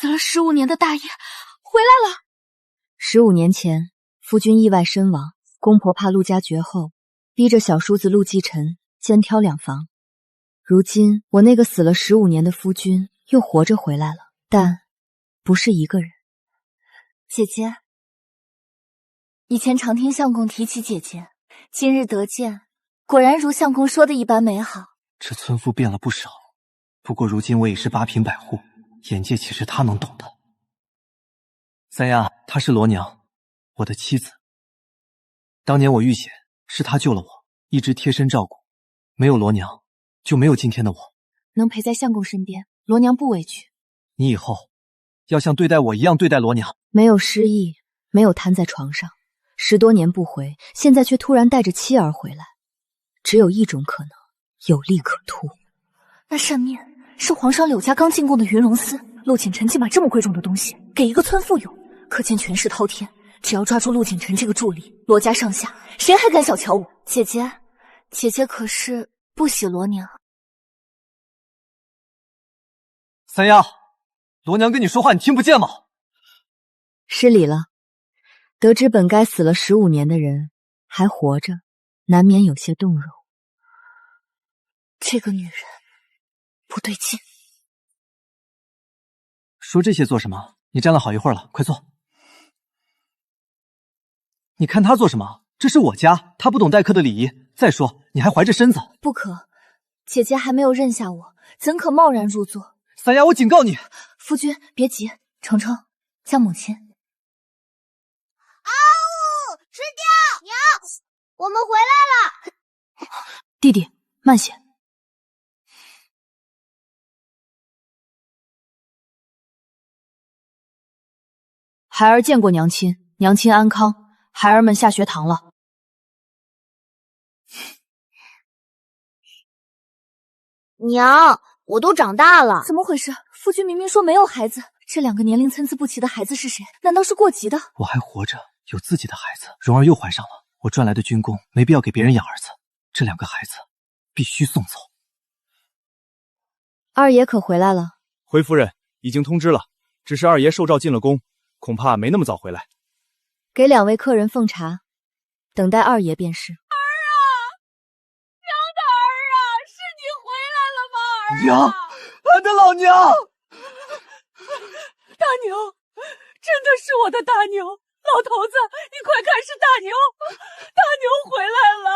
死了15年的大爷回来了。15年前，夫君意外身亡，公婆怕陆家绝后，逼着小叔子陆继晨肩挑两房。如今我那个死了15年的夫君又活着回来了，但不是一个人。姐姐，以前常听相公提起姐姐，今日得见，果然如相公说的一般美好。这村妇变了不少，不过如今我已是8品百户，眼界岂是她能懂的？三丫，她是罗娘，我的妻子。当年我遇险，是她救了我，一直贴身照顾，没有罗娘，就没有今天的我。能陪在相公身边，罗娘不委屈。你以后要像对待我一样对待罗娘。没有失忆，没有瘫在床上，10多年不回，现在却突然带着妻儿回来，只有一种可能，有利可图。那扇面是皇上柳家刚进贡的云龙丝，陆锦臣竟把这么贵重的东西给一个村妇用，可见权势滔天。只要抓住陆锦臣这个助理，罗家上下谁还敢小瞧我？姐姐可是不喜罗娘？三丫，罗娘跟你说话，你听不见吗？失礼了。得知本该死了15年的人还活着，难免有些动容。这个女人不对劲。说这些做什么？你站了好一会儿了，快坐。你看他做什么？这是我家，他不懂待客的礼仪。再说，你还怀着身子。不可，姐姐还没有认下我，怎可贸然入座？三丫，我警告你！夫君，别急。程程，叫母亲。吃掉！娘，我们回来了。弟弟，慢些。孩儿见过娘亲，娘亲安康，孩儿们下学堂了。娘，我都长大了。怎么回事？夫君明明说没有孩子，这2个年龄参差不齐的孩子是谁？难道是过继的？我还活着，有自己的孩子，蓉儿又怀上了。我赚来的军功没必要给别人养儿子，这2个孩子必须送走。二爷可回来了？回夫人，已经通知了，只是二爷受诏进了宫，恐怕没那么早回来。给2位客人奉茶，等待二爷便是。娘的儿啊，是你回来了吗？儿啊，娘，俺的老娘！大牛，真的是我的大牛！老头子，你快看，是大牛！大牛回来了！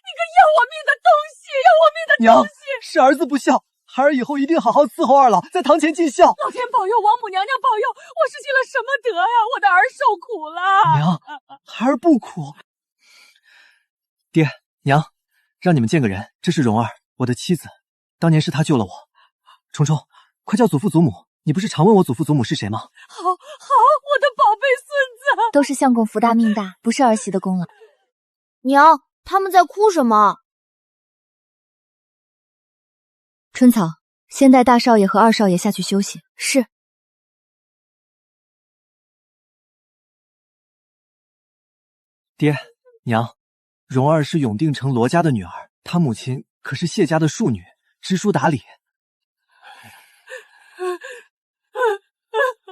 你个要我命的东西！要我命的东西！娘，是儿子不孝，孩儿以后一定好好伺候二老，在堂前尽孝。老天保佑，王母娘娘保佑！我是积了什么德呀？我的儿受苦了！娘，孩儿不苦。爹娘，让你们见个人，这是蓉儿，我的妻子，当年是她救了我。冲冲，快叫祖父祖母！你不是常问我祖父祖母是谁吗？好，我的宝贝孙子！都是相公福大命大，不是儿媳的功劳。娘，他们在哭什么？春草，先带大少爷和二少爷下去休息。是。爹娘，蓉儿是永定城罗家的女儿，她母亲可是谢家的庶女，知书达理。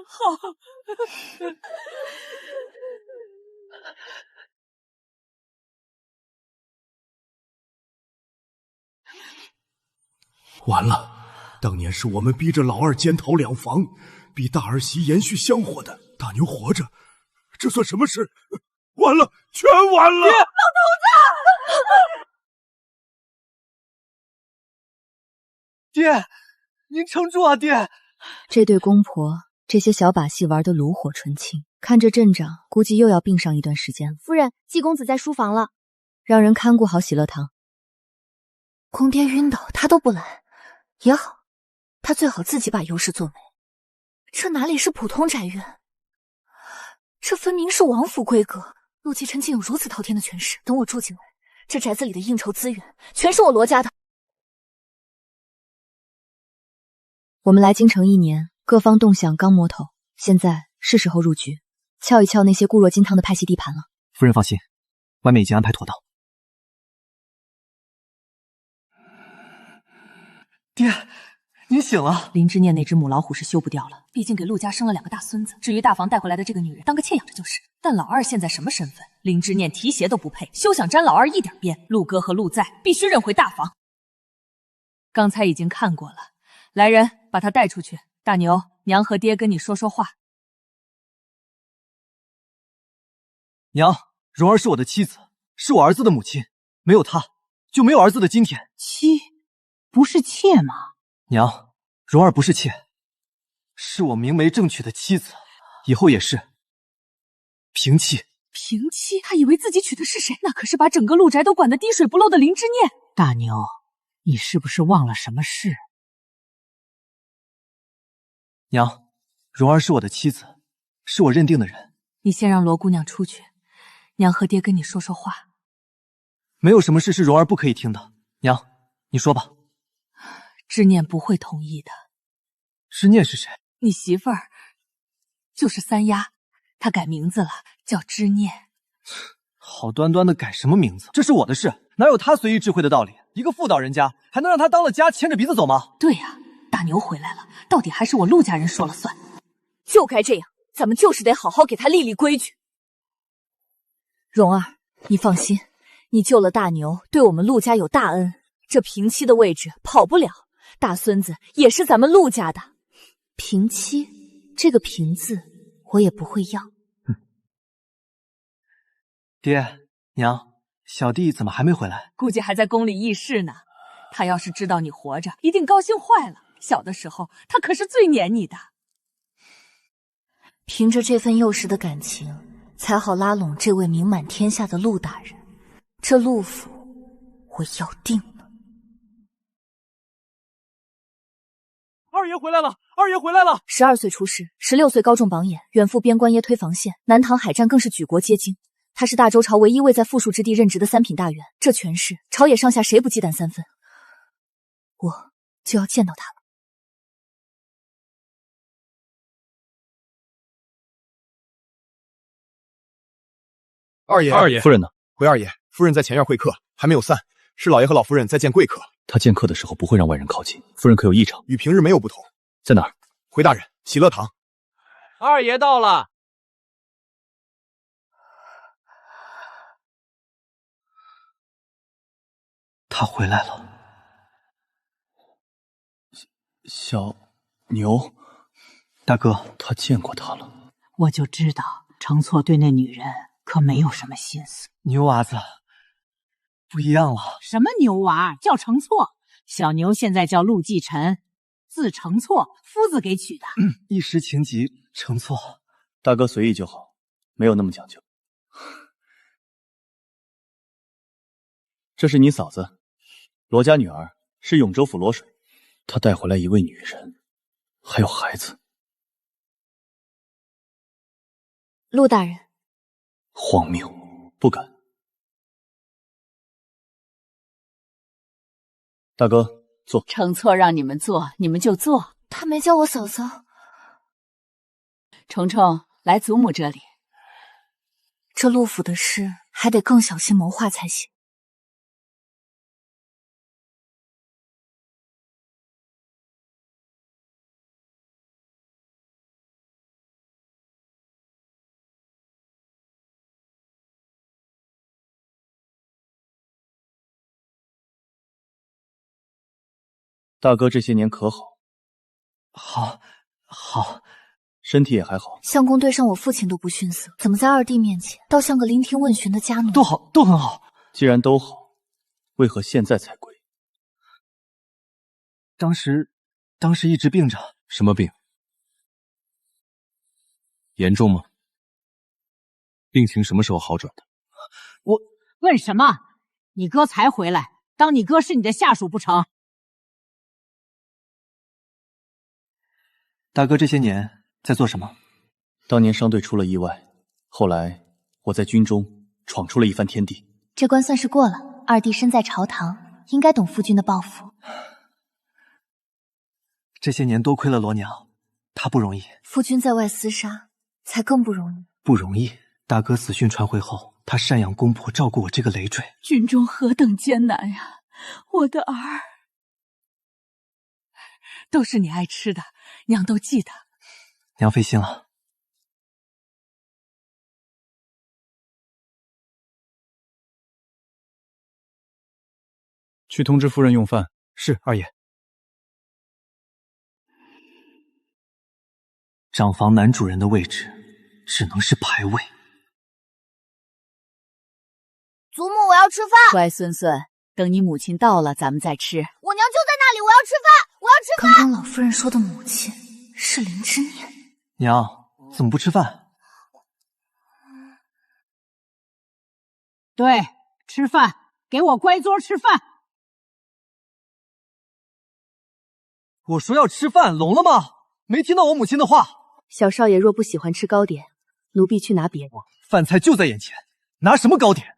好。完了，当年是我们逼着老二奸逃2房，逼大儿媳延续香火的。大牛活着，这算什么事？完了，全完了！老头子！爹，您撑住啊，爹！这对公婆这些小把戏玩得炉火纯青，看着镇长估计又要病上一段时间了。夫人，季公子在书房了，让人看顾好喜乐堂。公爹晕倒，他都不来，也好，他最好自己把优势做没。这哪里是普通宅院，这分明是王府规格。陆继晨竟有如此滔天的权势，等我住进来，这宅子里的应酬资源全是我罗家的。我们来京城1年，各方动向刚摸头，现在是时候入局，撬一撬那些固若金汤的派系地盘了。夫人放心，外面已经安排妥当。爹，你醒了。林之念那只母老虎是休不掉了，毕竟给陆家生了2个大孙子。至于大房带回来的这个女人，当个妾养着就是。但老二现在什么身份？林之念提鞋都不配，休想沾老二一点边。陆哥和陆在必须认回大房。刚才已经看过了，来人，把他带出去。大牛，娘和爹跟你说说话。娘，蓉儿是我的妻子，是我儿子的母亲，没有她，就没有儿子的今天。妻，不是妾吗？娘，蓉儿不是妾，是我明媒正娶的妻子，以后也是。平妻。平妻？他以为自己娶的是谁？那可是把整个陆宅都管得滴水不漏的林之念。大牛，你是不是忘了什么事？娘，蓉儿是我的妻子，是我认定的人。你先让罗姑娘出去，娘和爹跟你说说话。没有什么事是蓉儿不可以听的。娘，你说吧。之念不会同意的。之念是谁？你媳妇儿，就是三丫，她改名字了，叫之念。好端端的改什么名字？这是我的事，哪有她随意智慧的道理？一个妇道人家，还能让她当了家牵着鼻子走吗？对呀，大牛回来了，到底还是我陆家人说了算。就该这样，咱们就是得好好给他立立规矩。蓉儿，你放心，你救了大牛，对我们陆家有大恩，这平妻的位置跑不了，大孙子也是咱们陆家的。平妻，这个平字我也不会要。爹娘，小弟怎么还没回来？估计还在宫里议事呢。他要是知道你活着，一定高兴坏了。小的时候，他可是最黏你的。凭着这份幼时的感情，才好拉拢这位名满天下的陆大人。这陆府，我要定了。二爷回来了！二爷回来了！12岁出仕，16岁高中榜眼，远赴边关耶推防线，南唐海战更是举国皆惊。他是大周朝唯一位在富庶之地任职的3品大员，这权势，朝野上下谁不忌惮3分？我就要见到他了。二爷，夫人呢？回二爷，夫人在前院会客，还没有散。是老爷和老夫人在见贵客。他见客的时候不会让外人靠近，夫人可有异常？与平日没有不同。在哪儿？回大人，喜乐堂。二爷到了。他回来了。小牛，大哥，他见过他了。我就知道程错对那女人可没有什么心思。牛娃子不一样了。什么牛娃？叫程错。小牛现在叫陆继晨，字程错，夫子给取的。一时情急，程错。大哥随意就好，没有那么讲究。这是你嫂子，罗家女儿，是永州府罗水。她带回来一位女人，还有孩子。陆大人，荒谬，不敢。大哥，坐。程错让你们坐，你们就坐。他没叫我嫂嫂。程程，来祖母这里。这陆府的事，还得更小心谋划才行。大哥这些年可好？好，身体也还好。相公对上我父亲都不逊色，怎么在二弟面前倒像个聆听问询的家奴？都好，都很好。既然都好，为何现在才归？当时一直病着。什么病？严重吗？病情什么时候好转的？我问什么？你哥才回来，当你哥是你的下属不成？大哥这些年在做什么？当年商队出了意外，后来我在军中闯出了一番天地。这关算是过了，二弟身在朝堂，应该懂夫君的抱负。这些年多亏了罗娘，她不容易。夫君在外厮杀，才更不容易。不容易。大哥死讯传回后，他赡养公婆，照顾我这个累赘。军中何等艰难呀！我的儿，都是你爱吃的，娘都记得。娘费心了。去通知夫人用饭。是，二爷。长房男主人的位置只能是排位。祖母，我要吃饭。乖孙孙，等你母亲到了，咱们再吃。我娘就在那里，我要吃饭，我要吃饭。刚刚老夫人说的母亲是林之念。娘，怎么不吃饭？对，吃饭，给我乖桌吃饭。我说要吃饭，聋了吗？没听到我母亲的话。小少爷若不喜欢吃糕点，奴婢去拿别的。饭菜就在眼前，拿什么糕点？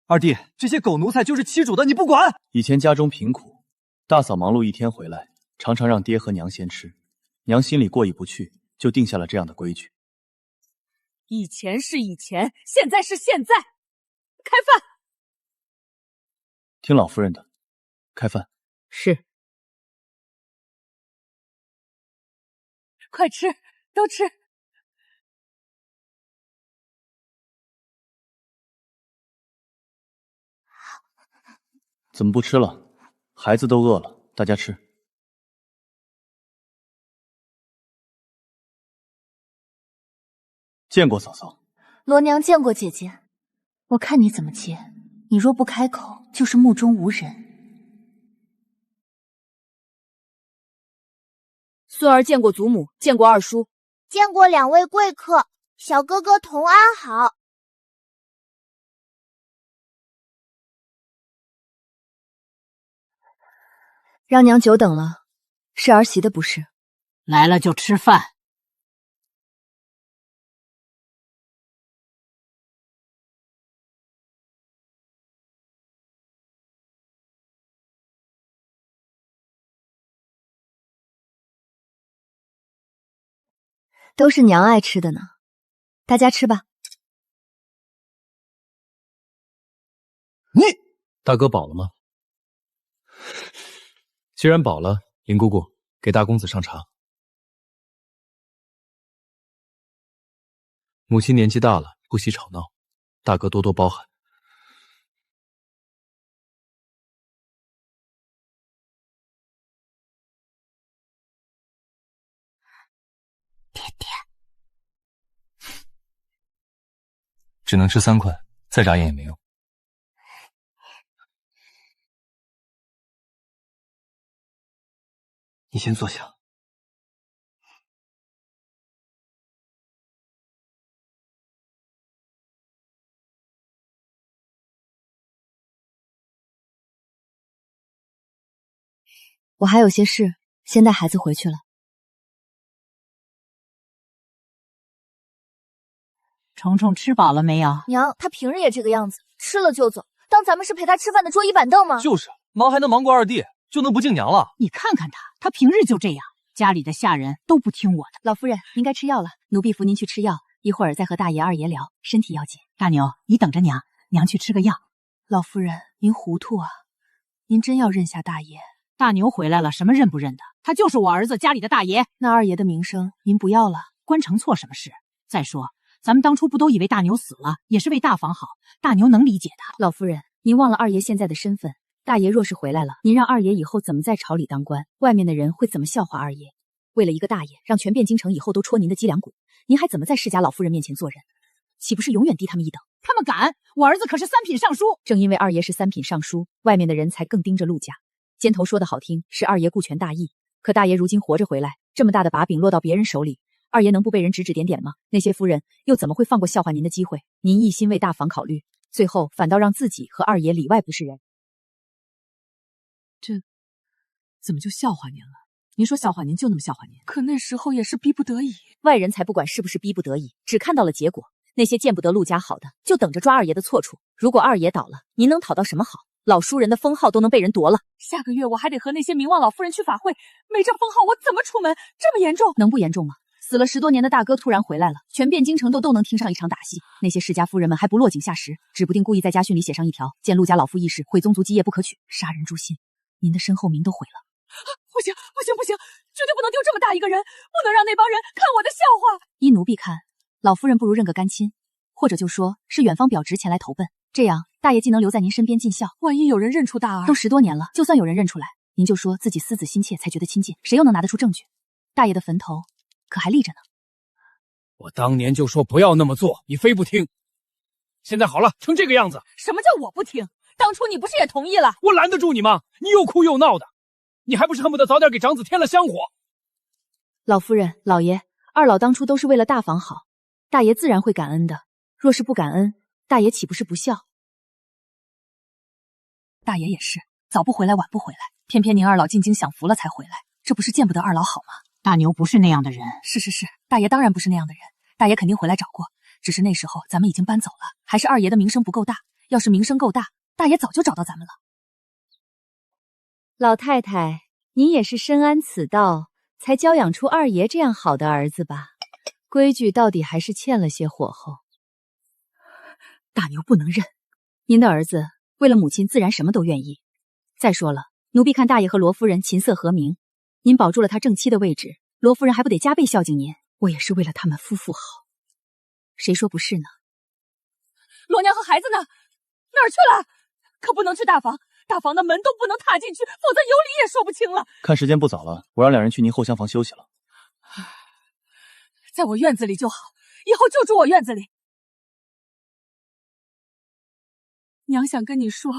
二弟，这些狗奴才就是欺主的，你不管？以前家中贫苦，大嫂忙碌一天回来，常常让爹和娘先吃，娘心里过意不去，就定下了这样的规矩。以前是以前，现在是现在。开饭。听老夫人的，开饭。是。快吃，都吃。怎么不吃了？孩子都饿了，大家吃。见过嫂嫂。罗娘见过姐姐。我看你怎么接，你若不开口，就是目中无人。孙儿见过祖母，见过二叔，见过两位贵客，小哥哥同安好。让娘久等了，是儿媳的不是。来了就吃饭。都是娘爱吃的呢，大家吃吧。你大哥饱了吗？既然饱了，林姑姑给大公子上茶。母亲年纪大了，不喜吵闹，大哥多多包涵。爹爹，只能吃3块，再眨眼也没用。你先坐下。我还有些事，先带孩子回去了。虫虫吃饱了没有？娘，他平日也这个样子，吃了就走，当咱们是陪他吃饭的桌椅板凳吗？就是，忙还能忙过二弟，就能不敬娘了？你看看他，他平日就这样，家里的下人都不听我的。老夫人，您该吃药了，奴婢扶您去吃药，一会儿再和大爷二爷聊，身体要紧。大牛，你等着娘，娘去吃个药。老夫人，您糊涂啊，您真要认下大爷？大牛回来了，什么认不认的？他就是我儿子家里的大爷。那二爷的名声您不要了？关程错什么事？再说咱们当初不都以为大牛死了也是为大房好，大牛能理解的。老夫人，您忘了二爷现在的身份，大爷若是回来了，您让二爷以后怎么在朝里当官？外面的人会怎么笑话二爷？为了一个大爷，让全汴京城以后都戳您的脊梁骨，您还怎么在世家老夫人面前做人？岂不是永远低他们一等？他们敢！我儿子可是3品尚书。正因为二爷是3品尚书，外面的人才更盯着陆家。肩头说的好听，是二爷顾全大义，可大爷如今活着回来，这么大的把柄落到别人手里，二爷能不被人指指点点吗？那些夫人又怎么会放过笑话您的机会？您一心为大房考虑，最后反倒让自己和二爷里外不是人。这怎么就笑话您了？您说笑话您就那么笑话您，可那时候也是逼不得已。外人才不管是不是逼不得已，只看到了结果。那些见不得陆家好的，就等着抓二爷的错处。如果二爷倒了，您能讨到什么好？老书人的封号都能被人夺了。下个月我还得和那些名望老夫人去法会，没这封号我怎么出门？这么严重？能不严重吗？死了10多年的大哥突然回来了，全汴京城都能听上一场打戏。那些世家夫人们还不落井下石，指不定故意在家训里写上一条：见陆家老夫议事，毁宗族基业不可取，杀人诛心。您的身后名都毁了。不行不行不行，绝对不能丢这么大一个人，不能让那帮人看我的笑话。依奴婢看，老夫人不如认个干亲，或者就说是远方表侄前来投奔，这样大爷既能留在您身边尽孝，万一有人认出大儿，都10多年了，就算有人认出来，您就说自己思子心切才觉得亲近，谁又能拿得出证据？大爷的坟头可还立着呢。我当年就说不要那么做，你非不听。现在好了，成这个样子。什么叫我不听？当初你不是也同意了？我拦得住你吗？你又哭又闹的，你还不是恨不得早点给长子添了香火？老夫人、老爷，二老当初都是为了大房好，大爷自然会感恩的。若是不感恩，大爷岂不是不孝？大爷也是，早不回来晚不回来，偏偏您二老进京享福了才回来，这不是见不得二老好吗？大牛不是那样的人。是，大爷当然不是那样的人，大爷肯定回来找过，只是那时候咱们已经搬走了，还是二爷的名声不够大，要是名声够大，大爷早就找到咱们了。老太太，您也是深谙此道，才教养出二爷这样好的儿子吧？规矩到底还是欠了些火候。大牛不能认，您的儿子为了母亲自然什么都愿意。再说了，奴婢看大爷和罗夫人琴瑟和鸣，您保住了他正妻的位置，罗夫人还不得加倍孝敬您？我也是为了他们夫妇好，谁说不是呢？罗娘和孩子呢？哪儿去了？可不能去大房，大房的门都不能踏进去，否则有理也说不清了。看时间不早了，我让两人去您后厢房休息了。在我院子里就好，以后就住我院子里。娘想跟你说，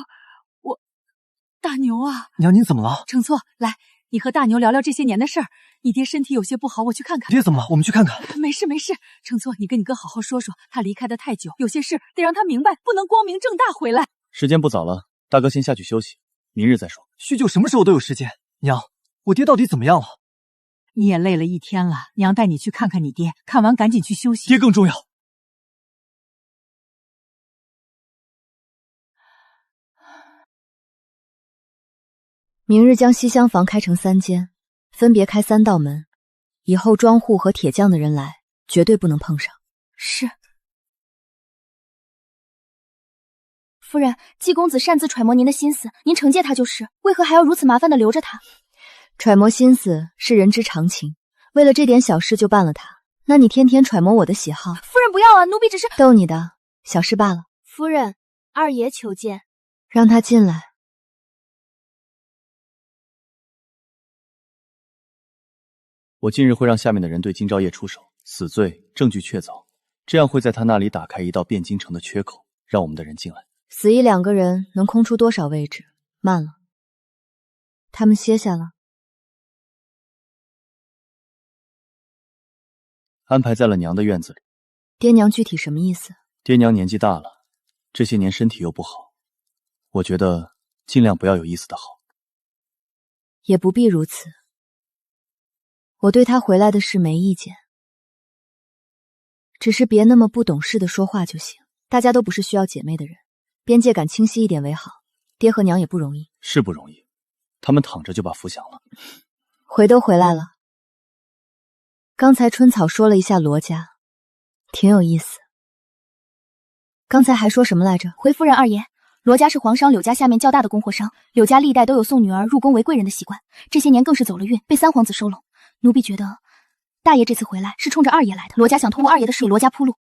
大牛啊，娘您怎么了？承错，来，你和大牛聊聊这些年的事儿。你爹身体有些不好，我去看看。爹怎么了？我们去看看。没事，承错，你跟你哥好好说说，他离开的太久，有些事得让他明白，不能光明正大回来。时间不早了，大哥先下去休息，明日再说。叙旧什么时候都有时间。娘，我爹到底怎么样了？你也累了一天了，娘带你去看看你爹，看完赶紧去休息。爹更重要。明日将西厢房开成3间，分别开3道门，以后庄户和铁匠的人来，绝对不能碰上。是。夫人，季公子擅自揣摩您的心思，您惩戒他就是，为何还要如此麻烦的留着他？揣摩心思是人之常情，为了这点小事就办了他，那你天天揣摩我的喜好？夫人不要啊，奴婢只是逗你的，小事罢了。夫人，二爷求见。让他进来。我近日会让下面的人对金兆业出手，死罪证据确凿，这样会在他那里打开一道汴京城的缺口，让我们的人进来。死一2个人能空出多少位置？慢了，他们歇下了。安排在了娘的院子里。爹娘具体什么意思？爹娘年纪大了，这些年身体又不好，我觉得尽量不要有一丝的好。也不必如此，我对他回来的事没意见，只是别那么不懂事的说话就行。大家都不是需要姐妹的人，边界感清晰一点为好。爹和娘也不容易，是不容易，他们躺着就把福享了。回都回来了。刚才春草说了一下罗家，挺有意思。刚才还说什么来着？回夫人二爷，罗家是皇商柳家下面较大的供货商，柳家历代都有送女儿入宫为贵人的习惯，这些年更是走了运，被三皇子收拢。奴婢觉得大爷这次回来是冲着二爷来的，罗家想通过二爷的事给罗家铺路。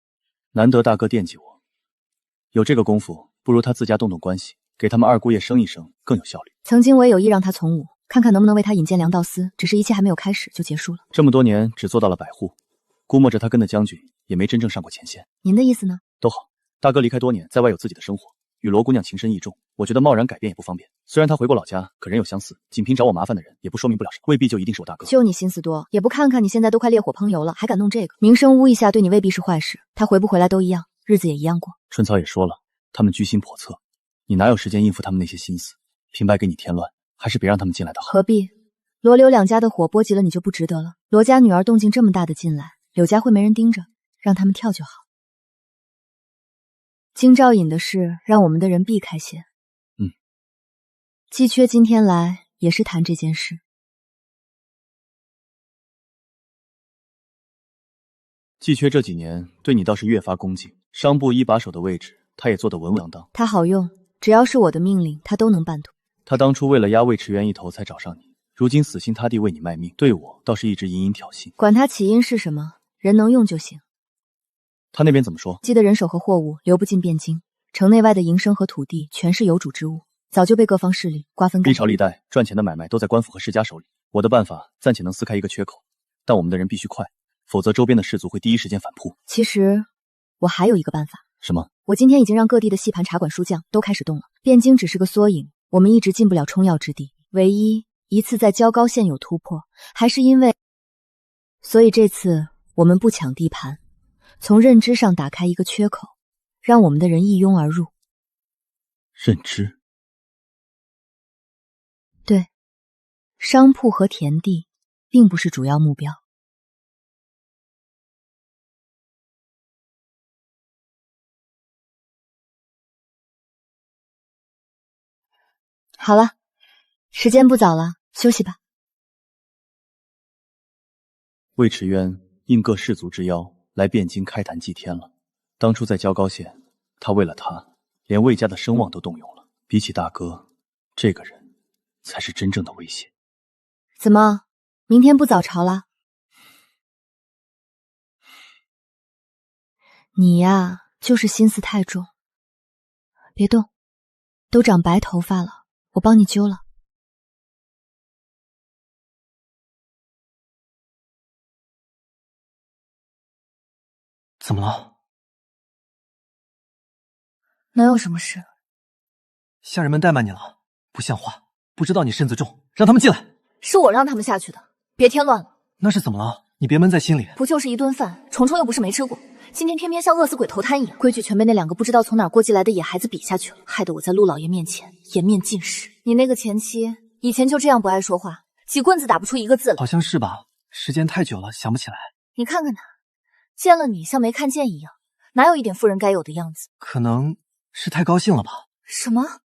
难得大哥惦记我，有这个功夫，不如他自家动动关系，给他们二姑爷生一生更有效率。曾经我也有意让他从武，看看能不能为他引荐梁道司，只是一切还没有开始就结束了。这么多年只做到了百户，估摸着他跟的将军也没真正上过前线。您的意思呢？都好，大哥离开多年，在外有自己的生活，与罗姑娘情深意重，我觉得贸然改变也不方便。虽然他回过老家，可人有相似，仅凭找我麻烦的人，也不说明不了什么，未必就一定是我大哥。就你心思多，也不看看你现在都快烈火烹油了，还敢弄这个？名声污一下对你未必是坏事，他回不回来都一样，日子也一样过。春草也说了，他们居心叵测，你哪有时间应付他们那些心思？平白给你添乱，还是别让他们进来的好。何必？罗柳两家的火波及了你就不值得了。罗家女儿动静这么大的进来，柳家会没人盯着，让他们跳就好。京兆尹的事让我们的人避开些。季缺今天来也是谈这件事。季缺这几年对你倒是越发恭敬，商部一把手的位置他也做得稳稳当当。他好用，只要是我的命令他都能办妥。他当初为了压魏迟渊一头才找上你，如今死心塌地为你卖命，对我倒是一直隐隐挑衅。管他起因是什么，人能用就行。他那边怎么说？鸡的人手和货物流不进汴京，城内外的营生和土地全是有主之物，早就被各方势力瓜分干净。历朝历代赚钱的买卖都在官府和世家手里。我的办法暂且能撕开一个缺口，但我们的人必须快，否则周边的士族会第一时间反扑。其实我还有一个办法。什么？我今天已经让各地的戏盘、茶馆、书匠都开始动了。汴京只是个缩影，我们一直进不了冲要之地。唯一一次在交高县有突破，还是因为……所以这次我们不抢地盘，从认知上打开一个缺口，让我们的人一拥而入。认知？对，商铺和田地并不是主要目标。好了，时间不早了，休息吧。魏迟渊应各氏族之邀来汴京开坛祭天了。当初在交高县，他为了他，连魏家的声望都动用了。比起大哥，这个人才是真正的威胁。怎么，明天不早朝了？你呀，就是心思太重。别动，都长白头发了，我帮你揪了。怎么了？能有什么事？下人们怠慢你了，不像话，不知道你身子重，让他们进来。是我让他们下去的，别添乱了。那是怎么了？你别闷在心里。不就是一顿饭，虫虫又不是没吃过，今天偏偏像饿死鬼投胎一样，规矩全被那两个不知道从哪儿过继来的野孩子比下去了，害得我在陆老爷面前颜面尽失。你那个前妻以前就这样不爱说话，几棍子打不出一个字来。好像是吧，时间太久了，想不起来。你看看他，见了你像没看见一样，哪有一点妇人该有的样子？可能是太高兴了吧。什么？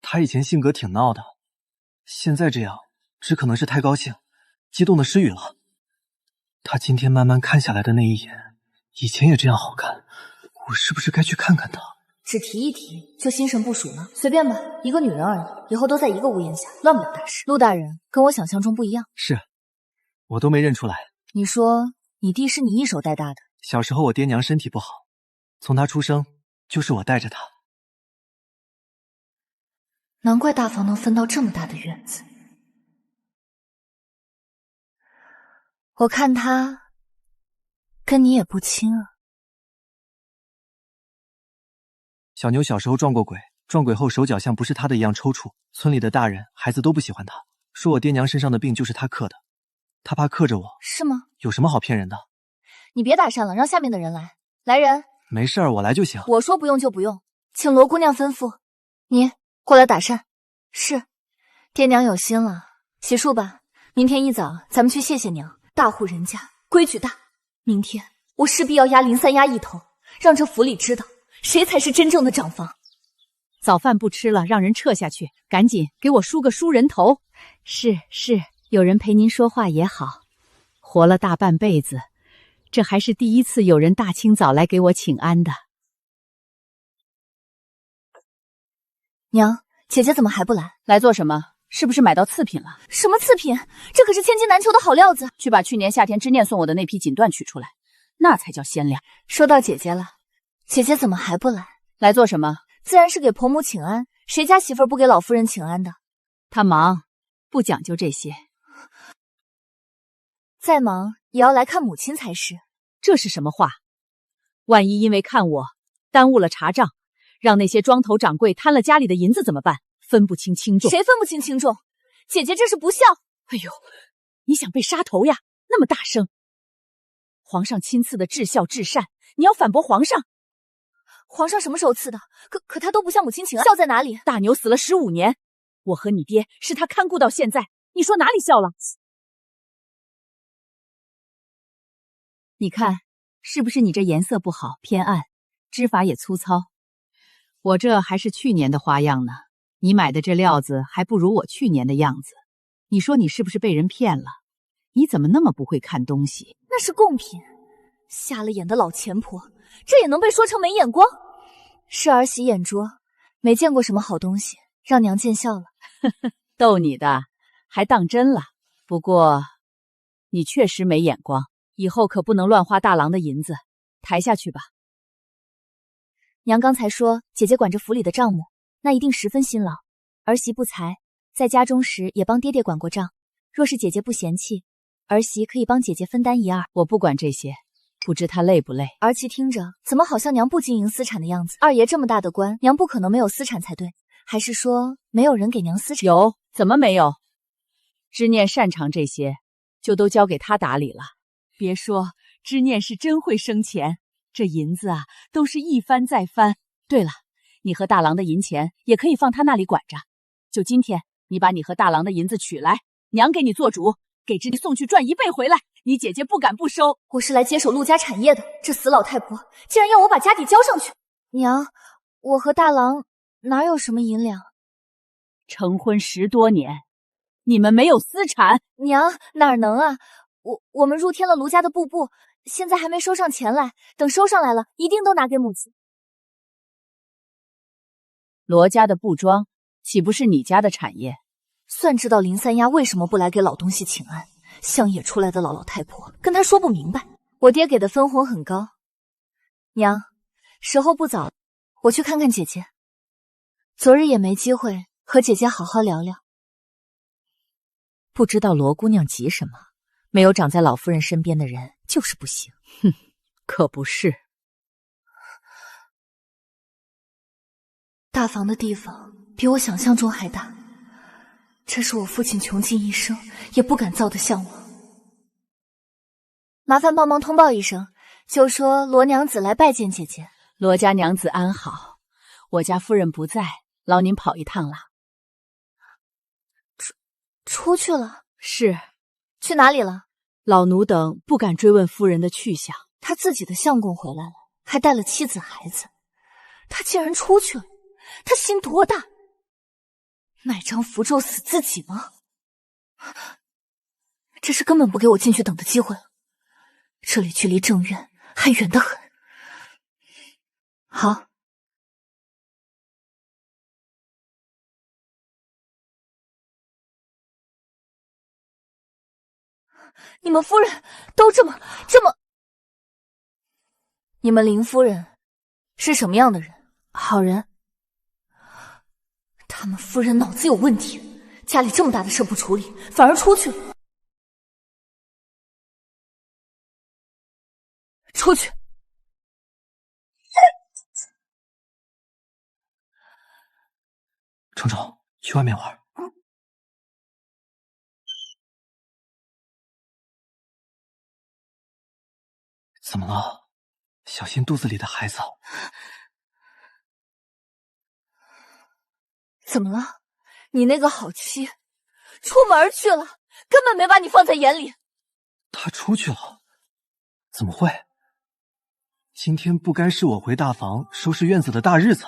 他以前性格挺闹的，现在这样只可能是太高兴，激动的失语了。他今天慢慢看下来的那一眼，以前也这样好看，我是不是该去看看他？只提一提就心神不属呢？随便吧，一个女人而已，以后都在一个屋檐下，乱不了大事。陆大人跟我想象中不一样。是，我都没认出来。你说你弟是你一手带大的？小时候我爹娘身体不好，从他出生就是我带着他。难怪大房能分到这么大的院子。我看他跟你也不亲啊。小牛小时候撞过鬼，撞鬼后手脚像不是他的一样抽搐，村里的大人孩子都不喜欢他，说我爹娘身上的病就是他克的，他怕克着我。是吗？有什么好骗人的？你别打扇了，让下面的人来。来人。没事儿，我来就行。我说不用就不用，请罗姑娘吩咐。你过来打扇。是，爹娘有心了，洗漱吧。明天一早咱们去谢谢娘。大户人家规矩大，明天我势必要压林三丫一头，让这府里知道谁才是真正的长房。早饭不吃了，让人撤下去，赶紧给我梳个梳人头。是，有人陪您说话也好。活了大半辈子，这还是第一次有人大清早来给我请安的。娘，姐姐怎么还不来？来做什么？是不是买到次品了？什么次品？这可是千金难求的好料子。去把去年夏天知念送我的那批锦缎取出来，那才叫鲜亮。说到姐姐了，姐姐怎么还不来？来做什么？自然是给婆母请安，谁家媳妇儿不给老夫人请安的？她忙，不讲究这些。再忙也要来看母亲才是。这是什么话？万一因为看我耽误了查账，让那些庄头掌柜贪了家里的银子怎么办？分不清轻重。谁分不清轻重？姐姐这是不孝。哎呦，你想被杀头呀？那么大声！皇上亲赐的至孝至善，你要反驳皇上？皇上什么时候赐的？可他都不向母亲请安，孝在哪里？大牛死了15年，我和你爹是他看顾到现在，你说哪里孝了？你看，是不是你这颜色不好，偏暗，织法也粗糙？我这还是去年的花样呢，你买的这料子还不如我去年的样子。你说你是不是被人骗了？你怎么那么不会看东西？那是贡品，瞎了眼的老钱婆，这也能被说成没眼光？是儿媳眼拙，没见过什么好东西，让娘见笑了。逗你的，还当真了。不过，你确实没眼光，以后可不能乱花大郎的银子。抬下去吧。娘刚才说姐姐管着府里的账目，那一定十分辛劳。儿媳不才，在家中时也帮爹爹管过账。若是姐姐不嫌弃，儿媳可以帮姐姐分担一二。我不管这些，不知他累不累。儿媳听着怎么好像娘不经营私产的样子？二爷这么大的官，娘不可能没有私产才对。还是说没有人给娘私产？有，怎么没有？知念擅长这些，就都交给他打理了。别说，知念是真会生钱，这银子啊，都是一翻再翻。对了，你和大郎的银钱也可以放他那里管着。就今天，你把你和大郎的银子取来，娘给你做主，给知念送去赚1倍回来，你姐姐不敢不收。我是来接手陆家产业的，这死老太婆竟然要我把家底交上去。娘，我和大郎哪有什么银两？成婚10多年，你们没有私产？娘，哪能啊？我们入添了卢家的布布，现在还没收上钱来，等收上来了，一定都拿给母亲。罗家的布庄岂不是你家的产业？算知道林三丫为什么不来给老东西请安。乡野出来的老太婆，跟她说不明白。我爹给的分红很高。娘，时候不早，我去看看姐姐。昨日也没机会和姐姐好好聊聊。不知道罗姑娘急什么？没有长在老夫人身边的人就是不行。哼，可不是。大房的地方比我想象中还大，这是我父亲穷尽一生也不敢造的向往。麻烦帮忙通报一声，就说罗娘子来拜见姐姐。罗家娘子安好，我家夫人不在，劳您跑一趟了。出去了？是。去哪里了？老奴等不敢追问夫人的去向。他自己的相公回来了，还带了妻子孩子，他竟然出去了，他心多大？买张符咒死自己吗？这是根本不给我进去等的机会了。这里距离正院还远得很。好。你们夫人都这么……你们林夫人是什么样的人？好人？他们夫人脑子有问题，家里这么大的事不处理，反而出去了。出去！程程，去外面玩。怎么了？小心肚子里的孩子。怎么了？你那个好妻出门去了，根本没把你放在眼里。他出去了？怎么会？今天不该是我回大房收拾院子的大日子？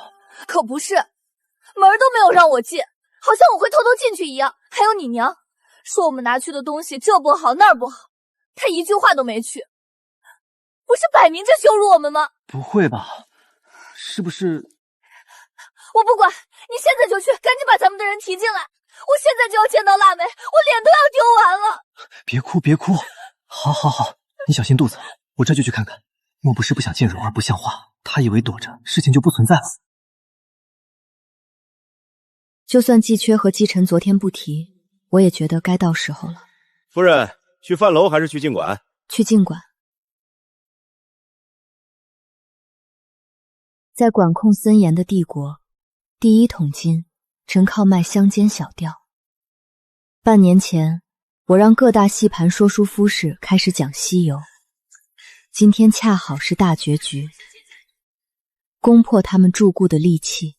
可不是，门都没有让我进，好像我会偷偷进去一样。还有你娘，说我们拿去的东西这不好那儿不好，她一句话都没去。不是摆明着羞辱我们吗？不会吧？是不是？我不管，你现在就去，赶紧把咱们的人提进来。我现在就要见到腊梅，我脸都要丢完了。别哭，别哭。好，好，好，你小心肚子，我这就去看看。莫不是不想见蓉儿不像话，他以为躲着事情就不存在了。就算季缺和季晨昨天不提，我也觉得该到时候了。夫人，去饭楼还是去尽馆？去尽馆。在管控森严的帝国，第一桶金正靠卖乡间小调。半年前，我让各大戏盘说书夫士开始讲西游，今天恰好是大结局。攻破他们注固的利器，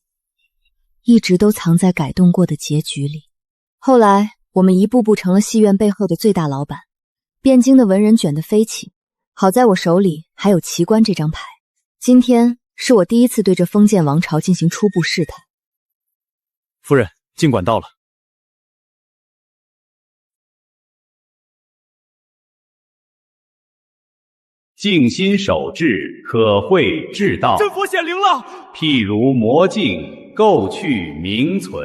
一直都藏在改动过的结局里。后来，我们一步步成了戏院背后的最大老板，汴京的文人卷得飞起。好在我手里还有奇观这张牌，今天是我第一次对这封建王朝进行初步试探。夫人，尽管到了。静心守志，可会至道。真佛显灵了！譬如魔镜，构去名存。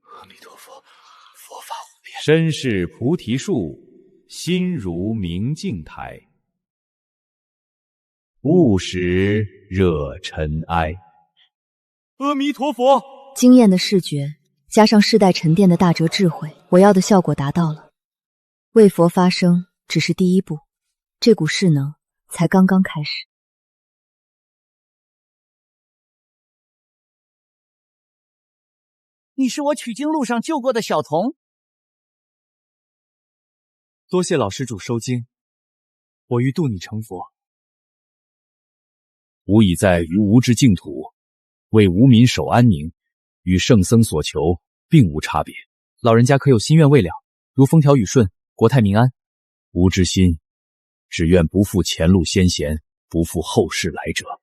阿弥陀佛，佛法身是菩提树，心如明镜台。勿使惹尘埃。阿弥陀佛！惊艳的视觉加上世代沉淀的大哲智慧，我要的效果达到了。为佛发声只是第一步，这股势能才刚刚开始。你是我取经路上救过的小童，多谢老施主收经，我欲渡你成佛。吾已在于吾之净土，为吾民守安宁，与圣僧所求并无差别。老人家可有心愿未了？如风调雨顺，国泰民安。吾之心，只愿不负前路先贤，不负后世来者。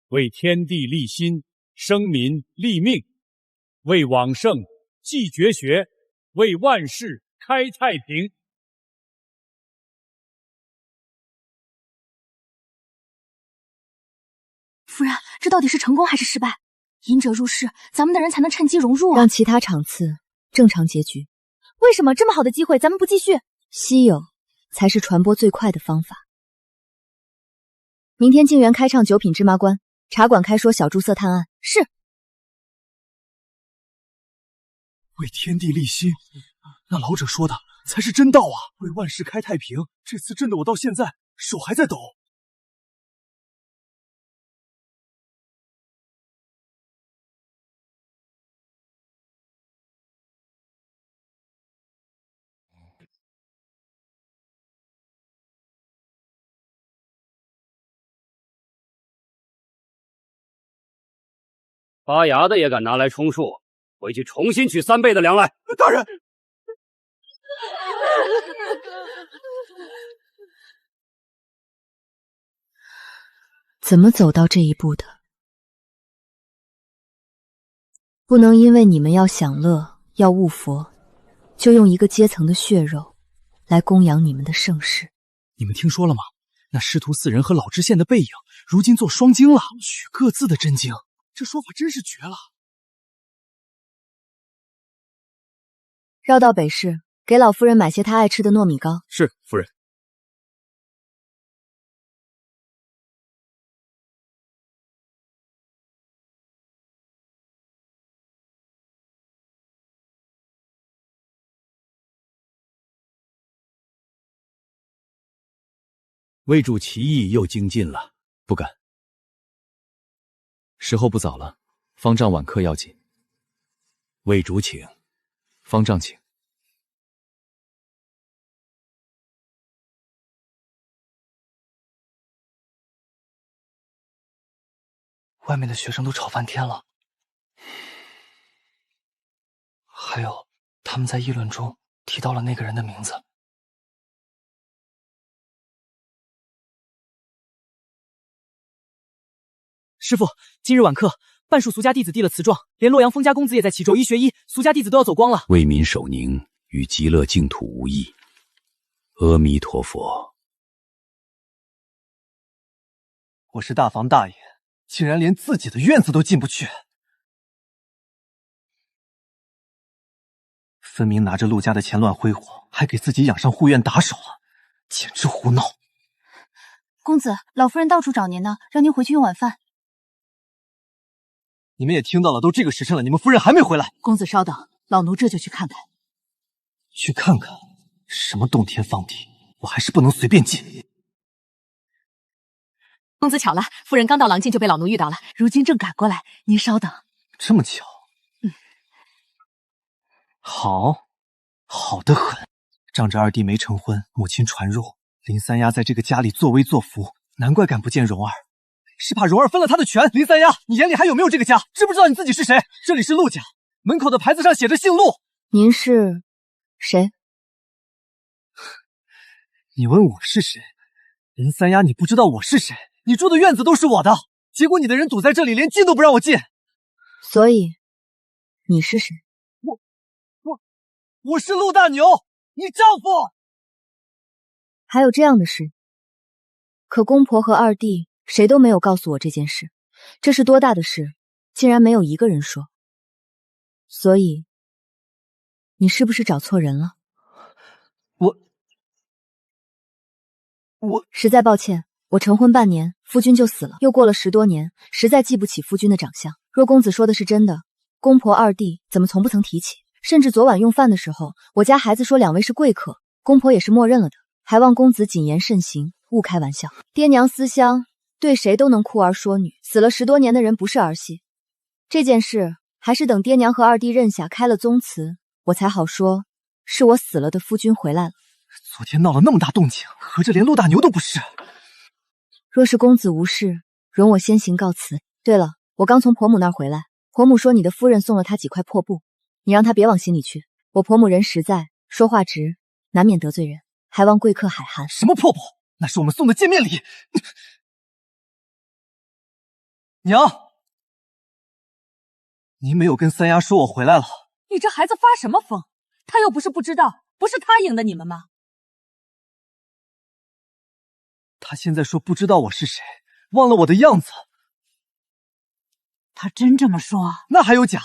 为天地立心，生民立命，为往圣继绝学，为万世开太平。夫人，这到底是成功还是失败？隐者入室，咱们的人才能趁机融入啊！让其他场次正常结局。为什么这么好的机会咱们不继续？稀有才是传播最快的方法。明天静园开唱九品芝麻官，茶馆开说小诸色探案。是。为天地立心，那老者说的才是真道啊！为万世开太平，这次震得我到现在手还在抖。发芽的也敢拿来充数，回去重新取3倍的粮来。大人，怎么走到这一步的？不能因为你们要享乐，要悟佛，就用一个阶层的血肉来供养你们的盛世。你们听说了吗？那师徒4人和老知县的背影，如今做双经了，取各自的真经。这说法真是绝了！绕到北市，给老夫人买些她爱吃的糯米糕。是，夫人。魏主棋艺又精进了。不敢。时候不早了，方丈晚课要紧。魏主请。方丈请。外面的学生都吵翻天了，还有他们在议论中提到了那个人的名字。师父，今日晚课，半数俗家弟子递了词状，连洛阳封家公子也在其中。走医学医，俗家弟子都要走光了。为民守宁，与极乐净土无异。阿弥陀佛。我是大房大爷，竟然连自己的院子都进不去，分明拿着陆家的钱乱挥霍，还给自己养上护院打手啊，简直胡闹！公子，老夫人到处找您呢，让您回去用晚饭。你们也听到了，都这个时辰了，你们夫人还没回来。公子稍等，老奴这就去看看。去看看什么洞天放地，我还是不能随便进。公子巧了，夫人刚到廊进就被老奴遇到了，如今正赶过来，您稍等。这么巧？好，好得很。仗着二弟没成婚，母亲传入，林三丫在这个家里作威作福，难怪赶不见蓉儿。是怕蓉儿分了他的权。林三丫，你眼里还有没有这个家？知不知道你自己是谁？这里是陆家，门口的牌子上写着姓陆。您是谁？你问我是谁？林三丫，你不知道我是谁？你住的院子都是我的，结果你的人堵在这里，连进都不让我进。所以你是谁？我是陆大牛，你丈夫。还有这样的事？可公婆和二弟谁都没有告诉我这件事，这是多大的事，竟然没有一个人说。所以你是不是找错人了？我实在抱歉，我成婚半年，夫君就死了，又过了10多年，实在记不起夫君的长相。若公子说的是真的，公婆二弟怎么从不曾提起？甚至昨晚用饭的时候，我家孩子说2位是贵客，公婆也是默认了的，还望公子谨言慎行，勿开玩笑。爹娘思乡，对谁都能哭儿说女，死了10多年的人不是儿戏。这件事还是等爹娘和二弟认下，开了宗祠，我才好说是我死了的夫君回来了。昨天闹了那么大动静，合着连陆大牛都不是。若是公子无事，容我先行告辞。对了，我刚从婆母那儿回来，婆母说你的夫人送了她几块破布，你让她别往心里去。我婆母人实在，说话直，难免得罪人，还望贵客海涵。什么破布？那是我们送的见面礼。娘，您没有跟三丫说我回来了。你这孩子发什么疯？他又不是不知道，不是他赢的你们吗？他现在说不知道我是谁，忘了我的样子。他真这么说？那还有假？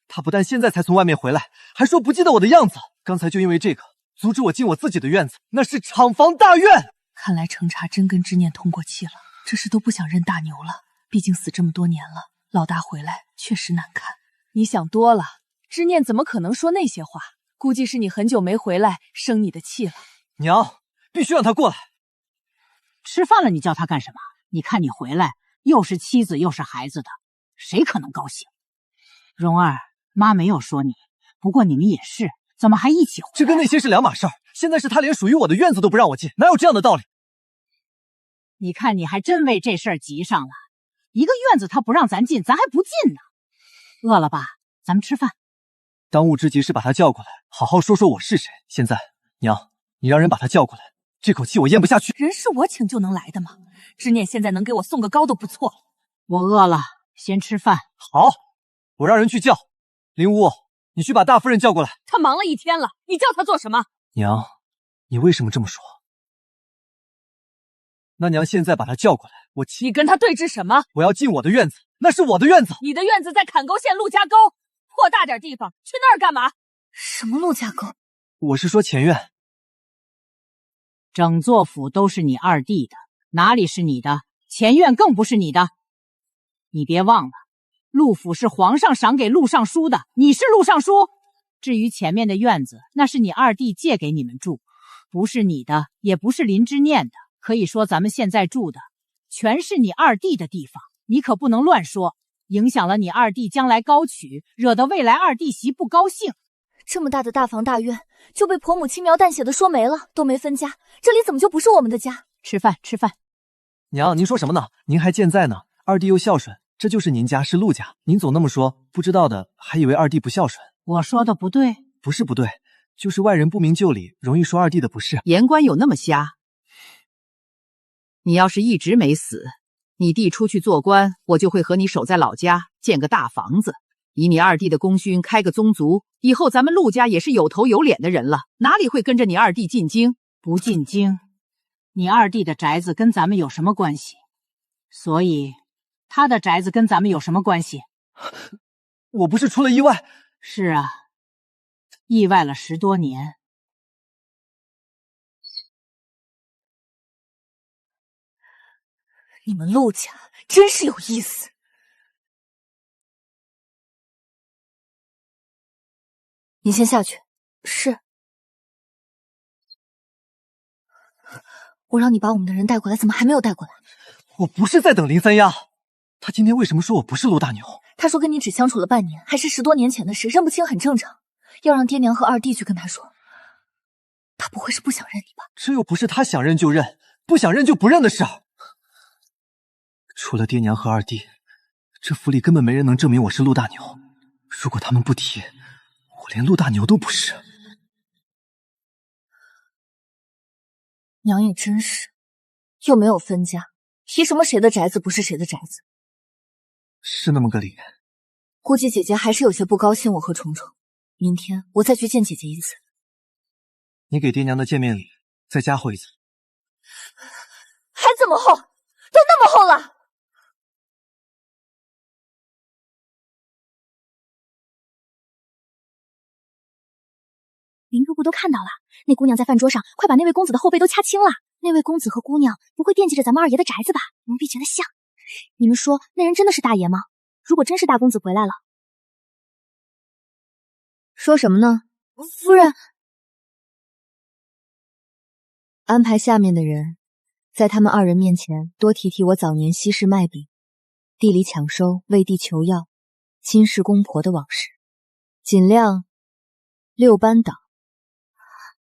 他不但现在才从外面回来，还说不记得我的样子。刚才就因为这个，阻止我进我自己的院子，那是厂房大院。看来程茶真跟知念通过气了，这事都不想认大牛了。毕竟死这么多年了，老大回来确实难看。你想多了，知念怎么可能说那些话？估计是你很久没回来，生你的气了。娘，必须让他过来。吃饭了，你叫他干什么？你看你回来，又是妻子又是孩子的，谁可能高兴？蓉儿，妈没有说你，不过你们也是，怎么还一起回来？这跟那些是两码事儿。现在是他连属于我的院子都不让我进，哪有这样的道理？你看你还真为这事儿急上了。一个院子他不让咱进，咱还不进呢。饿了吧？咱们吃饭。当务之急是把他叫过来，好好说说我是谁。现在，娘，你让人把他叫过来，这口气我咽不下去。人是我请就能来的吗？知念现在能给我送个糕都不错。我饿了，先吃饭。好，我让人去叫。林武，你去把大夫人叫过来。他忙了一天了，你叫他做什么？娘，你为什么这么说？那娘现在把他叫过来，你跟他对峙什么？我要进我的院子，那是我的院子。你的院子在坎沟县陆家沟，扩大点地方，去那儿干嘛？什么陆家沟？我是说前院。整座府都是你二弟的，哪里是你的？前院更不是你的。你别忘了，陆府是皇上赏给陆尚书的，你是陆尚书。至于前面的院子，那是你二弟借给你们住，不是你的，也不是林之念的。可以说咱们现在住的全是你二弟的地方，你可不能乱说，影响了你二弟将来高娶，惹得未来二弟媳不高兴。这么大的大房大院就被婆母轻描淡写的说没了，都没分家，这里怎么就不是我们的家？吃饭吃饭。娘，您说什么呢？您还健在呢，二弟又孝顺，这就是您家，是陆家。您总那么说，不知道的还以为二弟不孝顺。我说的不对？不是不对，就是外人不明就里，容易说二弟的不是。言官有那么瞎？你要是一直没死，你弟出去做官，我就会和你守在老家，建个大房子，以你二弟的功勋开个宗族，以后咱们陆家也是有头有脸的人了，哪里会跟着你二弟进京？不进京，你二弟的宅子跟咱们有什么关系？所以他的宅子跟咱们有什么关系？我不是出了意外？是啊，意外了10多年。你们陆家真是有意思。你先下去。是。我让你把我们的人带过来，怎么还没有带过来？我不是在等林三丫，他今天为什么说我不是陆大牛？他说跟你只相处了半年，还是10多年前的事，认不清很正常。要让爹娘和二弟去跟他说。他不会是不想认你吧？这又不是他想认就认，不想认就不认的事儿。除了爹娘和二弟，这府里根本没人能证明我是陆大牛。如果他们不提，我连陆大牛都不是。娘也真是，又没有分家，提什么谁的宅子不是谁的宅子？是那么个理。估计姐姐还是有些不高兴我和虫虫。明天我再去见姐姐一次。你给爹娘的见面礼再加厚一层。还怎么厚？都那么厚了。林哥不都看到了？那姑娘在饭桌上快把那位公子的后背都掐青了。那位公子和姑娘不会惦记着咱们二爷的宅子吧？奴婢觉得像。你们说那人真的是大爷吗？如果真是大公子回来了，说什么呢？夫人，安排下面的人在他们二人面前多提提我早年西市卖饼、地里抢收、为地求药、亲事公婆的往事，尽量6班倒。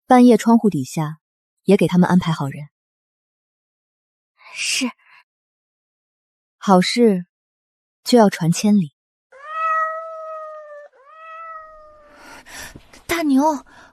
半夜窗户底下也给他们安排好人。是。好事就要传千里。大牛，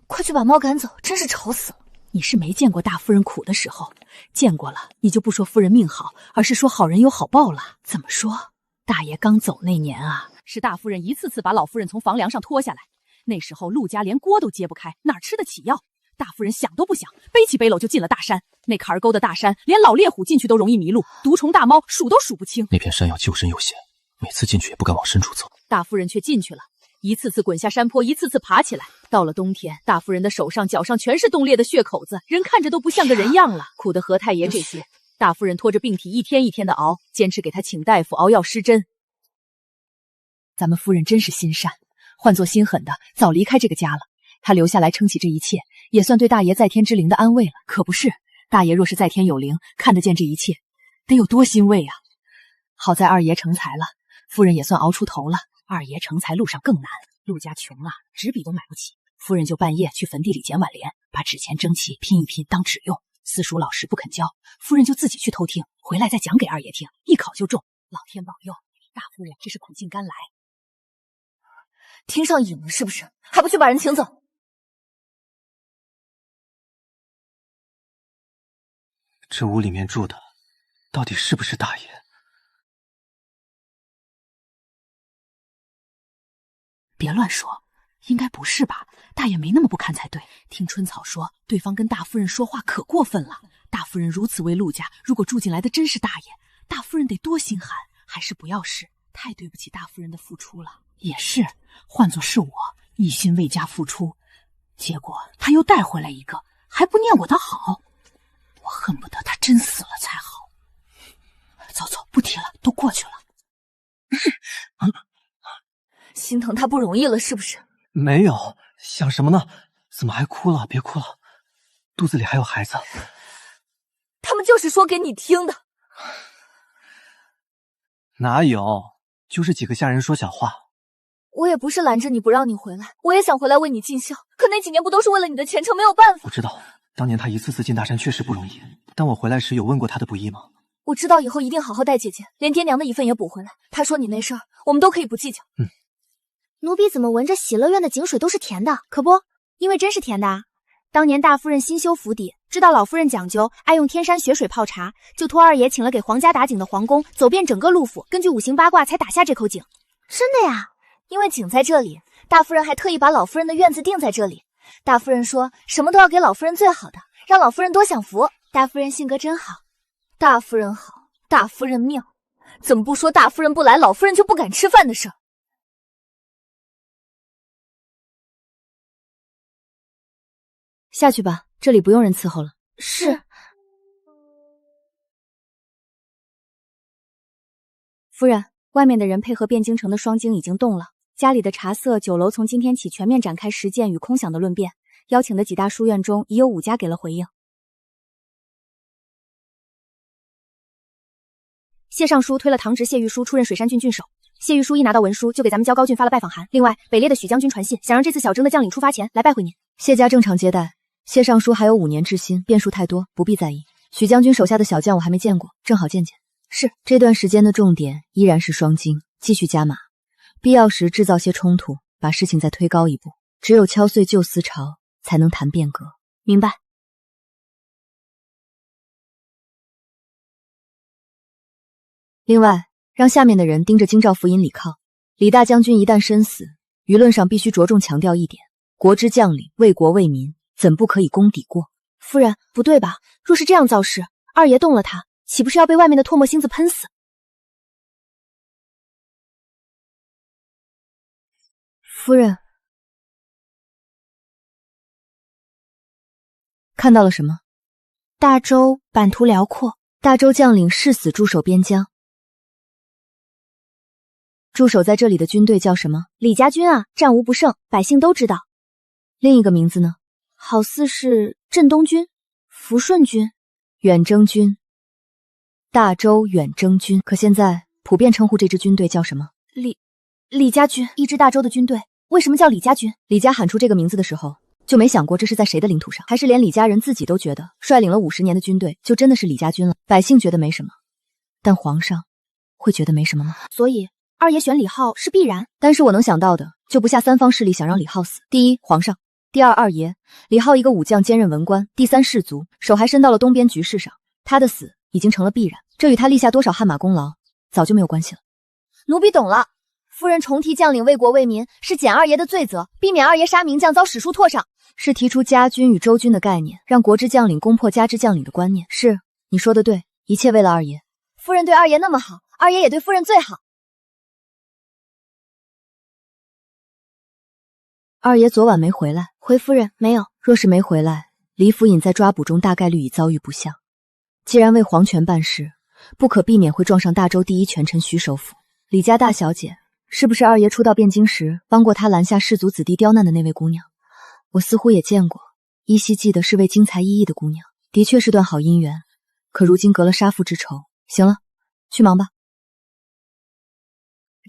快去把猫赶走，真是吵死了。你是没见过大夫人苦的时候，见过了你就不说夫人命好，而是说好人有好报了。怎么说？大爷刚走那年啊，是大夫人一次次把老夫人从房梁上拖下来，那时候陆家连锅都揭不开，哪吃得起药？大夫人想都不想，背起背篓就进了大山。那坎儿沟的大山，连老猎虎进去都容易迷路，毒虫大猫数都数不清。那片山要又深又险，每次进去也不敢往深处走。大夫人却进去了，一次次滚下山坡，一次次爬起来。到了冬天，大夫人的手上脚上全是冻裂的血口子，人看着都不像个人样了。苦的何太爷这些，大夫人拖着病体一天一天的熬，坚持给他请大夫熬药施针。咱们夫人真是心善，换做心狠的早离开这个家了。她留下来撑起这一切，也算对大爷在天之灵的安慰了。可不是，大爷若是在天有灵，看得见这一切，得有多欣慰啊！好在二爷成才了，夫人也算熬出头了。二爷成才路上更难，陆家穷啊，纸笔都买不起。夫人就半夜去坟地里捡挽联，把纸钱蒸齐拼一拼当纸用。私塾老师不肯教，夫人就自己去偷听，回来再讲给二爷听，一考就中。老天保佑，大夫人这是苦尽甘来。听上瘾了是不是？还不去把人请走？这屋里面住的到底是不是大爷？别乱说，应该不是吧？大爷没那么不堪才对。听春草说，对方跟大夫人说话可过分了。大夫人如此为陆家，如果住进来的真是大爷，大夫人得多心寒。还是不要试，太对不起大夫人的付出了。也是，换作是我，一心为家付出，结果他又带回来一个，还不念我的好，我恨不得他真死了才好。走走，不提了，都过去了。心疼他不容易了是不是？没有，想什么呢？怎么还哭了？别哭了，肚子里还有孩子。他们就是说给你听的。哪有，就是几个下人说小话。我也不是拦着你不让你回来，我也想回来为你尽孝，可那几年不都是为了你的前程，没有办法。我知道，当年他一次次进大山确实不容易，但我回来时有问过他的不易吗？我知道以后一定好好待姐姐，连爹娘的一份也补回来。他说你那事儿，我们都可以不计较。奴婢怎么闻着喜乐院的井水都是甜的？可不，因为真是甜的啊。当年大夫人新修府邸，知道老夫人讲究，爱用天山雪水泡茶，就托二爷请了给皇家打井的皇工，走遍整个陆府，根据五行八卦才打下这口井。真的呀，因为井在这里，大夫人还特意把老夫人的院子定在这里。大夫人说什么都要给老夫人最好的，让老夫人多享福。大夫人性格真好，大夫人好，大夫人妙，怎么不说大夫人不来，老夫人就不敢吃饭的事儿？下去吧，这里不用人伺候了。是。夫人，外面的人配合汴京城的双京已经动了，家里的茶色酒楼从今天起全面展开实践与空想的论辩，邀请的几大书院中已有5家给了回应。谢尚书推了唐直谢玉书出任水山郡郡守，谢玉书一拿到文书就给咱们交高郡发了拜访函。另外，北列的许将军传信，想让这次小征的将领出发前来拜会您。谢家正常接待。谢尚书还有5年之心，变数太多，不必在意。许将军手下的小将我还没见过，正好见见。是，这段时间的重点依然是双京，继续加码，必要时制造些冲突，把事情再推高一步。只有敲碎旧思潮，才能谈变革。明白。另外，让下面的人盯着京兆府尹李靠。李大将军一旦身死，舆论上必须着重强调一点：国之将领为国为民，怎不可以功抵过？夫人，不对吧？若是这样造势，二爷动了他，岂不是要被外面的唾沫星子喷死？夫人，看到了什么？大周版图辽阔，大周将领誓死驻守边疆。驻守在这里的军队叫什么？李家军啊，战无不胜，百姓都知道。另一个名字呢？好似是镇东军、抚顺军、远征军。大周远征军。可现在普遍称呼这支军队叫什么？李家军。一支大周的军队，为什么叫李家军？李家喊出这个名字的时候，就没想过这是在谁的领土上，还是连李家人自己都觉得率领了50年的军队就真的是李家军了。百姓觉得没什么，但皇上会觉得没什么吗？所以二爷选李浩是必然。但是我能想到的就不下3方势力想让李浩死：第一，皇上；第二，二爷。李浩一个武将兼任文官；第三，士族，手还伸到了东边局势上。他的死已经成了必然，这与他立下多少汗马功劳早就没有关系了。奴婢懂了。夫人重提将领为国为民，是减二爷的罪责，避免二爷杀名将遭史书唾上。是提出家军与州军的概念，让国之将领攻破家之将领的观念。是，你说的对，一切为了二爷。夫人对二爷那么好，二爷也对夫人最好。二爷昨晚没回来？回夫人没有。若是没回来，李府尹在抓捕中大概率已遭遇不祥。既然为皇权办事，不可避免会撞上大周第一权臣徐首府。李家大小姐，是不是二爷初到汴京时帮过他拦下士族子弟刁难的那位姑娘？我似乎也见过，依稀记得是位精彩奕奕的姑娘，的确是段好姻缘。可如今隔了杀父之仇，行了，去忙吧。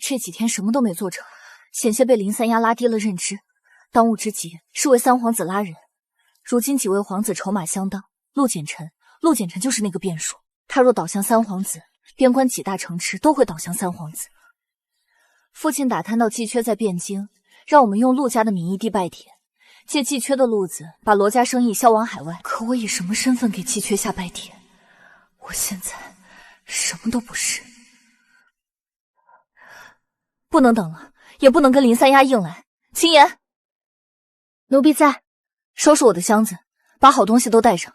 这几天什么都没做成，险些被林三丫拉低了认知。当务之急是为三皇子拉人。如今几位皇子筹码相当，陆简臣就是那个变数。他若倒向三皇子，边关几大城池都会倒向三皇子。父亲打探到季缺在汴京，让我们用陆家的名义递拜帖，借季缺的路子把罗家生意销往海外。可我以什么身份给季缺下拜帖？我现在什么都不是。不能等了，也不能跟林三丫硬来。秦言，奴婢在。收拾我的箱子，把好东西都带上。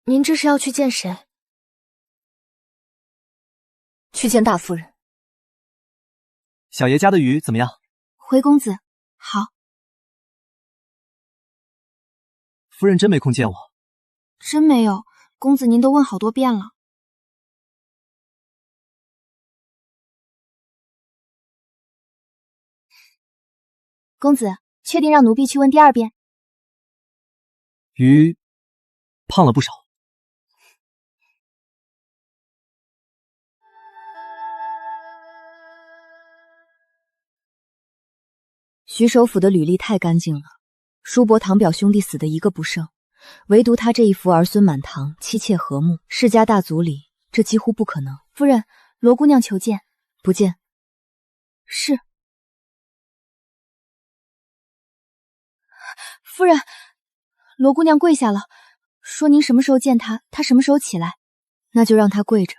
您这是要去见谁？去见大夫人。小爷家的鱼怎么样？回公子，好。夫人真没空见我？真没有，公子您都问好多遍了。公子，确定让奴婢去问第2遍？鱼胖了不少。徐首府的履历太干净了，叔伯堂表兄弟死的一个不剩，唯独他这一副儿孙满堂，妻妾和睦，世家大族里这几乎不可能。夫人，罗姑娘求见。不见。是。夫人，罗姑娘跪下了，说您什么时候见她，她什么时候起来。那就让她跪着。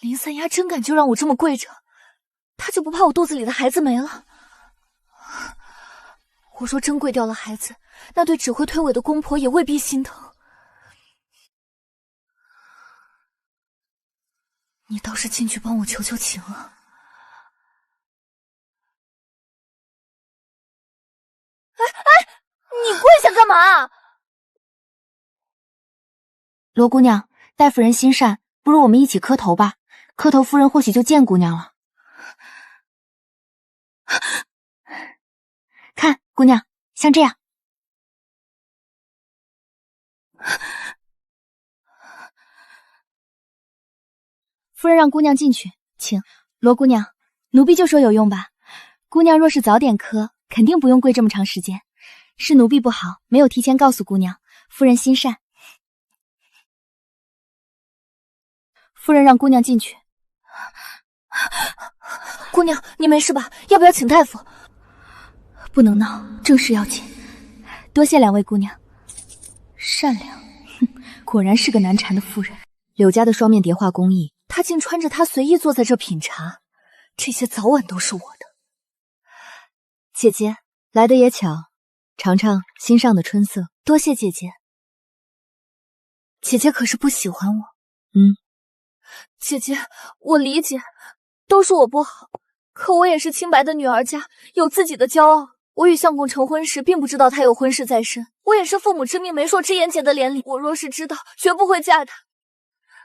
林三丫真敢就让我这么跪着，她就不怕我肚子里的孩子没了？我若真跪掉了孩子，那对只会推诿的公婆也未必心疼。你倒是进去帮我求求情啊！你跪下干嘛？罗姑娘，戴夫人心善，不如我们一起磕头吧。磕头，夫人或许就见姑娘了。看，姑娘，像这样。夫人让姑娘进去，请。罗姑娘，奴婢就说有用吧。姑娘若是早点磕，肯定不用跪这么长时间。是奴婢不好，没有提前告诉姑娘。夫人心善。夫人让姑娘进去。姑娘，你没事吧？要不要请大夫？不能闹，正事要紧。多谢2位姑娘。善良，果然是个难缠的妇人。柳家的双面叠画工艺，她竟穿着它随意坐在这品茶，这些早晚都是我的。姐姐来得也巧，尝尝心上的春色。多谢姐姐。姐姐可是不喜欢我。姐姐，我理解，都是我不好，可我也是清白的女儿家，有自己的骄傲。我与相公成婚时，并不知道他有婚事在身，我也是父母之命，媒妁之言结的连理。我若是知道，绝不会嫁他。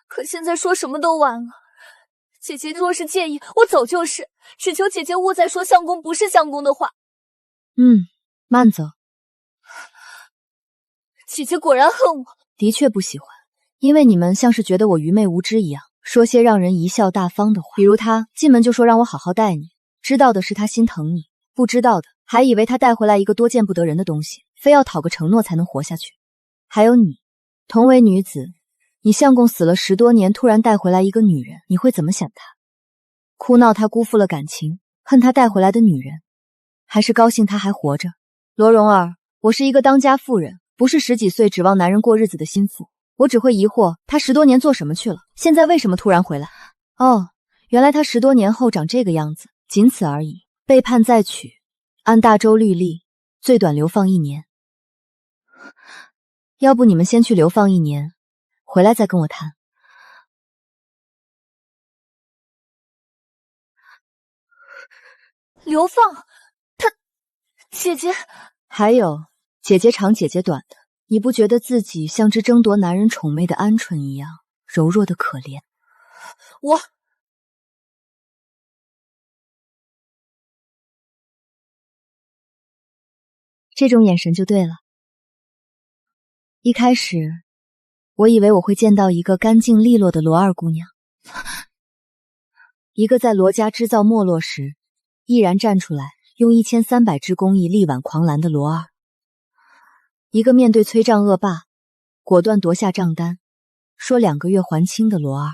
可现在说什么都晚了。姐姐若是介意，我走就是，只求姐姐勿再说相公不是相公的话。慢走。姐姐果然恨我。的确不喜欢，因为你们像是觉得我愚昧无知一样，说些让人贻笑大方的话。比如他进门就说让我好好待你，知道的是他心疼你，不知道的还以为他带回来一个多见不得人的东西，非要讨个承诺才能活下去。还有你，同为女子，你相公死了10多年，突然带回来一个女人，你会怎么想他？哭闹他辜负了感情，恨他带回来的女人，还是高兴他还活着？罗蓉儿，我是一个当家妇人，不是10几岁指望男人过日子的心腹。我只会疑惑他10多年做什么去了，现在为什么突然回来？哦，原来他10多年后长这个样子，仅此而已。被判再娶，按大周律例，最短流放1年。要不你们先去流放1年，回来再跟我谈。流放？他，姐姐。还有，姐姐长姐姐短的，你不觉得自己像只争夺男人宠妹的鹌鹑一样柔弱的可怜？我这种眼神就对了。一开始，我以为我会见到一个干净利落的罗二姑娘，一个在罗家织造没落时，毅然站出来，用1300支公义力挽狂澜的罗二，一个面对催账恶霸，果断夺下账单，说2个月还清的罗二，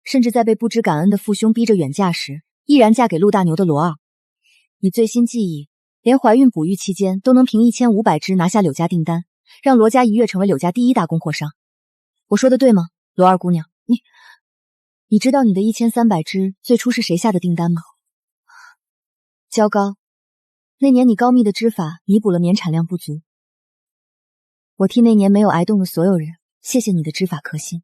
甚至在被不知感恩的父兄逼着远嫁时，毅然嫁给陆大牛的罗二。你最新记忆，连怀孕哺育期间都能凭1500支拿下柳家订单，让罗家一跃成为柳家第1大供货商。我说的对吗，罗二姑娘？你知道你的1300支最初是谁下的订单吗？焦高，那年你高密的织法弥补了棉产量不足，我替那年没有挨冻的所有人谢谢你的织法可心。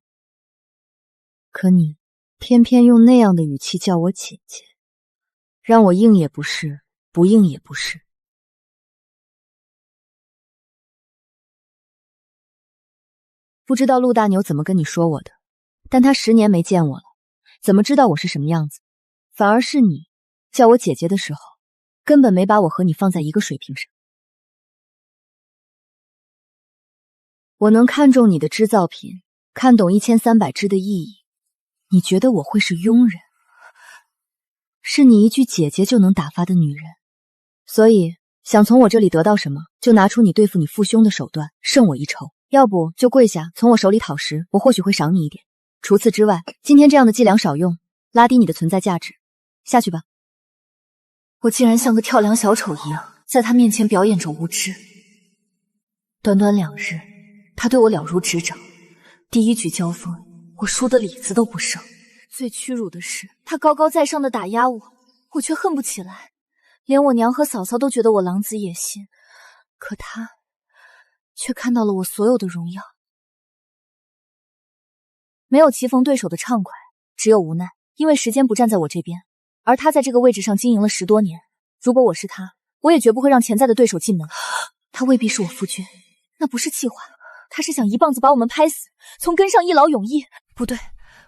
可你偏偏用那样的语气叫我姐姐，让我应也不是，不应也不是。不知道陆大牛怎么跟你说我的，但他10年没见我了，怎么知道我是什么样子？反而是你叫我姐姐的时候，根本没把我和你放在一个水平上。我能看中你的织造品，看懂1300支的意义，你觉得我会是庸人？是你一句姐姐就能打发的女人，所以想从我这里得到什么，就拿出你对付你父兄的手段，胜我一筹。要不就跪下从我手里讨食，我或许会赏你一点。除此之外，今天这样的伎俩少用，拉低你的存在价值。下去吧。我竟然像个跳梁小丑一样，在他面前表演着无知。短短2日，他对我了如指掌。第一局交锋，我输得里子都不剩。最屈辱的是，他高高在上的打压我，我却恨不起来。连我娘和嫂嫂都觉得我狼子野心，可他却看到了我所有的荣耀。没有棋逢对手的畅快，只有无奈，因为时间不站在我这边，而他在这个位置上经营了10多年。如果我是他，我也绝不会让潜在的对手进门。他未必是我夫君，那不是气话，他是想一棒子把我们拍死，从根上一劳永逸。不对，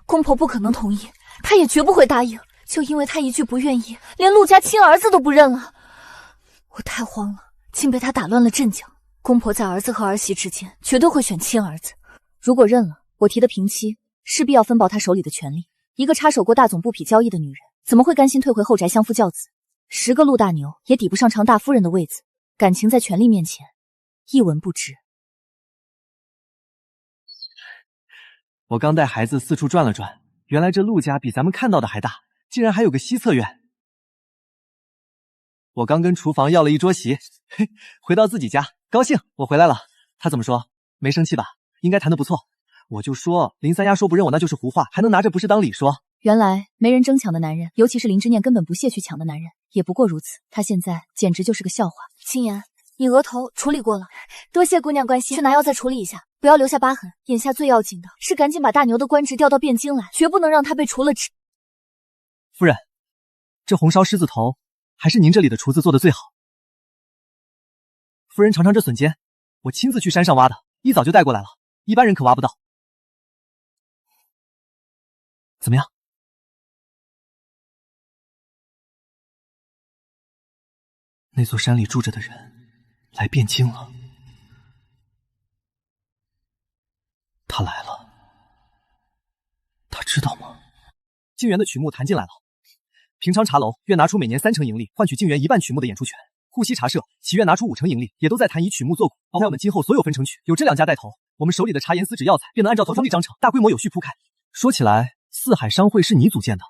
公婆不可能同意，他也绝不会答应。就因为他一句不愿意，连陆家亲儿子都不认了。我太慌了，竟被他打乱了阵脚。公婆在儿子和儿媳之间，绝对会选亲儿子。如果认了，我提的平妻势必要分薄他手里的权利。一个插手过大总布匹交易的女人，怎么会甘心退回后宅相夫教子？10个陆大牛也抵不上常大夫人的位子。感情在权力面前，一文不值。我刚带孩子四处转了转，原来这陆家比咱们看到的还大，竟然还有个西侧院。我刚跟厨房要了一桌席，嘿，回到自己家，高兴，我回来了。他怎么说？没生气吧？应该谈得不错。我就说林三丫说不认我那就是胡话，还能拿着不是当理说。原来没人争抢的男人，尤其是林之念根本不屑去抢的男人，也不过如此。他现在简直就是个笑话。青言，你额头处理过了，多谢姑娘关心。去拿药再处理一下，不要留下疤痕。眼下最要紧的是赶紧把大牛的官职调到汴京来，绝不能让他被除了职。夫人，这红烧狮子头还是您这里的厨子做的最好。夫人尝尝这笋尖，我亲自去山上挖的，一早就带过来了，一般人可挖不到。怎么样？那座山里住着的人来汴京了，他来了，他知道吗？静园的曲目谈进来了，平常茶楼愿拿出每年3成盈利换取静园1半曲目的演出权，护溪茶社祈愿拿出5成盈利，也都在谈以曲目做股。在我们今后所有分成曲有这2家带头，我们手里的茶颜丝纸药材便能按照头中立章程大规模有序铺开。说起来，四海商会是你组建的，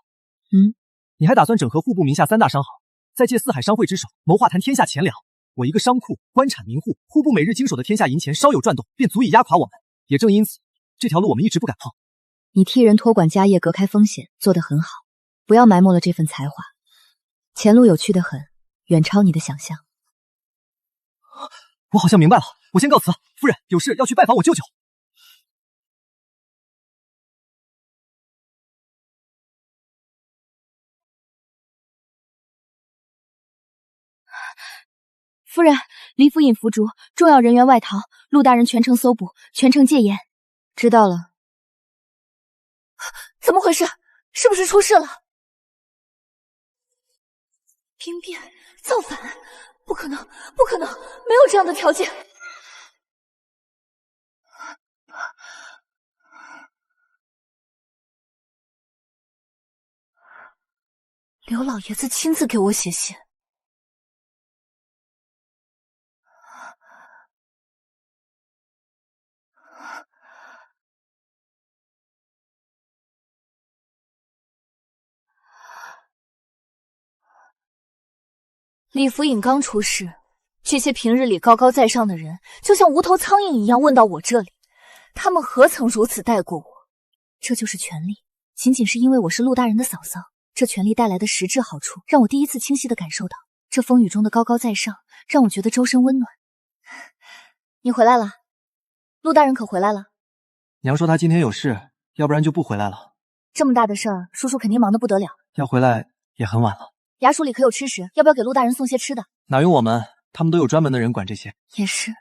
你还打算整合户部名下3大商行，再借四海商会之手谋划谈天下钱粮。我一个商库，官产民户，户部每日经手的天下银钱稍有转动，便足以压垮我们。也正因此，这条路我们一直不敢碰。你替人托管家业，隔开风险，做得很好，不要埋没了这份才华。前路有趣得很，远超你的想象。我好像明白了，我先告辞。夫人，有事要去拜访我舅舅。夫人，李府尹伏诛，重要人员外逃，陆大人全城搜捕，全城戒严。知道了。怎么回事？是不是出事了？兵变、造反？不可能，不可能，没有这样的条件。刘老爷子亲自给我写信。李府尹刚出事，这些平日里高高在上的人，就像无头苍蝇一样问到我这里，他们何曾如此待过我？这就是权力，仅仅是因为我是陆大人的嫂嫂，这权力带来的实质好处，让我第一次清晰地感受到，这风雨中的高高在上，让我觉得周身温暖。你回来了，陆大人可回来了？娘说她今天有事，要不然就不回来了。这么大的事儿，叔叔肯定忙得不得了。要回来也很晚了。衙署里可有吃食？要不要给陆大人送些吃的？哪用我们，他们都有专门的人管这些。也是。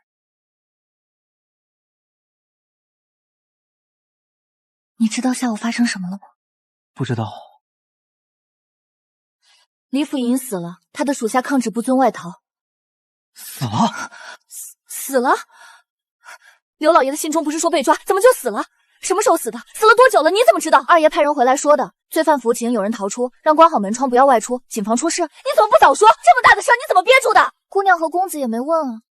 你知道下午发生什么了吗？不知道。李府尹死了，他的属下抗旨不遵外逃。死了？死了？刘老爷的信中不是说被抓，怎么就死了？什么时候死的？死了多久了？你怎么知道？二爷派人回来说的。罪犯服刑，有人逃出，让关好门窗，不要外出，谨防出事。你怎么不早说？这么大的事你怎么憋住的？姑娘和公子也没问啊。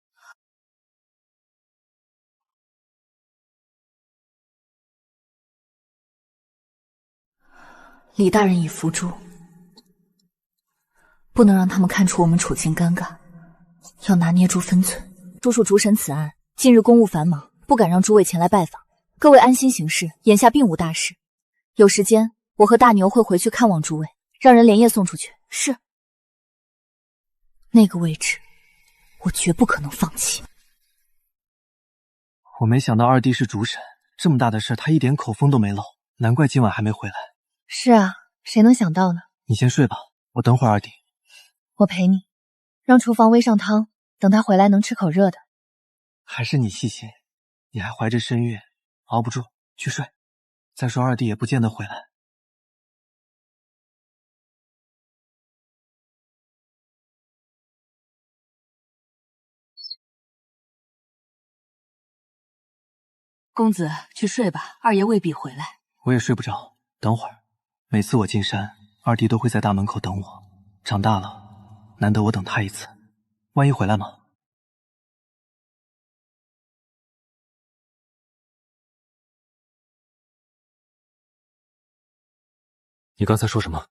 李大人已伏诛，不能让他们看出我们处境尴尬，要拿捏住分寸。叔叔主审此案，近日公务繁忙，不敢让诸位前来拜访。各位安心行事，眼下并无大事。有时间，我和大牛会回去看望诸位，让人连夜送出去。是。那个位置，我绝不可能放弃。我没想到二弟是主审，这么大的事他一点口风都没漏，难怪今晚还没回来。是啊，谁能想到呢？你先睡吧，我等会儿二弟。我陪你，让厨房煨上汤，等他回来能吃口热的。还是你细心，你还怀着身孕，熬不住，去睡。再说二弟也不见得回来。公子去睡吧，二爷未必回来。我也睡不着，等会儿。每次我进山，二弟都会在大门口等我。长大了，难得我等他一次，万一回来吗？你刚才说什么？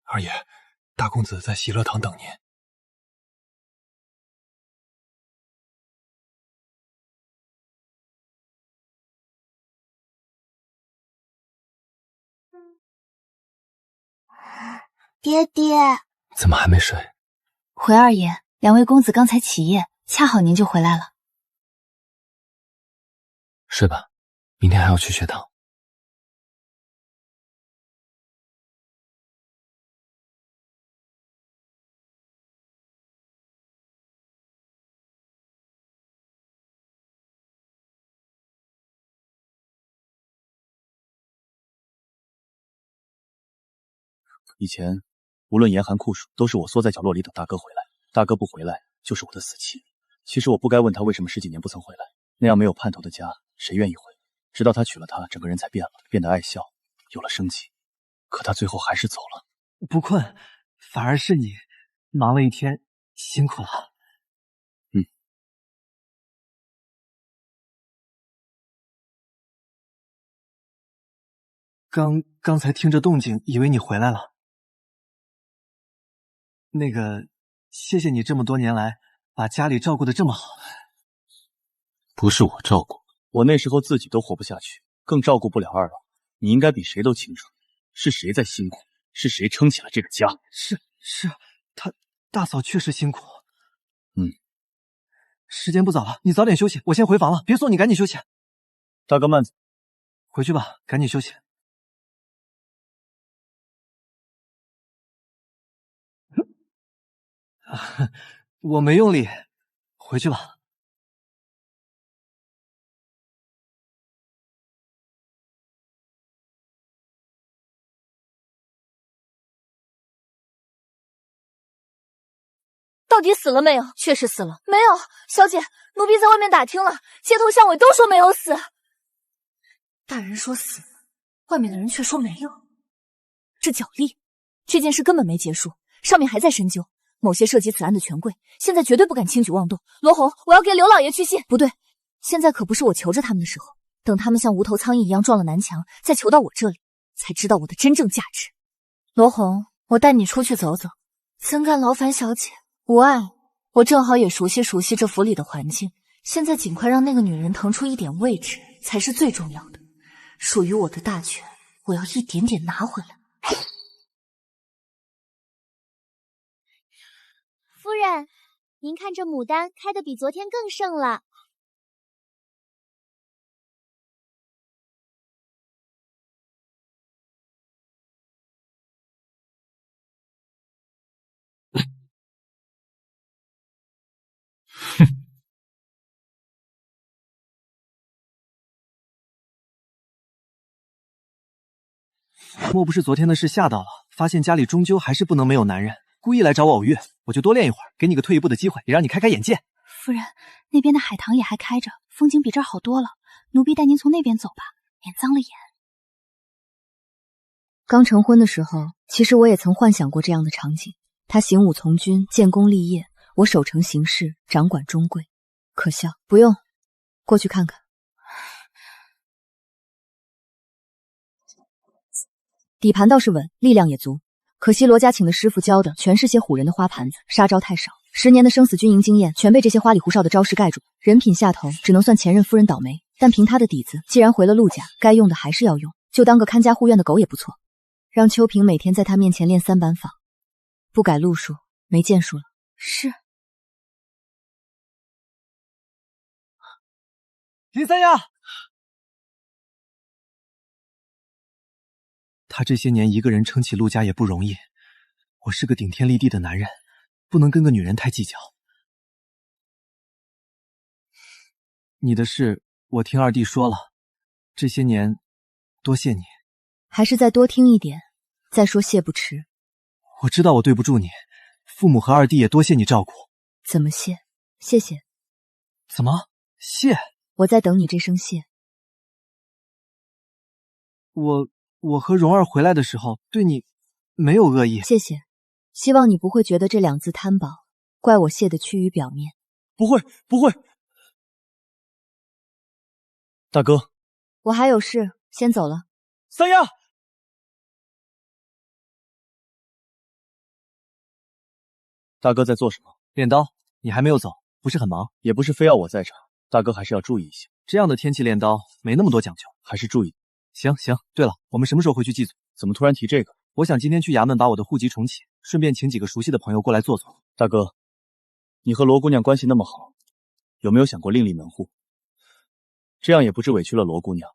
二爷，大公子在喜乐堂等您。爹爹，怎么还没睡？回二爷，两位公子刚才起夜，恰好您就回来了。睡吧，明天还要去学堂。以前无论严寒酷暑，都是我缩在角落里等大哥回来。大哥不回来，就是我的死期。其实我不该问他为什么10几年不曾回来，那样没有盼头的家，谁愿意回？直到他娶了她，整个人才变了，变得爱笑，有了生气。可他最后还是走了。不困，反而是你忙了一天，辛苦了。刚才听着动静，以为你回来了。那个，谢谢你这么多年来把家里照顾得这么好。不是我照顾，我那时候自己都活不下去，更照顾不了二老。你应该比谁都清楚，是谁在辛苦，是谁撑起了这个家。是，他大嫂确实辛苦。时间不早了，你早点休息，我先回房了，别送你，赶紧休息。大哥慢走，回去吧，赶紧休息。我没用力，回去吧。到底死了没有？确实死了。没有，小姐，奴婢在外面打听了，街头巷尾都说没有死。大人说死，外面的人却说没有。这角力，这件事根本没结束，上面还在深究。某些涉及此案的权贵，现在绝对不敢轻举妄动。罗红，我要给刘老爷去信。不对，现在可不是我求着他们的时候，等他们像无头苍蝇一样撞了南墙，再求到我这里，才知道我的真正价值。罗红，我带你出去走走，怎敢劳烦小姐？无碍，我正好也熟悉这府里的环境，现在尽快让那个女人腾出一点位置才是最重要的。属于我的大权，我要一点点拿回来。夫人，您看这牡丹开得比昨天更盛了。莫不是昨天的事吓到了，发现家里终究还是不能没有男人，故意来找我偶遇，我就多练一会儿，给你个退一步的机会，也让你开开眼界。夫人，那边的海棠也还开着，风景比这儿好多了，奴婢带您从那边走吧，免脏了眼。刚成婚的时候，其实我也曾幻想过这样的场景，他行武从军，建功立业，我守城行事，掌管中贵。可笑，不用，过去看看。底盘倒是稳，力量也足，可惜罗家请的师傅教的全是些唬人的花盘子，杀招太少，10年的生死军营经验全被这些花里胡哨的招式盖住，人品下头只能算前任夫人倒霉。但凭他的底子，既然回了陆家，该用的还是要用，就当个看家护院的狗也不错。让秋萍每天在他面前练3板坊，不改路数，没建树了。是。林三丫，他这些年一个人撑起陆家也不容易，我是个顶天立地的男人，不能跟个女人太计较。你的事我听二弟说了，这些年多谢你。还是再多听一点，再说谢不迟。我知道我对不住你，父母和二弟也多谢你照顾。怎么谢？谢谢。怎么谢？我在等你这声谢。我和蓉儿回来的时候对你没有恶意。谢谢，希望你不会觉得这2字贪薄，怪我谢的趋于表面。不会，不会。大哥，我还有事，先走了。三丫，大哥在做什么？练刀。你还没有走，不是很忙？也不是非要我在场，大哥还是要注意一下。这样的天气练刀没那么多讲究，还是注意。行。对了，我们什么时候回去祭祖？怎么突然提这个？我想今天去衙门把我的户籍重启，顺便请几个熟悉的朋友过来坐坐。大哥，你和罗姑娘关系那么好，有没有想过另立门户？这样也不只委屈了罗姑娘，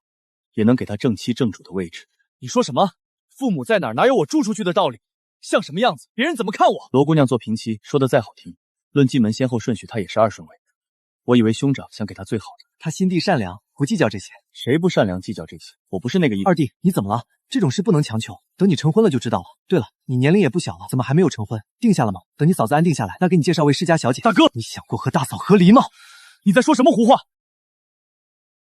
也能给她正妻正主的位置。你说什么？父母在哪儿，哪有我住出去的道理？像什么样子，别人怎么看我？罗姑娘做平妻，说的再好听，论进门先后顺序，她也是2顺位。我以为兄长想给她最好的。她心地善良，不计较这些。谁不善良计较这些？我不是那个意思。二弟，你怎么了？这种事不能强求，等你成婚了就知道了。对了，你年龄也不小了，怎么还没有成婚？定下了吗？等你嫂子安定下来，再给你介绍位世家小姐。大哥，你想过和大嫂和离吗？你在说什么胡话？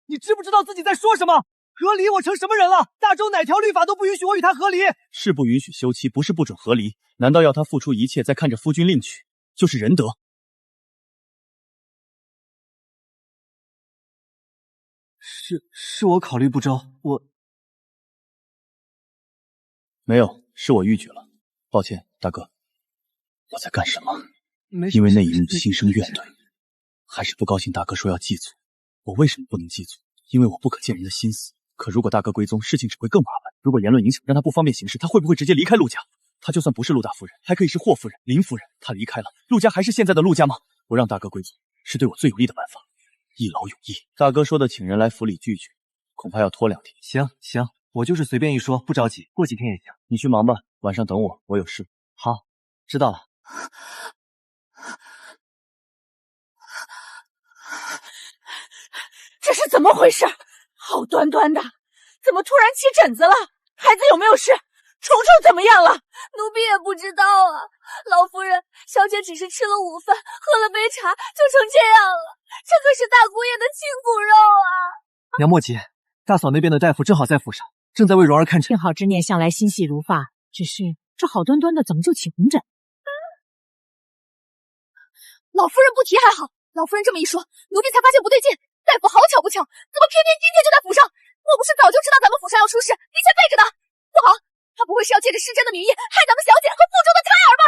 你知不知道自己在说什么？和离我成什么人了？大周哪条律法都不允许我与他和离。是不允许休妻，不是不准和离。难道要他付出一切，再看着夫君另娶，就是仁德？是我考虑不周，没有，是我逾矩了，抱歉，大哥。我在干什么？没因为那一幕心生怨怼，还是不高兴。大哥说要祭祖，我为什么不能祭祖？因为我不可见人的心思。可如果大哥归宗，事情只会更麻烦。如果言论影响，让他不方便行事，他会不会直接离开陆家？他就算不是陆大夫人，还可以是霍夫人、林夫人。他离开了，陆家还是现在的陆家吗？我让大哥归宗，是对我最有利的办法，一劳永逸。大哥说的请人来府里聚聚，恐怕要拖2天。行，我就是随便一说，不着急，过几天也行。你去忙吧，晚上等我，我有事。好，知道了。这是怎么回事？好端端的，怎么突然起疹子了？孩子有没有事？虫虫怎么样了？奴婢也不知道啊。老夫人，小姐只是吃了午饭，喝了杯茶，就成这样了。这可是大姑爷的亲骨肉啊！娘莫急，大嫂那边的大夫正好在府上，正在为蓉儿看诊。幸好之念向来心细如发，只是这好端端的怎么就起红疹？老夫人不提还好，老夫人这么一说，奴婢才发现不对劲。大夫好巧不巧，怎么偏偏今天就在府上？莫不是早就知道咱们府上要出事，提前备着的？不好，他不会是要借着失贞的名义害咱们小姐和府中的胎儿吧？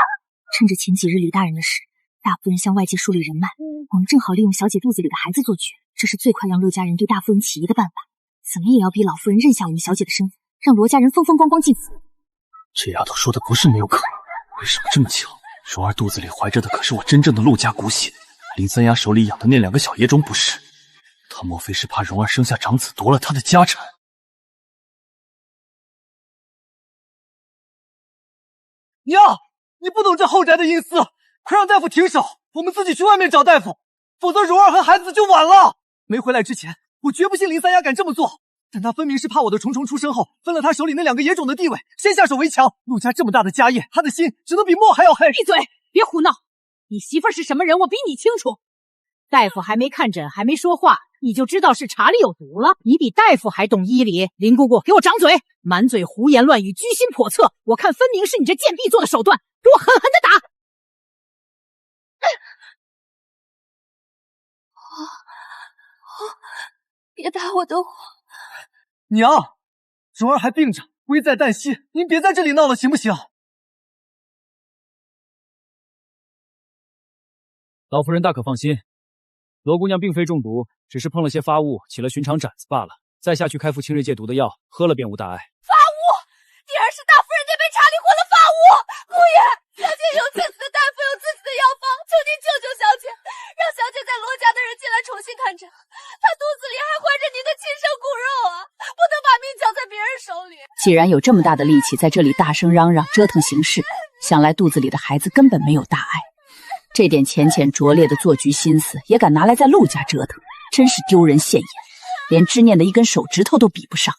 趁着前几日吕大人的事，大夫人向外界树立人脉，我们正好利用小姐肚子里的孩子做局，这是最快让陆家人对大夫人起疑的办法。怎么也要逼老夫人认下我们小姐的身份，让罗家人风风光光进府。这丫头说的不是没有可能，为什么这么巧？蓉儿肚子里怀着的可是我真正的陆家骨血，林三丫手里养的那2个小野种不是。他莫非是怕蓉儿生下长子夺了他的家产？娘，你不懂这后宅的阴私，快让大夫停手，我们自己去外面找大夫，否则蓉儿和孩子就晚了。没回来之前，我绝不信林三丫敢这么做，但他分明是怕我的虫虫出生后分了他手里那2个野种的地位，先下手为强。陆家这么大的家业，他的心只能比墨还要黑。闭嘴，别胡闹！你媳妇是什么人，我比你清楚。大夫还没看诊，还没说话，你就知道是茶里有毒了？你比大夫还懂医理。林姑姑，给我掌嘴！满嘴胡言乱语，居心叵测，我看分明是你这贱婢做的手段，给我狠狠的打！别打我的火！娘，蓉儿还病着，危在旦夕，您别在这里闹了，行不行？老夫人大可放心，罗姑娘并非中毒，只是碰了些发物，起了寻常疹子罢了。再下去开服清热解毒的药，喝了便无大碍。发物！定然是大夫人那杯茶里混了发物！姑爷，小姐有自己的大夫，有自己的药方，求您救救小姐，让小姐在罗家的人进来重新看诊。她肚子里还怀着您的亲生骨肉啊，不能把命交在别人手里。既然有这么大的力气在这里大声嚷嚷折腾行事，想来肚子里的孩子根本没有大碍。这点浅浅拙劣的做局心思也敢拿来在陆家折腾，真是丢人现眼，连知念的一根手指头都比不上。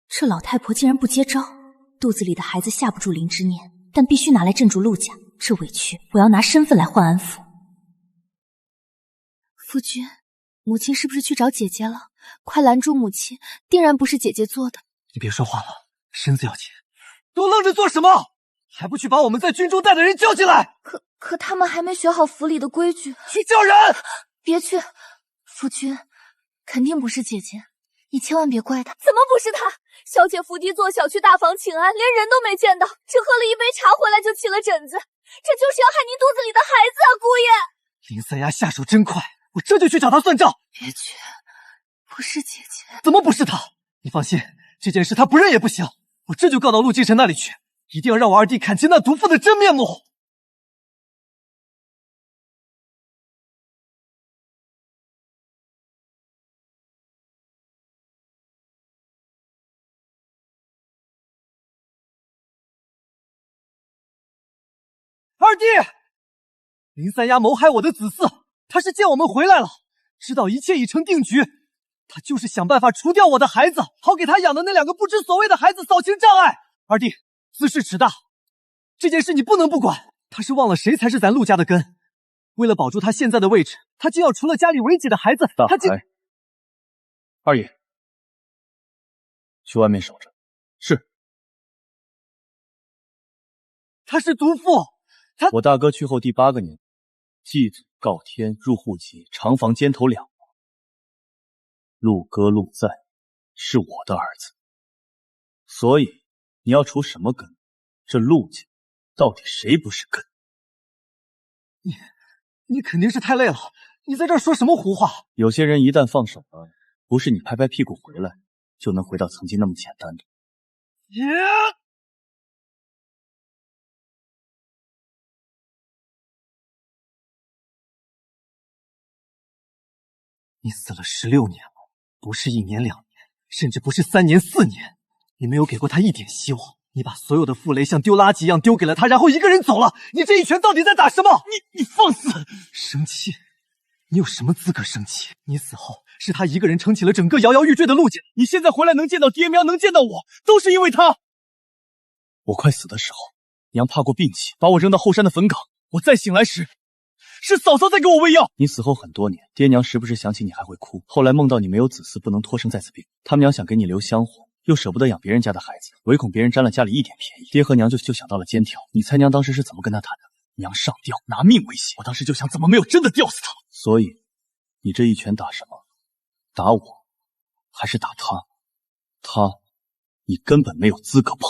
这老太婆竟然不接招，肚子里的孩子吓不住林之念，但必须拿来镇住陆家。这委屈我要拿身份来换安抚。夫君，母亲是不是去找姐姐了？快拦住母亲，定然不是姐姐做的。你别说话了，身子要紧。都愣着做什么？还不去把我们在军中带的人叫进来？可他们还没学好府里的规矩。去叫人！别去，夫君，肯定不是姐姐，你千万别怪她。怎么不是她？小姐伏低做小去大房请安，连人都没见到，只喝了一杯茶回来就起了疹子，这就是要害您肚子里的孩子啊，姑爷！林三丫下手真快，我这就去找她算账。别去，不是姐姐。怎么不是她？你放心，这件事她不认也不行，我这就告到陆继晨那里去，一定要让我二弟看清那毒妇的真面目。二弟，林三丫谋害我的子嗣，他是见我们回来了，知道一切已成定局，他就是想办法除掉我的孩子，好给他养的那2个不知所谓的孩子扫清障碍。二弟，兹事迟大，这件事你不能不管。他是忘了谁才是咱陆家的根，为了保住他现在的位置，他竟要除了家里为己的孩子。他竟……二爷，去外面守着。是。他是毒妇。我大哥去后第8个年，继祖告天入户籍，长房监头2王。陆哥陆在是我的儿子，所以你要除什么根？这陆家到底谁不是根？你肯定是太累了，你在这儿说什么胡话？有些人一旦放手了，不是你拍拍屁股回来，就能回到曾经那么简单的。你死了16年了，不是1年2年，甚至不是3年4年，你没有给过他一点希望。你把所有的傅雷像丢垃圾一样丢给了他，然后一个人走了。你这一拳到底在打什么？你放肆！生气？你有什么资格生气？你死后是他一个人撑起了整个摇摇欲坠的陆家。你现在回来能见到爹苗，能见到我，都是因为他。我快死的时候，娘怕过病气，把我扔到后山的坟岗。我再醒来时，是嫂嫂在给我喂药。你死后很多年，爹娘时不时想起你还会哭。后来梦到你没有子嗣，不能托生在此病，他们娘想给你留香火，又舍不得养别人家的孩子，唯恐别人占了家里一点便宜。爹和娘就想到了肩挑。你猜娘当时是怎么跟他谈的？娘上吊，拿命威胁。我当时就想，怎么没有真的吊死他？所以，你这一拳打什么？打我，还是打他？他，你根本没有资格碰。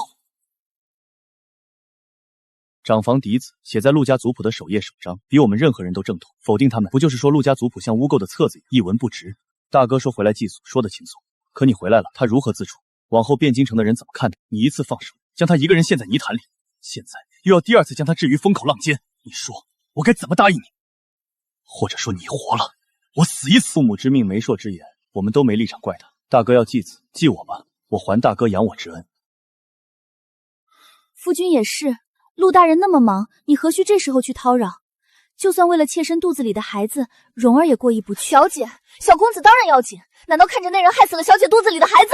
长房嫡子写在陆家族谱的首页首章，比我们任何人都正统。否定他们，不就是说陆家族谱像污垢的册子一文不值？大哥说回来祭祖，说得轻松，可你回来了，他如何自处？往后汴京城的人怎么看待你？一次放手，将他一个人陷在泥潭里，现在又要第2次将他置于风口浪尖，你说我该怎么答应你？或者说你活了，我死一次。父母之命，媒妁之言，我们都没立场怪他。大哥要祭子，祭我吧，我还大哥养我之恩。夫君也是。陆大人那么忙，你何须这时候去叨扰？就算为了妾身肚子里的孩子，蓉儿也过意不去。小姐，小公子当然要紧，难道看着那人害死了小姐肚子里的孩子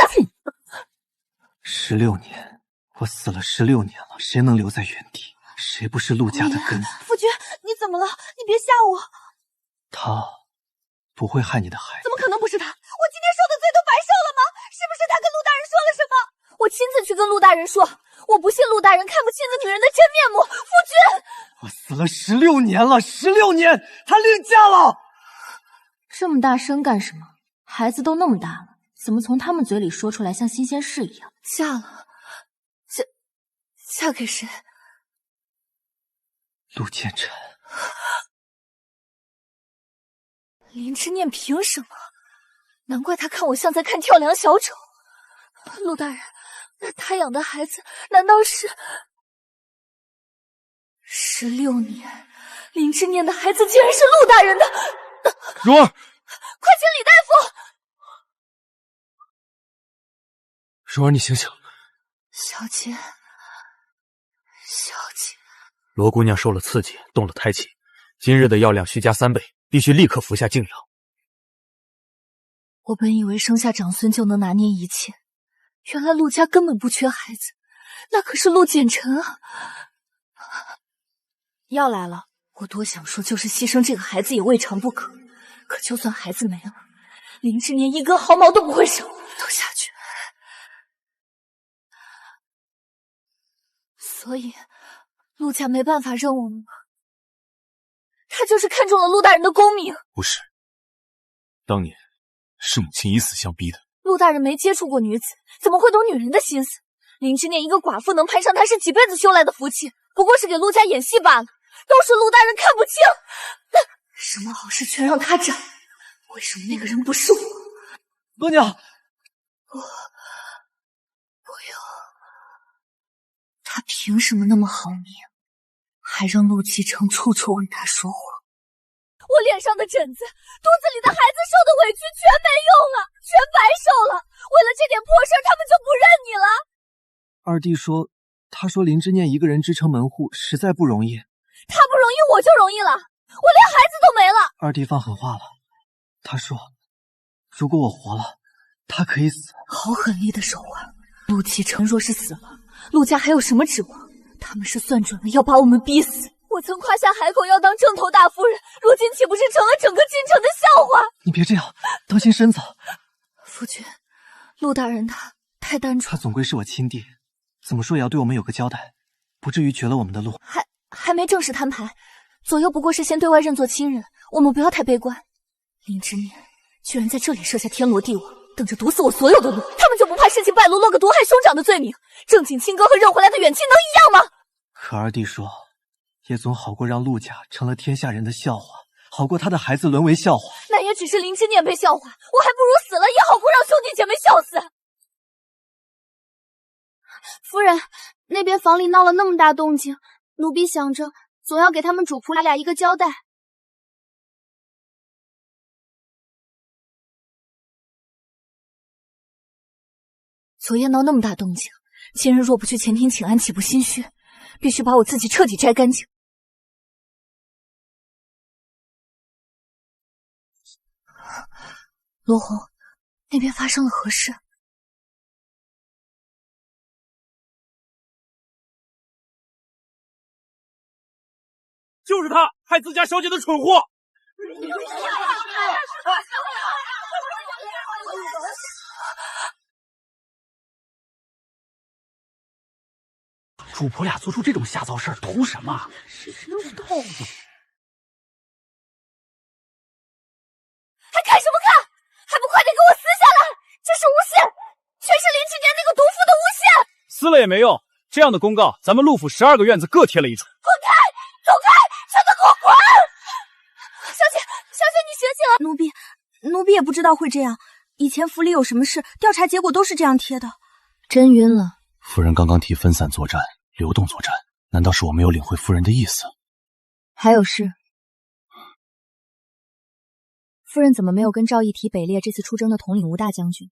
？16年，我死了16年了，谁能留在原地？谁不是陆家的根？夫君，你怎么了？你别吓我。他不会害你的孩子。怎么可能不是他？我今天受的罪都白受了吗？是不是他跟陆大人说了什么？我亲自去跟陆大人说，我不信陆大人看不清个女人的真面目。夫君，我死了16年了，16年，她另嫁了。这么大声干什么？孩子都那么大了，怎么从他们嘴里说出来像新鲜事一样？嫁了，嫁给谁？陆建成。林之念凭什么？难怪他看我像在看跳梁小丑。陆大人，那他养的孩子难道是16年？林之念的孩子竟然是陆大人的！蓉儿，快请李大夫！蓉儿，你醒醒！小姐，小姐，罗姑娘受了刺激，动了胎气，今日的药量需加3倍，必须立刻服下静养。我本以为生下长孙就能拿捏一切，原来陆家根本不缺孩子，那可是陆简晨啊！药来了，我多想说就是牺牲这个孩子也未尝不可。可就算孩子没了，林之念一根毫毛都不会少。都下去。所以陆家没办法认我们吗？他就是看中了陆大人的功名。不是，当年是母亲以死相逼的。陆大人没接触过女子，怎么会懂女人的心思？林之念一个寡妇能攀上他是几辈子修来的福气，不过是给陆家演戏罢了。都是陆大人看不清，什么好事全让他占，为什么那个人不是我？罗娘，不用，他凭什么那么好命，还让陆继承处处为他说谎？我脸上的疹子，肚子里的孩子受的委屈全没用了，全白受了。为了这点破事，他们就不认你了？二弟说，他说林之念一个人支撑门户实在不容易。他不容易，我就容易了。我连孩子都没了。二弟放狠话了，他说，如果我活了，他可以死。好狠厉的手腕！陆继承若是死了，陆家还有什么指望？他们是算准了要把我们逼死。我曾夸下海口要当正头大夫人，如今岂不是成了整个京城的笑话？你别这样，当心身子。夫君，陆大人他太单纯。他总归是我亲弟，怎么说也要对我们有个交代，不至于绝了我们的路。还没正式摊牌，左右不过是先对外认作亲人，我们不要太悲观。林之念居然在这里设下天罗地网，等着毒死我所有的路，他们就不怕事情败露，落个毒害兄长的罪名？正经亲哥和认回来的远亲能一样吗？可二弟说，也总好过让陆家成了天下人的笑话，好过他的孩子沦为笑话。那也只是林之念被笑话，我还不如死了，也好过让兄弟姐妹笑死。夫人，那边房里闹了那么大动静，奴婢想着总要给他们主仆俩一个交代。昨夜闹那么大动静，今日若不去前厅请安，岂不心虚？必须把我自己彻底摘干净。罗红，那边发生了何事？就是他害自家小姐的蠢货！主仆俩做出这种下糟事儿，图什么？是透。还看什么看？还不快点给我撕下来！这是诬陷，全是林之年那个毒妇的诬陷！撕了也没用，这样的公告，咱们陆府12个院子各贴了一处。滚开！走开！全都给我滚！小姐，你醒醒了！奴婢也不知道会这样。以前府里有什么事，调查结果都是这样贴的。真晕了。夫人刚刚提分散作战，流动作战，难道是我没有领会夫人的意思？还有事。夫人怎么没有跟赵毅提北列这次出征的统领吴大将军？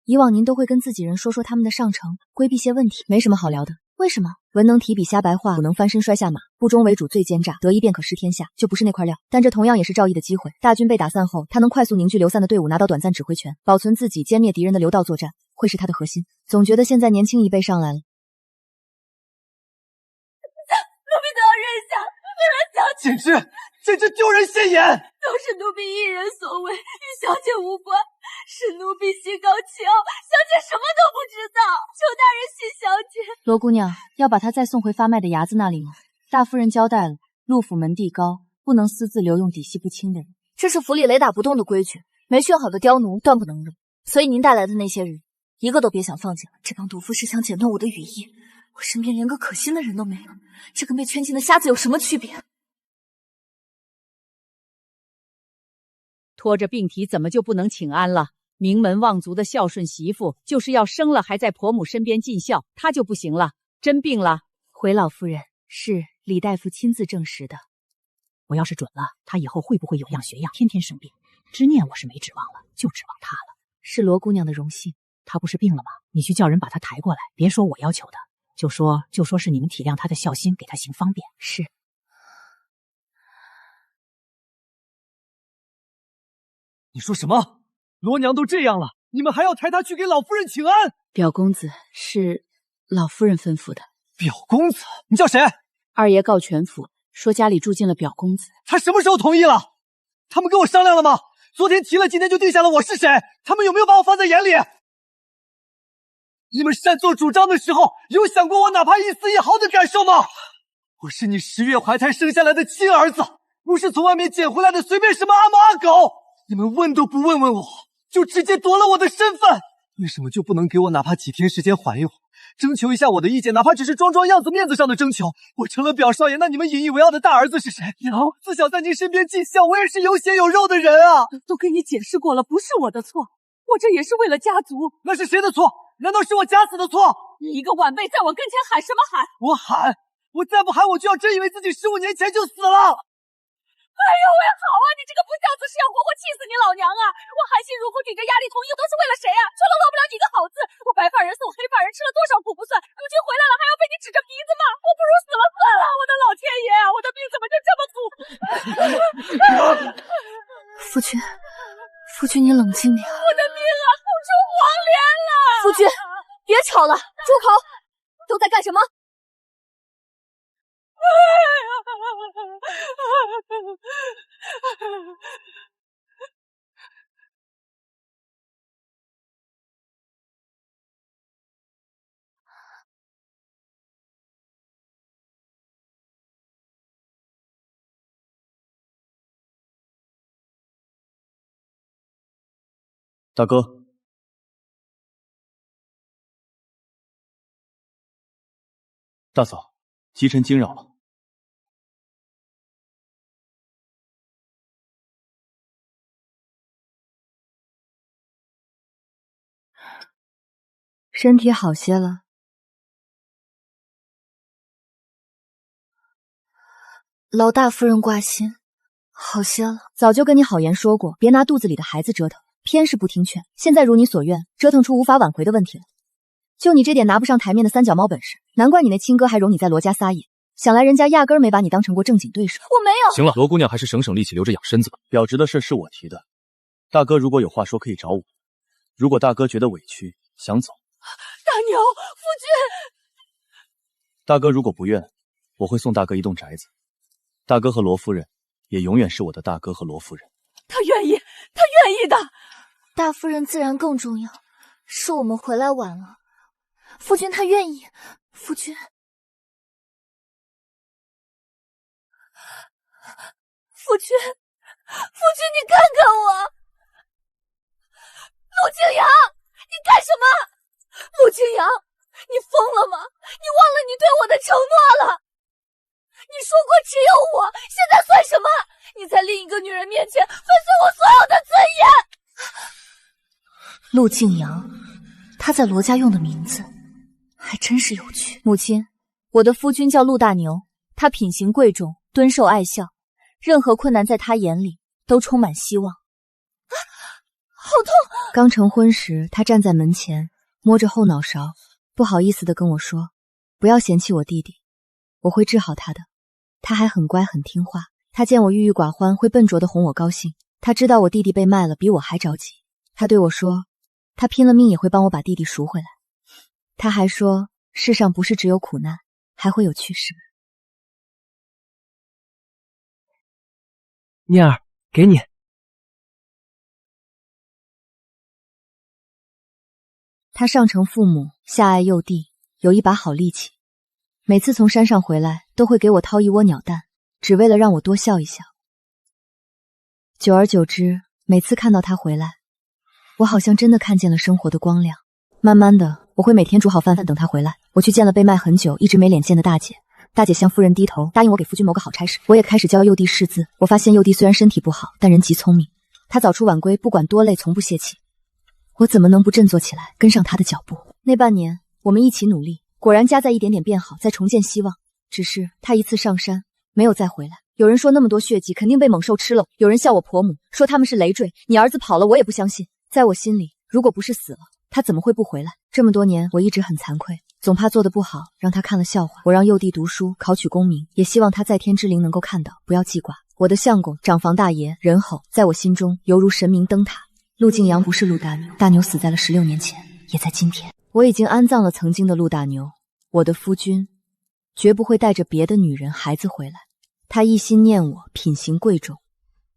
以往您都会跟自己人说他们的上乘，规避些问题，没什么好聊的。为什么？文能提笔瞎白话，武能翻身摔下马，不忠为主最奸诈，得一便可失天下，就不是那块料。但这同样也是赵毅的机会。大军被打散后，他能快速凝聚流散的队伍，拿到短暂指挥权，保存自己歼灭敌人的流道作战，会是他的核心。总觉得现在年轻一辈上来了，奴婢都要认下，为了小姐。简直丢人现眼！都是奴婢一人所为，与小姐无关。是奴婢心高气傲，小姐什么都不知道，求大人信小姐。罗姑娘要把她再送回发卖的衙子那里吗？大夫人交代了，陆府门第高，不能私自留用底细不清的人。这是府里雷打不动的规矩，没训好的刁奴断不能用。所以您带来的那些人，一个都别想放进来。这帮毒妇是想剪断我的羽翼，我身边连个可心的人都没有，这跟被圈禁的瞎子有什么区别？拖着病体怎么就不能请安了？名门望族的孝顺媳妇，就是要生了还在婆母身边尽孝，她就不行了。真病了，回老夫人，是李大夫亲自证实的。我要是准了，她以后会不会有样学样，天天生病？之念我是没指望了，就指望她了。是罗姑娘的荣幸。她不是病了吗？你去叫人把她抬过来，别说我要求的，就说是你们体谅她的孝心，给她行方便。是。你说什么？罗娘都这样了，你们还要抬她去给老夫人请安？表公子是老夫人吩咐的。表公子？你叫谁？二爷告全府，说家里住进了表公子。他什么时候同意了？他们跟我商量了吗？昨天提了，今天就定下了我是谁？他们有没有把我放在眼里？你们擅作主张的时候，有想过我哪怕一丝一毫的感受吗？我是你10月怀胎生下来的亲儿子，不是从外面捡回来的随便什么阿猫阿狗。你们问都不问问我，就直接夺了我的身份，为什么就不能给我哪怕几天时间缓一缓，征求一下我的意见，哪怕只是装装样子，面子上的征求？我成了表少爷，那你们引以为傲的大儿子是谁？我自小在您身边尽孝，我也是有血有肉的人啊！都跟你解释过了，不是我的错，我这也是为了家族。那是谁的错？难道是我假死的错？你一个晚辈在我跟前喊什么喊？我喊，我再不喊，我就要真以为自己15年前就死了。哎呦喂，好啊！你这个不孝子是要活活气死你老娘啊！我含辛茹苦顶着压力同意，都是为了谁啊？除了落不了你一个好字，我白发人送黑发人，吃了多少苦不算，如今回来了还要被你指着鼻子骂，我不如死了算了！我的老天爷啊，我的命怎么就这么苦？夫君，夫君，你冷静点。我的命啊，哭出黄连了！夫君，别吵了，住口！都在干什么？大哥，大嫂，姬臣惊扰了。身体好些了？劳大夫人挂心，好些了。早就跟你好言说过，别拿肚子里的孩子折腾，偏是不听劝。现在如你所愿，折腾出无法挽回的问题了。就你这点拿不上台面的三脚猫本事，难怪你那亲哥还容你在罗家撒野。想来人家压根儿没把你当成过正经对手。我没有。行了，罗姑娘还是省省力气，留着养身子吧。表侄的事是我提的，大哥如果有话说可以找我。如果大哥觉得委屈想走，大牛，夫君。大哥如果不愿，我会送大哥一栋宅子。大哥和罗夫人也永远是我的大哥和罗夫人。他愿意，他愿意的。大夫人自然更重要，是我们回来晚了。夫君他愿意，夫君。夫君，夫君，你看看我。陆清扬，你干什么？陆清扬，你疯了吗？你忘了你对我的承诺了？你说过只有我，现在算什么？你在另一个女人面前粉碎我所有的尊严。陆敬阳，他在罗家用的名字还真是有趣。母亲，我的夫君叫陆大牛，他品行贵重，敦受爱孝，任何困难在他眼里都充满希望。好痛！刚成婚时，他站在门前，摸着后脑勺，不好意思地跟我说：“不要嫌弃我弟弟，我会治好他的。”他还很乖很听话，他见我郁郁寡欢，会笨拙地哄我高兴。他知道我弟弟被卖了，比我还着急。他对我说，他拼了命也会帮我把弟弟赎回来。他还说，世上不是只有苦难，还会有趣事。念儿，给你。他上承父母，下爱幼弟，有一把好力气。每次从山上回来，都会给我掏一窝鸟蛋，只为了让我多笑一笑。久而久之，每次看到他回来，我好像真的看见了生活的光亮。慢慢的，我会每天煮好饭等他回来。我去见了被卖很久，一直没脸见的大姐。大姐向夫人低头，答应我给夫君谋个好差事。我也开始教幼弟识字。我发现幼弟虽然身体不好，但人极聪明。他早出晚归，不管多累，从不泄气。我怎么能不振作起来，跟上他的脚步？那半年，我们一起努力，果然家在一点点变好，在重见希望。只是他一次上山，没有再回来。有人说那么多血迹肯定被猛兽吃了，有人笑我婆母，说他们是累赘。你儿子跑了，我也不相信。在我心里，如果不是死了，他怎么会不回来？这么多年，我一直很惭愧，总怕做得不好，让他看了笑话。我让幼弟读书，考取功名，也希望他在天之灵能够看到，不要记挂。我的相公、长房大爷、人吼，在我心中犹如神明灯塔。陆敬阳不是陆大牛，大牛死在了16年前，也在今天。我已经安葬了曾经的陆大牛，我的夫君绝不会带着别的女人孩子回来。他一心念我，品行贵重，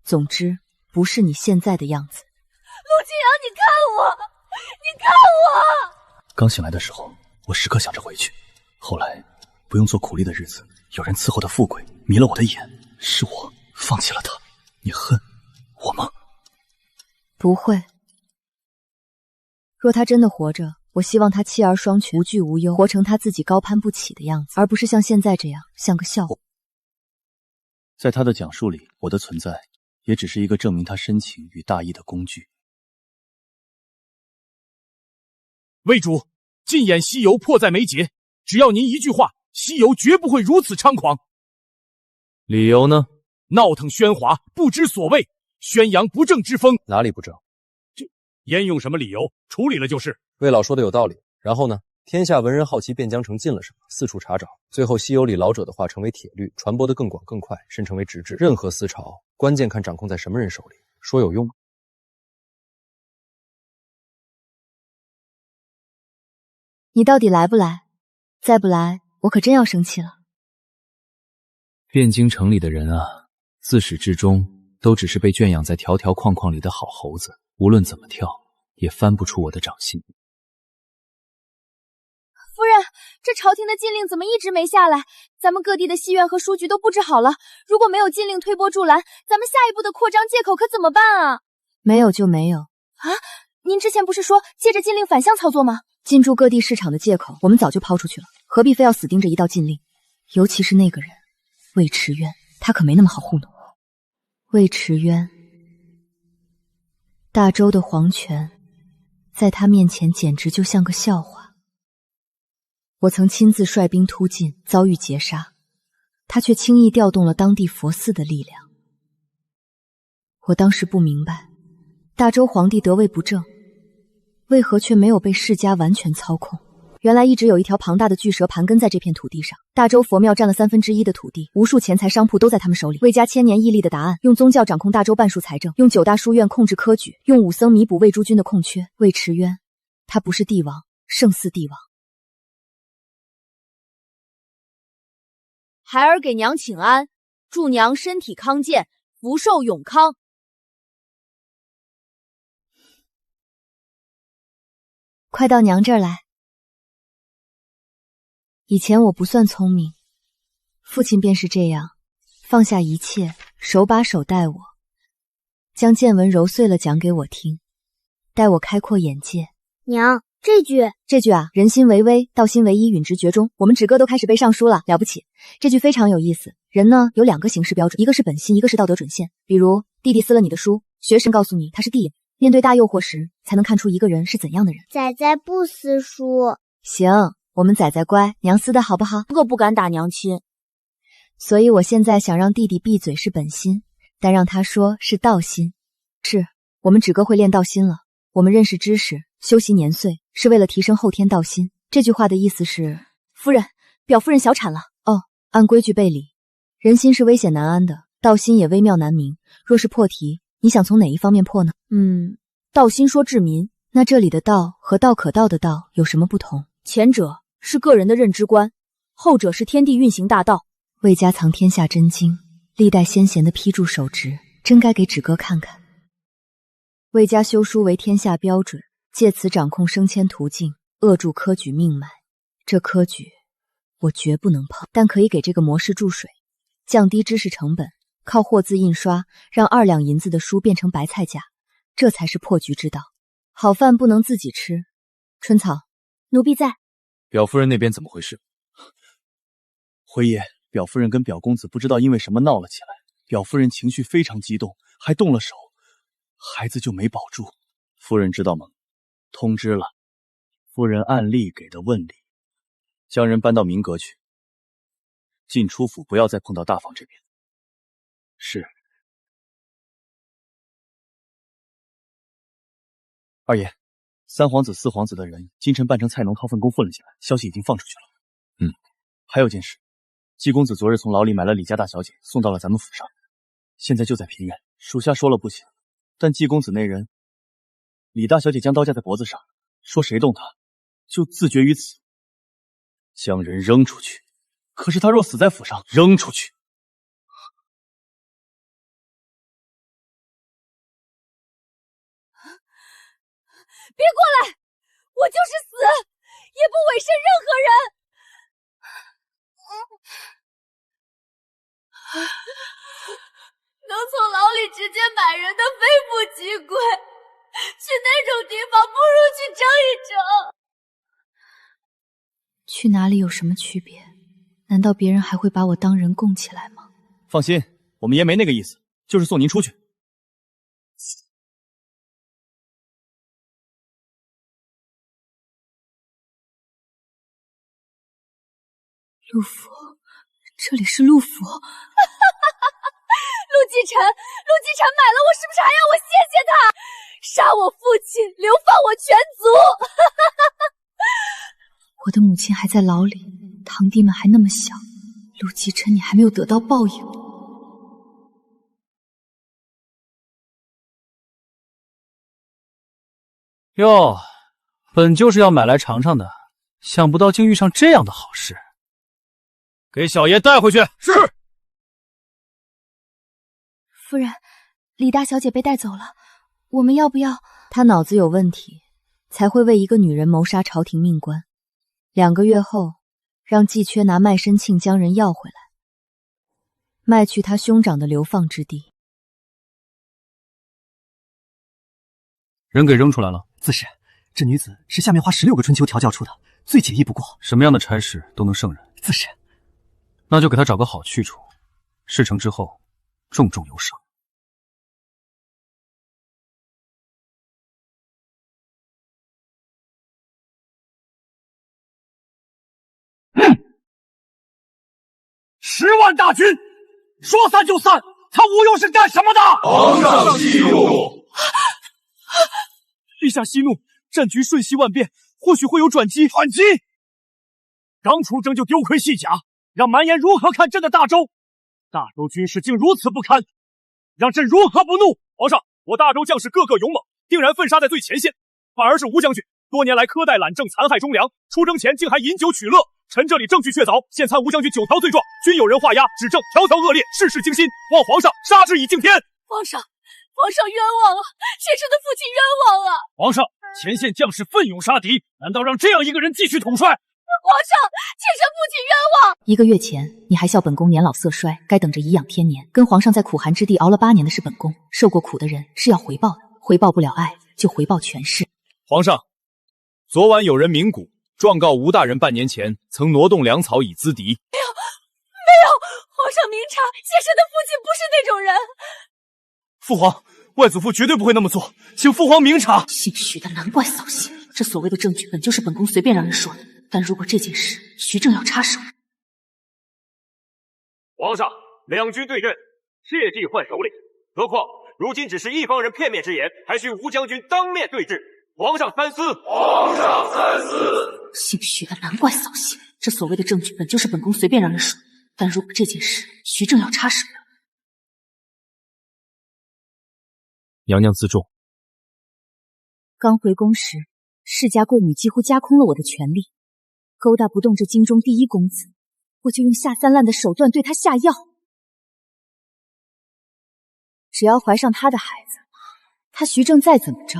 总之不是你现在的样子。陆敬阳，你看我，你看我。刚醒来的时候，我时刻想着回去，后来不用做苦力的日子，有人伺候的富贵迷了我的眼，是我放弃了他。你恨我吗？不会。若他真的活着，我希望他妻儿双全，无惧无忧，活成他自己高攀不起的样子，而不是像现在这样像个笑话。在他的讲述里，我的存在也只是一个证明他深情与大义的工具。魏主，禁演西游迫在眉睫，只要您一句话，西游绝不会如此猖狂。理由呢？闹腾喧哗，不知所谓，宣扬不正之风。哪里不正？焉用什么理由？处理了就是。魏老说的有道理。然后呢？天下文人好奇汴江城进了什么，四处查找，最后西游里老者的话成为铁律，传播得更广更快，甚成为直至。任何思潮，关键看掌控在什么人手里。说有用吗？你到底来不来？再不来，我可真要生气了。汴京城里的人啊，自始至终都只是被圈养在条条框框里的好猴子，无论怎么跳，也翻不出我的掌心。夫人，这朝廷的禁令怎么一直没下来？咱们各地的戏院和书局都布置好了，如果没有禁令推波助澜，咱们下一步的扩张借口可怎么办啊？没有就没有啊！您之前不是说借着禁令反向操作吗？进驻各地市场的借口我们早就抛出去了，何必非要死盯着一道禁令？尤其是那个人魏迟渊，他可没那么好糊弄。魏迟渊，大周的皇权在他面前简直就像个笑话。我曾亲自率兵突进，遭遇劫杀，他却轻易调动了当地佛寺的力量。我当时不明白，大周皇帝得位不正，为何却没有被世家完全操控？原来一直有一条庞大的巨蛇盘根在这片土地上。大周佛庙占了1/3的土地，无数钱财商铺都在他们手里。魏家千年屹立的答案，用宗教掌控大周半数财政，用9大书院控制科举，用武僧弥补魏诸军的空缺。魏迟渊，他不是帝王，胜似帝王。孩儿给娘请安，祝娘身体康健，福寿永康。快到娘这儿来。以前我不算聪明，父亲便是这样，放下一切，手把手带我，将见闻揉碎了讲给我听，带我开阔眼界。娘，这句啊，人心为微，道心为一，允直觉中。我们止歌都开始背上书了，了不起。这句非常有意思。人呢有2个行事标准，一个是本心，一个是道德准线。比如弟弟撕了你的书，学神告诉你他是弟，面对大诱惑时，才能看出一个人是怎样的人。仔仔不撕书。行，我们仔仔乖，娘撕的好不好？可不敢打娘亲。所以我现在想让弟弟闭嘴是本心，但让他说是道心。是，我们止歌会练道心了。我们认识知识，修习年岁，是为了提升后天道心。这句话的意思是，夫人，表夫人小产了。哦，按规矩备礼。人心是危险难安的，道心也微妙难明。若是破题，你想从哪一方面破呢？道心说治民，那这里的道和道可道的道有什么不同？前者是个人的认知观，后者是天地运行大道。魏家藏天下真经，历代先贤的批注手执，真该给止歌看看。魏家修书为天下标准，借此掌控升迁途径，扼住科举命脉。这科举我绝不能碰，但可以给这个模式注水，降低知识成本，靠货字印刷让2两银子的书变成白菜价，这才是破局之道。好饭不能自己吃。春草，奴婢在。表夫人那边怎么回事？回爷，表夫人跟表公子不知道因为什么闹了起来，表夫人情绪非常激动，还动了手，孩子就没保住。夫人知道吗？通知了，夫人按例给的问礼，将人搬到明阁去。进出府不要再碰到大房这边。是。二爷，3皇子4皇子的人今晨扮成菜农掏粪工混了进来，消息已经放出去了。还有件事，季公子昨日从牢里买了李家大小姐，送到了咱们府上，现在就在平原。属下说了不行，但季公子那人，李大小姐将刀架在脖子上，说谁动她，就自绝于此，将人扔出去。可是他若死在府上，扔出去。别过来！我就是死，也不委身任何人。能从牢里直接买人的非富即贵，去那种地方不如去争一争。去哪里有什么区别？难道别人还会把我当人供起来吗？放心，我们爷没那个意思，就是送您出去。陆府，这里是陆府。陆继晨买了，我是不是还要我谢谢他？杀我父亲，流放我全族。我的母亲还在牢里，堂弟们还那么小，陆继晨，你还没有得到报应。哟，本就是要买来尝尝的，想不到竟遇上这样的好事。给小爷带回去。是。夫人，李大小姐被带走了，我们要不要？他脑子有问题，才会为一个女人谋杀朝廷命官。2个月后，让季缺拿卖身庆将人要回来，卖去他兄长的流放之地。人给扔出来了。自是，这女子是下面花16个春秋调教出的，最解意不过。什么样的差事都能胜任。自是。那就给他找个好去处，事成之后，重重有赏。10万大军，说散就散。他吴用是干什么的？皇上息怒。陛下息怒，战局瞬息万变，或许会有转机。转机？刚出征就丢盔弃甲，让蛮颜如何看朕的大周？大周军事竟如此不堪，让朕如何不怒？皇上，我大周将士个个勇猛，定然奋杀在最前线，反而是吴将军多年来苛待懒政，残害忠良，出征前竟还饮酒取乐。臣这里证据确凿，现参吴将军9条罪状，均有人画押，指证条条恶劣，事事惊心，望皇上杀之以敬天。皇上冤枉啊！妾身的父亲冤枉啊！皇上，前线将士奋勇杀敌，难道让这样一个人继续统帅？皇上，妾身父亲冤枉！1个月前，你还笑本宫年老色衰，该等着颐养天年。跟皇上在苦寒之地熬了8年的是本宫，受过苦的人是要回报的，回报不了爱，就回报权势。皇上，昨晚有人鸣鼓，状告吴大人半年前曾挪动粮草以资敌。没有，皇上明察，妾身的父亲不是那种人。父皇，外祖父绝对不会那么做，请父皇明察。姓徐的难怪扫兴，这所谓的证据本就是本宫随便让人说的，但如果这件事徐正要插手，皇上，两军对阵，切忌换首领。何况如今只是一方人片面之言，还需吴将军当面对质。皇上三思。皇上三思。姓徐的难怪扫兴，这所谓的证据本就是本宫随便让人说的，但如果这件事徐正要插手，娘娘自重。刚回宫时，世家贵女几乎加空了我的权力，勾搭不动这京中第一公子，我就用下三滥的手段对他下药。只要怀上他的孩子，他徐正再怎么着，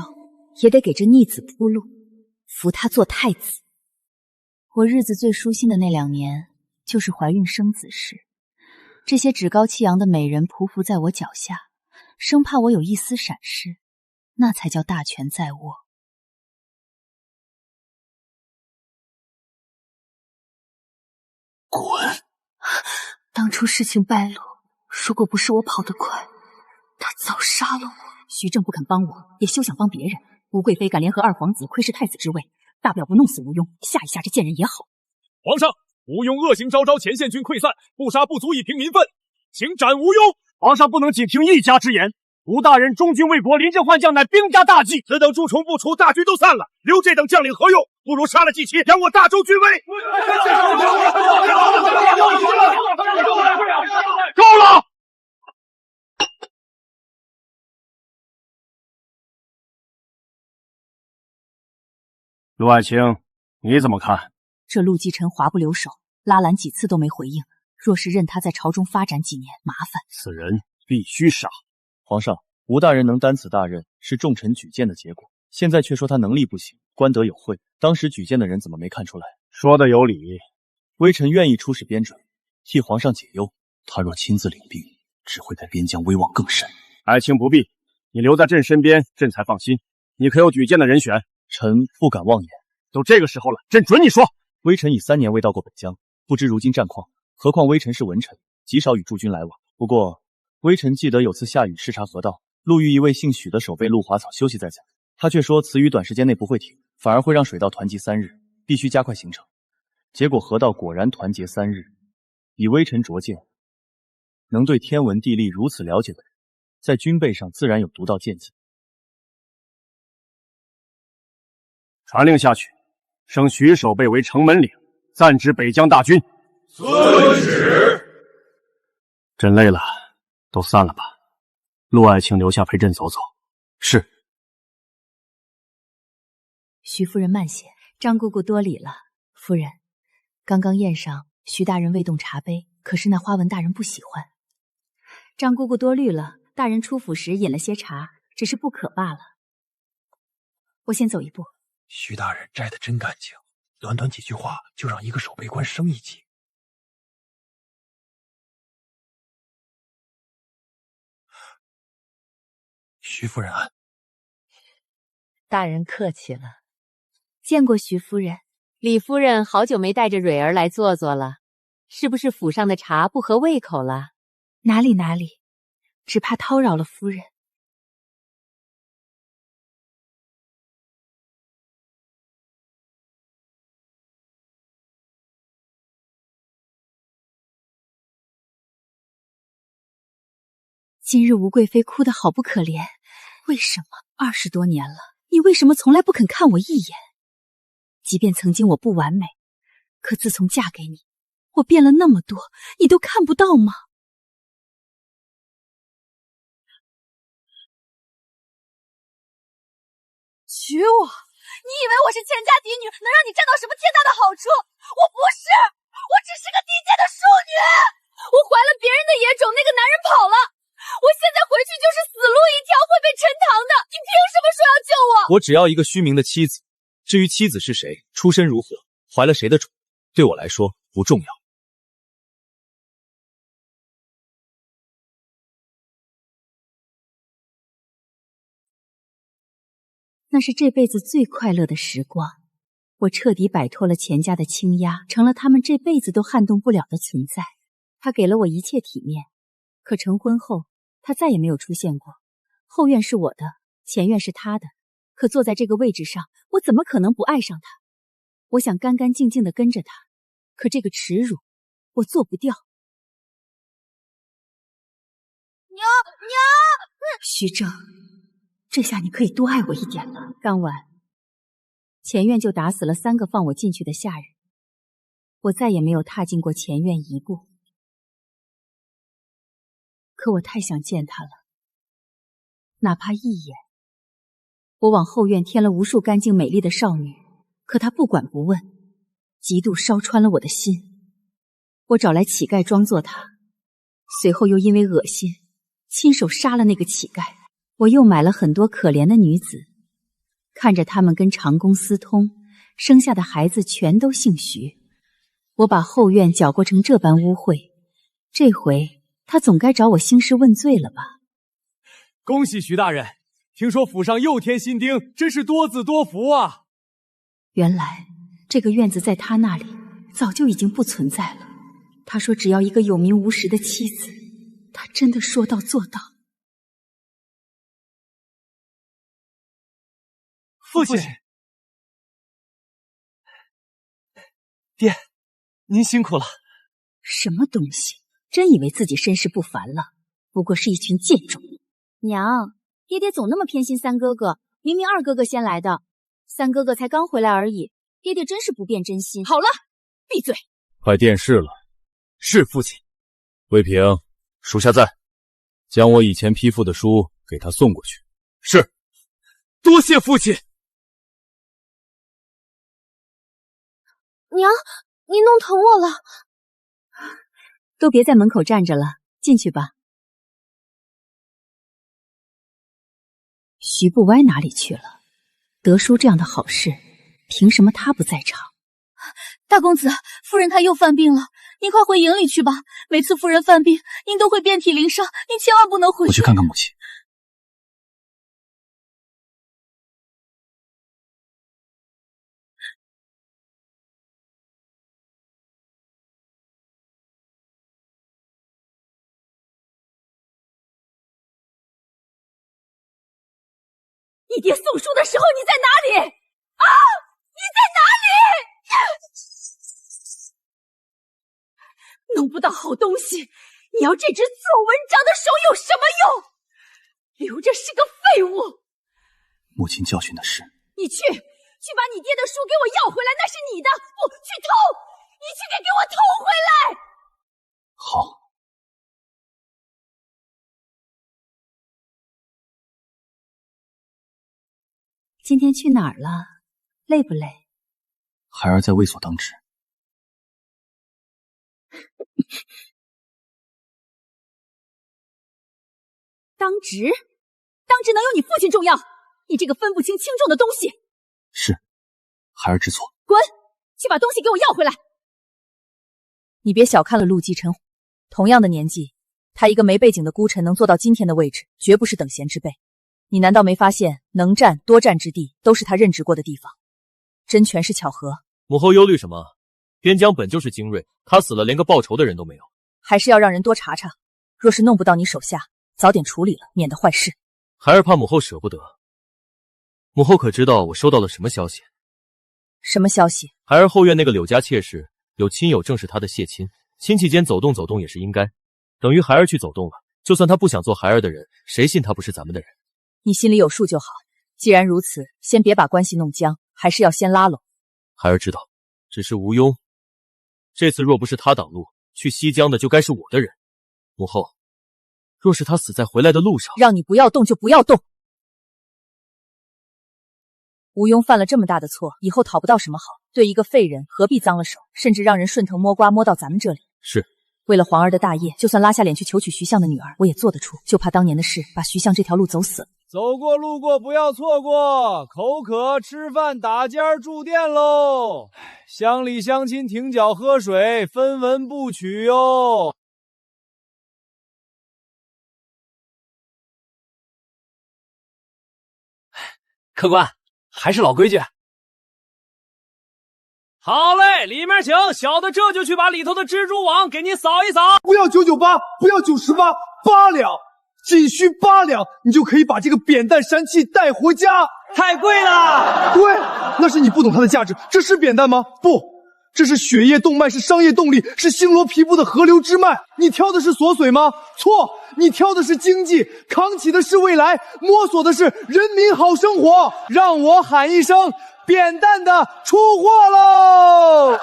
也得给这逆子铺路，扶他做太子。我日子最舒心的那2年，就是怀孕生子时，这些趾高气扬的美人匍匐在我脚下，生怕我有一丝闪失，那才叫大权在握。滚！当初事情败露，如果不是我跑得快，他早杀了我。徐正不肯帮我，也休想帮别人。吴贵妃敢联合2皇子窥视太子之位，大不了不弄死吴庸，吓一吓这贱人也好。皇上，吴庸恶行昭昭，前线军溃散，不杀不足以平民愤，请斩吴庸。皇上不能仅听一家之言，吴大人忠君为国，临阵换将乃兵家大忌。此等蛀虫不除，大军都散了，留这等将领何用？不如杀了季琦，扬我大周军威。够了！陆爱卿，你怎么看？这陆继晨华不留手，拉拦几次都没回应。若是任他在朝中发展几年，麻烦。此人必须杀。皇上，吴大人能担此大任，是重臣举荐的结果。现在却说他能力不行，官德有讳，当时举荐的人怎么没看出来？说的有理。微臣愿意出使边准，替皇上解忧。他若亲自领兵，只会在边疆威望更甚。爱卿不必，你留在朕身边，朕才放心。你可有举荐的人选？臣不敢妄言。都这个时候了，朕准你说。微臣已3年未到过本疆，不知如今战况。何况微臣是文臣，极少与驻军来往。不过微臣记得有次下雨视察河道，路遇一位姓许的守备路华草休息在此，他却说此雨短时间内不会停，反而会让水道团集3日，必须加快行程。结果河道果然团结3日，以微臣拙见，能对天文地利如此了解的人，在军备上自然有独到见解。传令下去，升徐守备为城门领，暂指北疆大军。遵旨。朕累了，都散了吧。陆爱卿留下陪朕走走。是。徐夫人慢些，张姑姑多礼了。夫人，刚刚宴上，徐大人未动茶杯，可是那花纹大人不喜欢。张姑姑多虑了，大人出府时饮了些茶，只是不可罢了。我先走一步。徐大人摘得真干净，短短几句话就让一个守备官升1级。徐夫人安。大人客气了。见过徐夫人。李夫人好久没带着蕊儿来坐坐了，是不是府上的茶不合胃口了？哪里哪里，只怕叨扰了夫人。今日吴贵妃哭得好不可怜，为什么？20多年了，你为什么从来不肯看我一眼？即便曾经我不完美，可自从嫁给你，我变了那么多，你都看不到吗？娶我？你以为我是钱家嫡女，能让你占到什么天大的好处？我不是，我只是个低贱的庶女。我怀了别人的野种，那个男人跑了，我现在回去就是死路一条，会被沉塘的。你凭什么说要救我？我只要一个虚名的妻子。至于妻子是谁，出身如何，怀了谁的种，对我来说不重要。那是这辈子最快乐的时光，我彻底摆脱了钱家的倾压，成了他们这辈子都撼动不了的存在。他给了我一切体面，可成婚后，他再也没有出现过。后院是我的，前院是他的，可坐在这个位置上，我怎么可能不爱上他？我想干干净净地跟着他，可这个耻辱，我做不掉。娘，娘！徐正，这下你可以多爱我一点了。当晚，前院就打死了3个放我进去的下人，我再也没有踏进过前院一步。可我太想见他了，哪怕一眼。我往后院添了无数干净美丽的少女，可他不管不问，嫉妒烧穿了我的心。我找来乞丐装作他，随后又因为恶心，亲手杀了那个乞丐。我又买了很多可怜的女子，看着他们跟长工私通，生下的孩子全都姓徐。我把后院搅和成这般污秽，这回他总该找我兴师问罪了吧？恭喜徐大人，听说府上又添新丁，真是多子多福啊！原来这个院子在他那里早就已经不存在了。他说只要一个有名无实的妻子，他真的说到做到。父亲，爹，您辛苦了。什么东西？真以为自己身世不凡了？不过是一群贱种。娘，爹爹总那么偏心三哥哥，明明二哥哥先来的，三哥哥才刚回来而已，爹爹真是不变真心。好了，闭嘴！快殿试了。是父亲。魏平，属下在，将我以前批复的书给他送过去。是。多谢父亲。娘，你弄疼我了。都别在门口站着了，进去吧。徐不歪哪里去了？德叔这样的好事，凭什么他不在场？大公子，夫人她又犯病了，您快回营里去吧。每次夫人犯病，您都会遍体鳞伤，您千万不能回去。我去看看母亲。你爹送书的时候你在哪里？啊！你在哪里？弄不到好东西，你要这只做文章的手有什么用？留着是个废物。母亲教训的是，你去把你爹的书给我要回来，那是你的，不去偷，你去给我偷回来。好。今天去哪儿了？累不累？孩儿在卫所当值。当值能有你父亲重要？你这个分不清轻重的东西！是，孩儿知错。滚！去把东西给我要回来！你别小看了陆继晨，同样的年纪，他一个没背景的孤臣能做到今天的位置，绝不是等闲之辈。你难道没发现，能战多战之地都是他任职过的地方？真全是巧合。母后忧虑什么？边疆本就是精锐，他死了连个报仇的人都没有。还是要让人多查查，若是弄不到你手下，早点处理了，免得坏事。孩儿怕母后舍不得。母后可知道我收到了什么消息？什么消息？孩儿后院那个柳家妾室有亲友正是他的血亲，亲戚间走动走动也是应该，等于孩儿去走动了。就算他不想做孩儿的人，谁信他不是咱们的人？你心里有数就好。既然如此，先别把关系弄僵，还是要先拉拢。孩儿知道，只是吴庸，这次若不是他挡路，去西疆的就该是我的人。母后，若是他死在回来的路上，让你不要动就不要动。吴庸犯了这么大的错，以后讨不到什么好。对一个废人，何必脏了手，甚至让人顺藤摸瓜摸到咱们这里？是。为了皇儿的大业，就算拉下脸去求娶徐相的女儿，我也做得出。就怕当年的事，把徐相这条路走死了。走过路过不要错过，口渴吃饭打尖住店喽！乡里乡亲停脚喝水，分文不取哟。客官，还是老规矩。好嘞，里面请，小的这就去把里头的蜘蛛网给你扫一扫。不要998，不要98，8两，仅需8两，你就可以把这个扁担山气带回家。太贵了。对，那是你不懂它的价值。这是扁担吗？不，这是血液动脉，是商业动力，是星罗皮布的河流之脉。你挑的是琐碎吗？错，你挑的是经济，扛起的是未来，摸索的是人民好生活。让我喊一声，扁担的出货喽！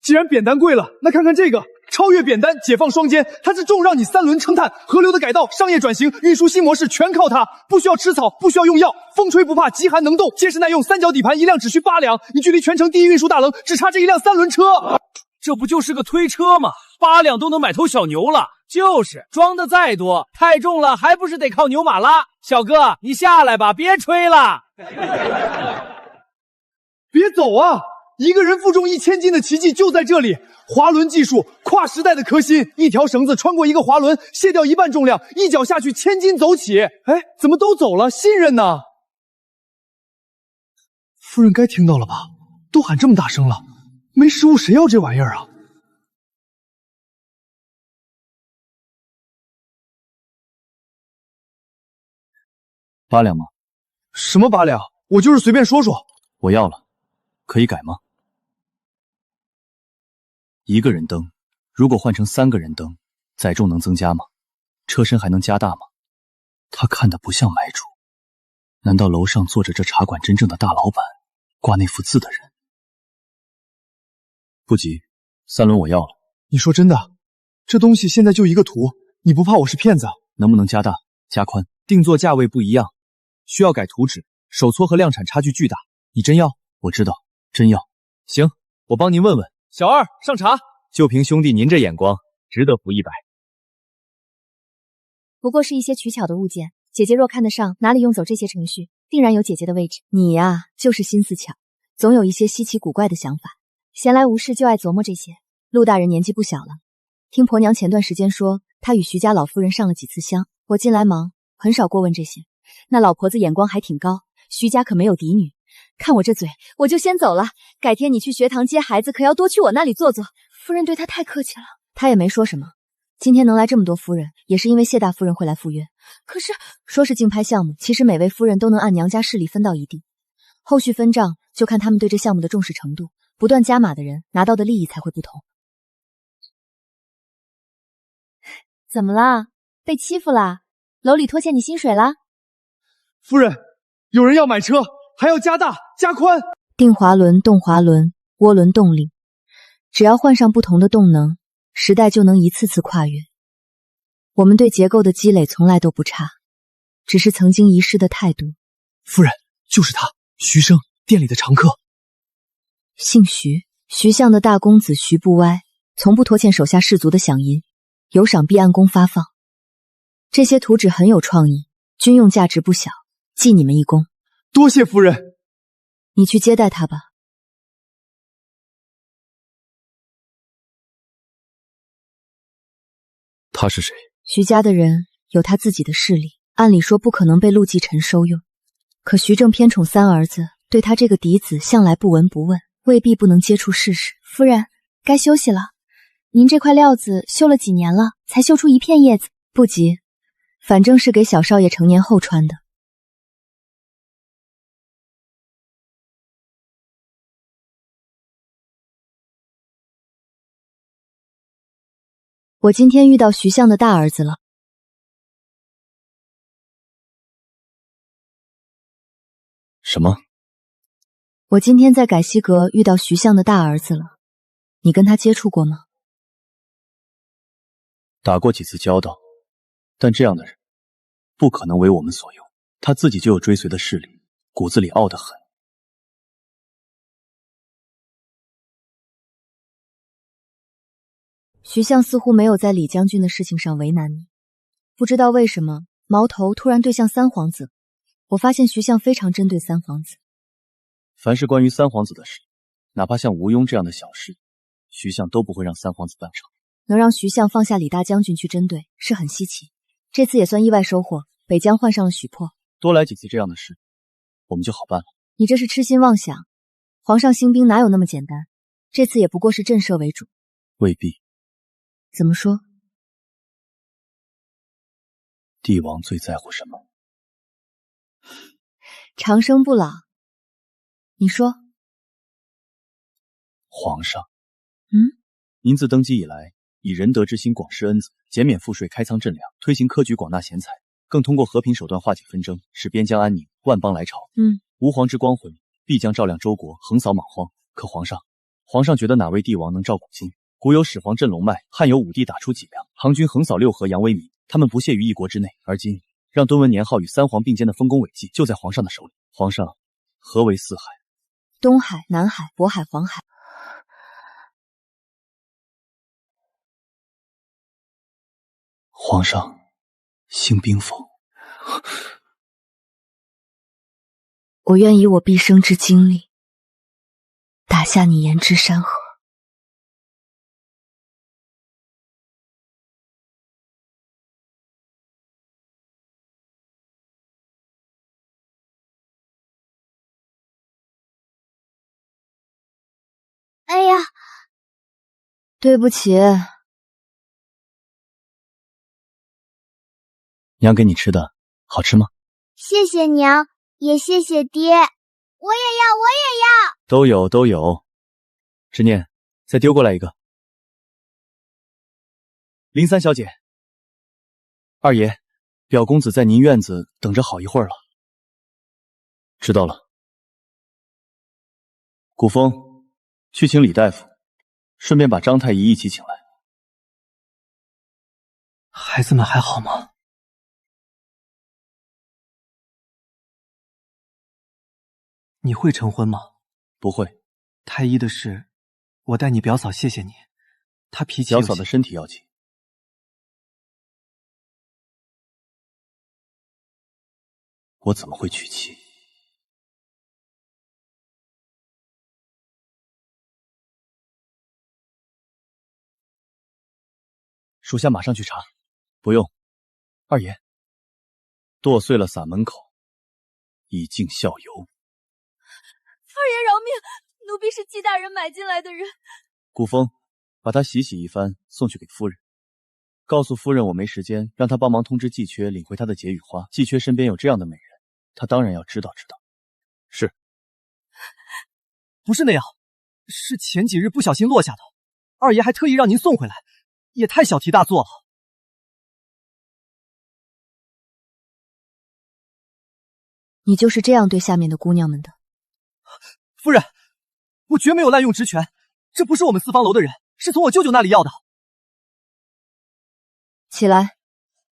既然扁担贵了，那看看这个超越扁担，解放双肩，它是重让你3轮撑碳，河流的改道，商业转型，运输新模式全靠它，不需要吃草，不需要用药，风吹不怕，极寒能动，结实耐用，3角底盘，1辆只需8两，你距离全城第一运输大棱只差这一辆3轮车。这不就是个推车吗？8两都能买头小牛了。就是装的再多，太重了还不是得靠牛马拉。小哥，你下来吧，别吹了。别走啊！一个人负重1000斤的奇迹就在这里，滑轮技术，跨时代的革新，一条绳子穿过一个滑轮，卸掉1半重量，一脚下去1000斤走起。哎，怎么都走了？信任呢？夫人该听到了吧？都喊这么大声了，没食物谁要这玩意儿啊？8两吗？什么8两？我就是随便说说。我要了，可以改吗？一个人蹬，如果换成3个人蹬，载重能增加吗？车身还能加大吗？他看得不像买主，难道楼上坐着这茶馆真正的大老板，挂那幅字的人？不急，3轮我要了。你说真的？这东西现在就一个图，你不怕我是骗子？能不能加大加宽？定做价位不一样，需要改图纸，手搓和量产差距巨大。你真要？我知道，真要。行，我帮您问问。小二上茶。就凭兄弟您这眼光，值得付100。不过是一些取巧的物件，姐姐若看得上，哪里用走这些程序，定然有姐姐的位置。你呀，就是心思巧，总有一些稀奇古怪的想法，闲来无事就爱琢磨这些。陆大人年纪不小了，听婆娘前段时间说，他与徐家老夫人上了几次香。我近来忙，很少过问这些。那老婆子眼光还挺高，徐家可没有嫡女。看我这嘴，我就先走了。改天你去学堂接孩子，可要多去我那里坐坐。夫人对她太客气了。她也没说什么，今天能来这么多夫人，也是因为谢大夫人会来赴约。可是说是竞拍项目，其实每位夫人都能按娘家势力分到一地，后续分账就看他们对这项目的重视程度，不断加码的人拿到的利益才会不同。怎么啦？被欺负啦？楼里拖欠你薪水啦？夫人，有人要买车，还要加大加宽。定滑轮、动滑轮、涡轮动力，只要换上不同的动能，时代就能一次次跨越。我们对结构的积累从来都不差，只是曾经遗失的态度。夫人，就是他，徐生，店里的常客。姓徐，徐相的大公子徐不歪，从不拖欠手下士卒的饷银，有赏必按工发放。这些图纸很有创意，军用价值不小，记你们一功。多谢夫人。你去接待他吧。他是谁？徐家的人有他自己的势力，按理说不可能被陆继晨收用。可徐正偏宠三儿子，对他这个嫡子向来不闻不问，未必不能接触试试。夫人，该休息了。您这块料子绣了几年了，才绣出一片叶子？不急，反正是给小少爷成年后穿的。我今天遇到徐相的大儿子了。什么？我今天在改西阁遇到徐相的大儿子了。你跟他接触过吗？打过几次交道，但这样的人不可能为我们所用。他自己就有追随的势力，骨子里傲得很。徐相似乎没有在李将军的事情上为难你，不知道为什么矛头突然对向三皇子。我发现徐相非常针对三皇子。凡是关于三皇子的事，哪怕像吴庸这样的小事，徐相都不会让三皇子办成。能让徐相放下李大将军去针对，是很稀奇。这次也算意外收获，北疆换上了许破。多来几次这样的事，我们就好办了。你这是痴心妄想，皇上兴兵哪有那么简单？这次也不过是震慑为主。未必。怎么说？帝王最在乎什么？长生不老。你说。皇上。您自登基以来，以仁德之心广施恩泽，减免赋税，开仓赈粮，推行科举，广纳贤才，更通过和平手段化解纷争，使边疆安宁，万邦来朝。吾皇之光辉必将照亮周国，横扫莽荒。可皇上觉得哪位帝王能照古今？古有始皇镇龙脉，汉有武帝打出脊梁，唐军横扫六合，扬威名。他们不屑于一国之内，而今让敦文年号与三皇并肩的丰功伟绩就在皇上的手里。皇上，何为四海？东海、南海、渤海、黄海。皇上，兴兵否？我愿以我毕生之精力，打下你言之山河。哎呀，对不起。娘给你吃的好吃吗？谢谢娘，也谢谢爹。我也要，我也要。都有。执念，再丢过来一个。林三小姐，二爷，表公子在您院子等着好一会儿了。知道了。古风，去请李大夫，顺便把张太医一起请来。孩子们还好吗？你会成婚吗？不会。太医的事，我代你表嫂谢谢你。她脾气表嫂的身体要紧。我怎么会娶妻？属下马上去查。不用，二爷，剁碎了撒门口，以尽孝游。夫人饶命，奴婢是季大人买进来的人。古风，把他洗一番，送去给夫人。告诉夫人我没时间，让她帮忙通知季缺领回她的解语花。季缺身边有这样的美人，她当然要知道知道。是，不是那样，是前几日不小心落下的，二爷还特意让您送回来，也太小题大做了。你就是这样对下面的姑娘们的？夫人，我绝没有滥用职权，这不是我们四方楼的人，是从我舅舅那里要的。起来！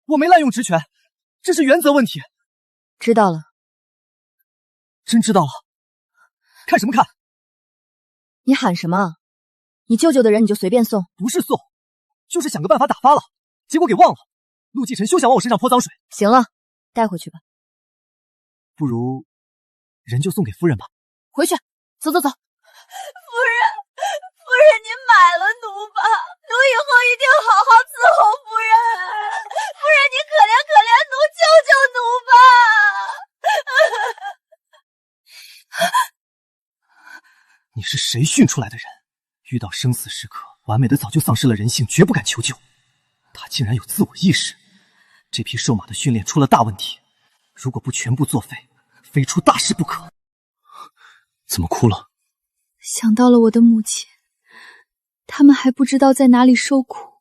我没滥用职权，这是原则问题。知道了。真知道了？看什么看？你喊什么？你舅舅的人你就随便送？不是送，就是想个办法打发了，结果给忘了。陆继晨休想往我身上泼脏水。行了，带回去吧。不如人就送给夫人吧。回去，走走走。夫人，您买了奴吧，奴以后一定好好伺候夫人。夫人，您可怜可怜奴，救救奴吧。你是谁训出来的人？遇到生死时刻，完美的早就丧失了人性，绝不敢求救。他竟然有自我意识，这匹兽马的训练出了大问题，如果不全部作废，非出大事不可。怎么哭了？想到了我的母亲，他们还不知道在哪里受苦。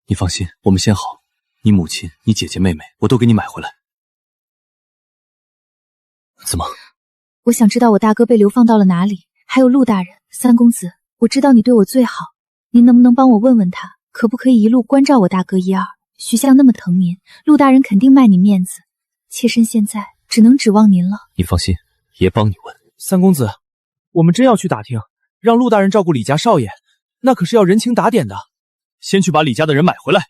你放心，我们先好，你母亲、你姐姐、妹妹，我都给你买回来。怎么？我想知道我大哥被流放到了哪里，还有陆大人、三公子，我知道你对我最好，您能不能帮我问问他，可不可以一路关照我大哥一二？徐相那么疼您，陆大人肯定卖你面子，妾身现在只能指望您了。你放心，爷帮你问。三公子，我们真要去打听，让陆大人照顾李家少爷，那可是要人情打点的。先去把李家的人买回来，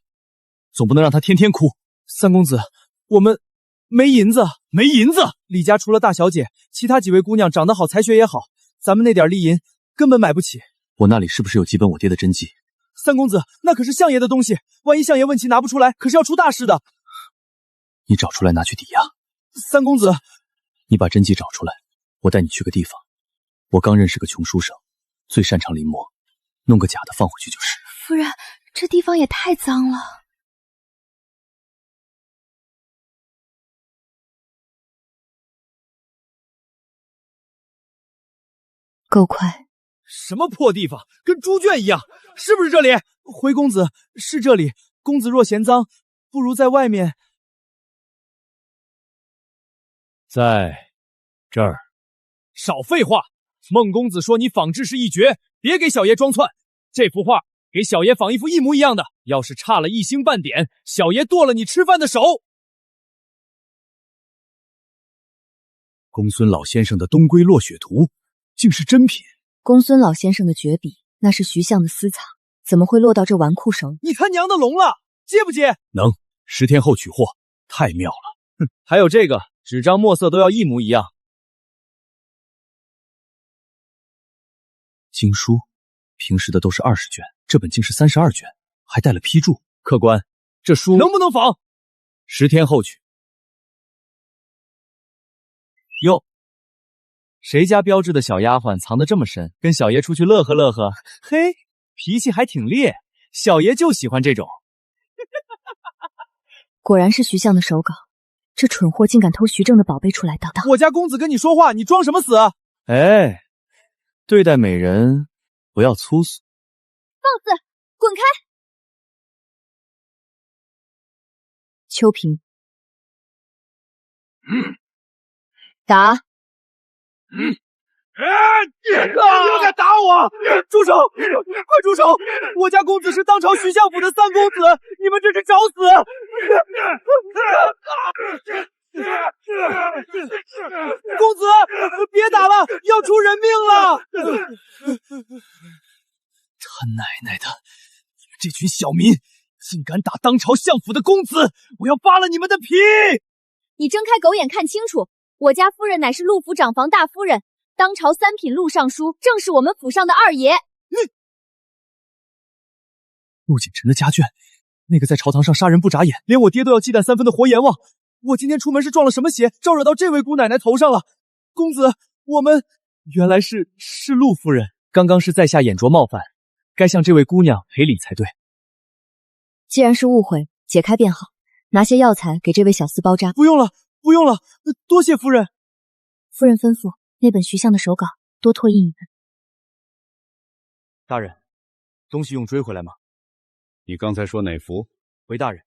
总不能让他天天哭。三公子，我们没银子。没银子？李家除了大小姐，其他几位姑娘长得好，才学也好，咱们那点利银根本买不起。我那里是不是有几本我爹的真迹？三公子，那可是相爷的东西，万一相爷问起拿不出来，可是要出大事的。你找出来拿去抵押。三公子，你把真迹找出来，我带你去个地方。我刚认识个穷书生，最擅长临摹，弄个假的放回去就是。夫人，这地方也太脏了。够快。什么破地方，跟猪圈一样，是不是这里？回公子，是这里。公子若嫌脏，不如在外面。在这儿。少废话！孟公子说你仿制是一绝，别给小爷装窜。这幅画给小爷仿一幅一模一样的，要是差了一星半点，小爷剁了你吃饭的手。公孙老先生的《东归落雪图》竟是真品。公孙老先生的绝笔，那是徐相的私藏，怎么会落到这纨绔手里？你他娘的聋了，接不接？能，10天后取货，太妙了。哼，还有这个，纸张墨色都要一模一样。经书，平时的都是20卷，这本竟是32卷，还带了批注。客官，这书能不能仿？10天后取。哟，谁家标致的小丫鬟藏得这么深，跟小爷出去乐呵乐呵。嘿，脾气还挺烈，小爷就喜欢这种。果然是徐相的手稿，这蠢货竟敢偷徐正的宝贝出来当。我家公子跟你说话，你装什么死啊？哎，对待美人不要粗俗。放肆，滚开！秋萍，打！又敢打我！住手！快住手！我家公子是当朝徐相府的三公子，你们这是找死！公子，别打了，要出人命了！他奶奶的！你们这群小民，竟敢打当朝相府的公子，我要扒了你们的皮！你睁开狗眼看清楚，我家夫人乃是陆府长房大夫人，当朝3品陆尚书，正是我们府上的二爷。陆锦臣的家眷，那个在朝堂上杀人不眨眼，连我爹都要忌惮3分的活阎王。我今天出门是撞了什么邪，招惹到这位姑奶奶头上了？公子，我们原来是陆夫人，刚刚是在下眼拙冒犯，该向这位姑娘赔礼才对。既然是误会，解开便好。拿些药材给这位小厮包扎。不用了，不用了，多谢夫人。夫人吩咐，那本徐相的手稿多拓印一本。大人，东西用追回来吗？你刚才说哪幅？回大人，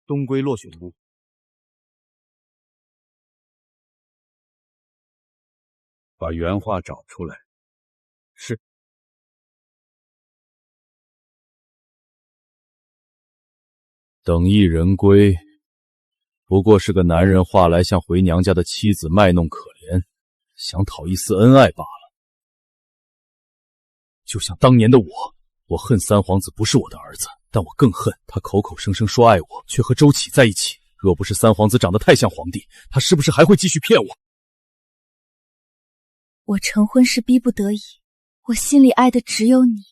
东归落雪图。把原画找出来。是。等一人归，不过是个男人画来向回娘家的妻子卖弄可怜，想讨一丝恩爱罢了。就像当年的我恨三皇子不是我的儿子，但我更恨他口口声声说爱我，却和周启在一起。若不是三皇子长得太像皇帝，他是不是还会继续骗我？我成婚是逼不得已，我心里爱的只有你。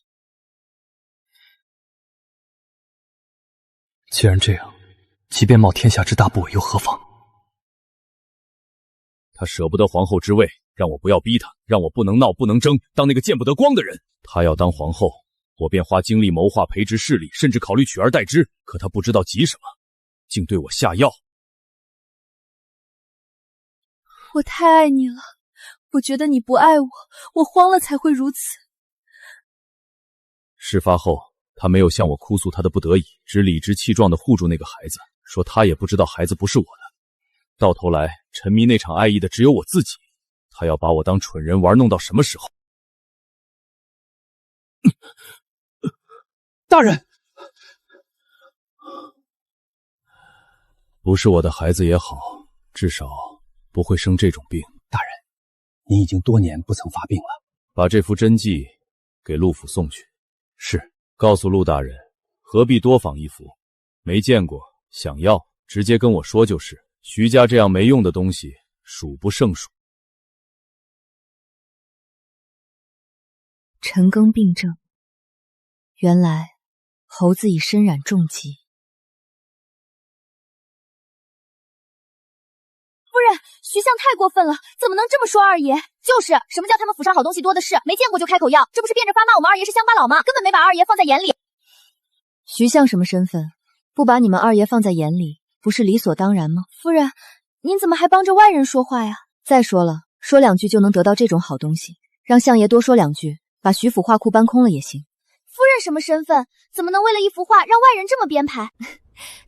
既然这样，即便冒天下之大不韪又何妨？他舍不得皇后之位，让我不要逼他，让我不能闹不能争，当那个见不得光的人。他要当皇后，我便花精力谋划培植势力，甚至考虑取而代之。可他不知道急什么，竟对我下药。我太爱你了，我觉得你不爱我，我慌了才会如此。事发后，他没有向我哭诉他的不得已，只理直气壮地护住那个孩子，说他也不知道孩子不是我的。到头来，沉迷那场爱意的只有我自己。他要把我当蠢人玩弄到什么时候？大人，不是我的孩子也好，至少不会生这种病。大人，您已经多年不曾发病了。把这幅真迹给陆府送去。是，告诉陆大人，何必多仿一幅？没见过，想要直接跟我说就是。徐家这样没用的东西，数不胜数。陈庚病症，原来猴子已身染重疾。夫人，徐相太过分了，怎么能这么说二爷？就是什么叫他们府上好东西多的是，没见过就开口要，这不是变着法骂我们二爷是乡巴佬吗？根本没把二爷放在眼里。徐相什么身份？不把你们二爷放在眼里，不是理所当然吗？夫人，您怎么还帮着外人说话呀？再说了，说两句就能得到这种好东西，让相爷多说两句，把徐府画库搬空了也行。夫人什么身份？怎么能为了一幅画让外人这么编排？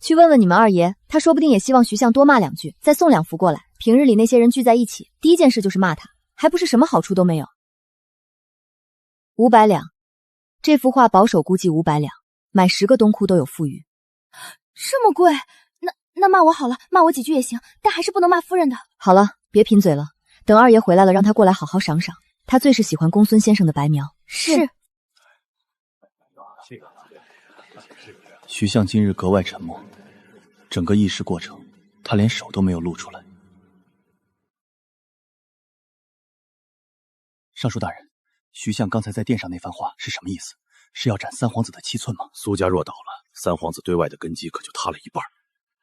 去问问你们二爷，他说不定也希望徐相多骂两句，再送两幅过来。平日里那些人聚在一起，第一件事就是骂他，还不是什么好处都没有。500两，这幅画保守估计500两，买10个冬裤都有富裕。这么贵？那骂我好了，骂我几句也行，但还是不能骂夫人的。好了，别贫嘴了，等二爷回来了，让他过来好好赏赏。他最是喜欢公孙先生的白描。是。徐相今日格外沉默，整个议事过程，他连手都没有露出来。尚书大人，徐相刚才在殿上那番话是什么意思？是要斩三皇子的7寸吗？苏家若倒了，三皇子对外的根基可就塌了一半。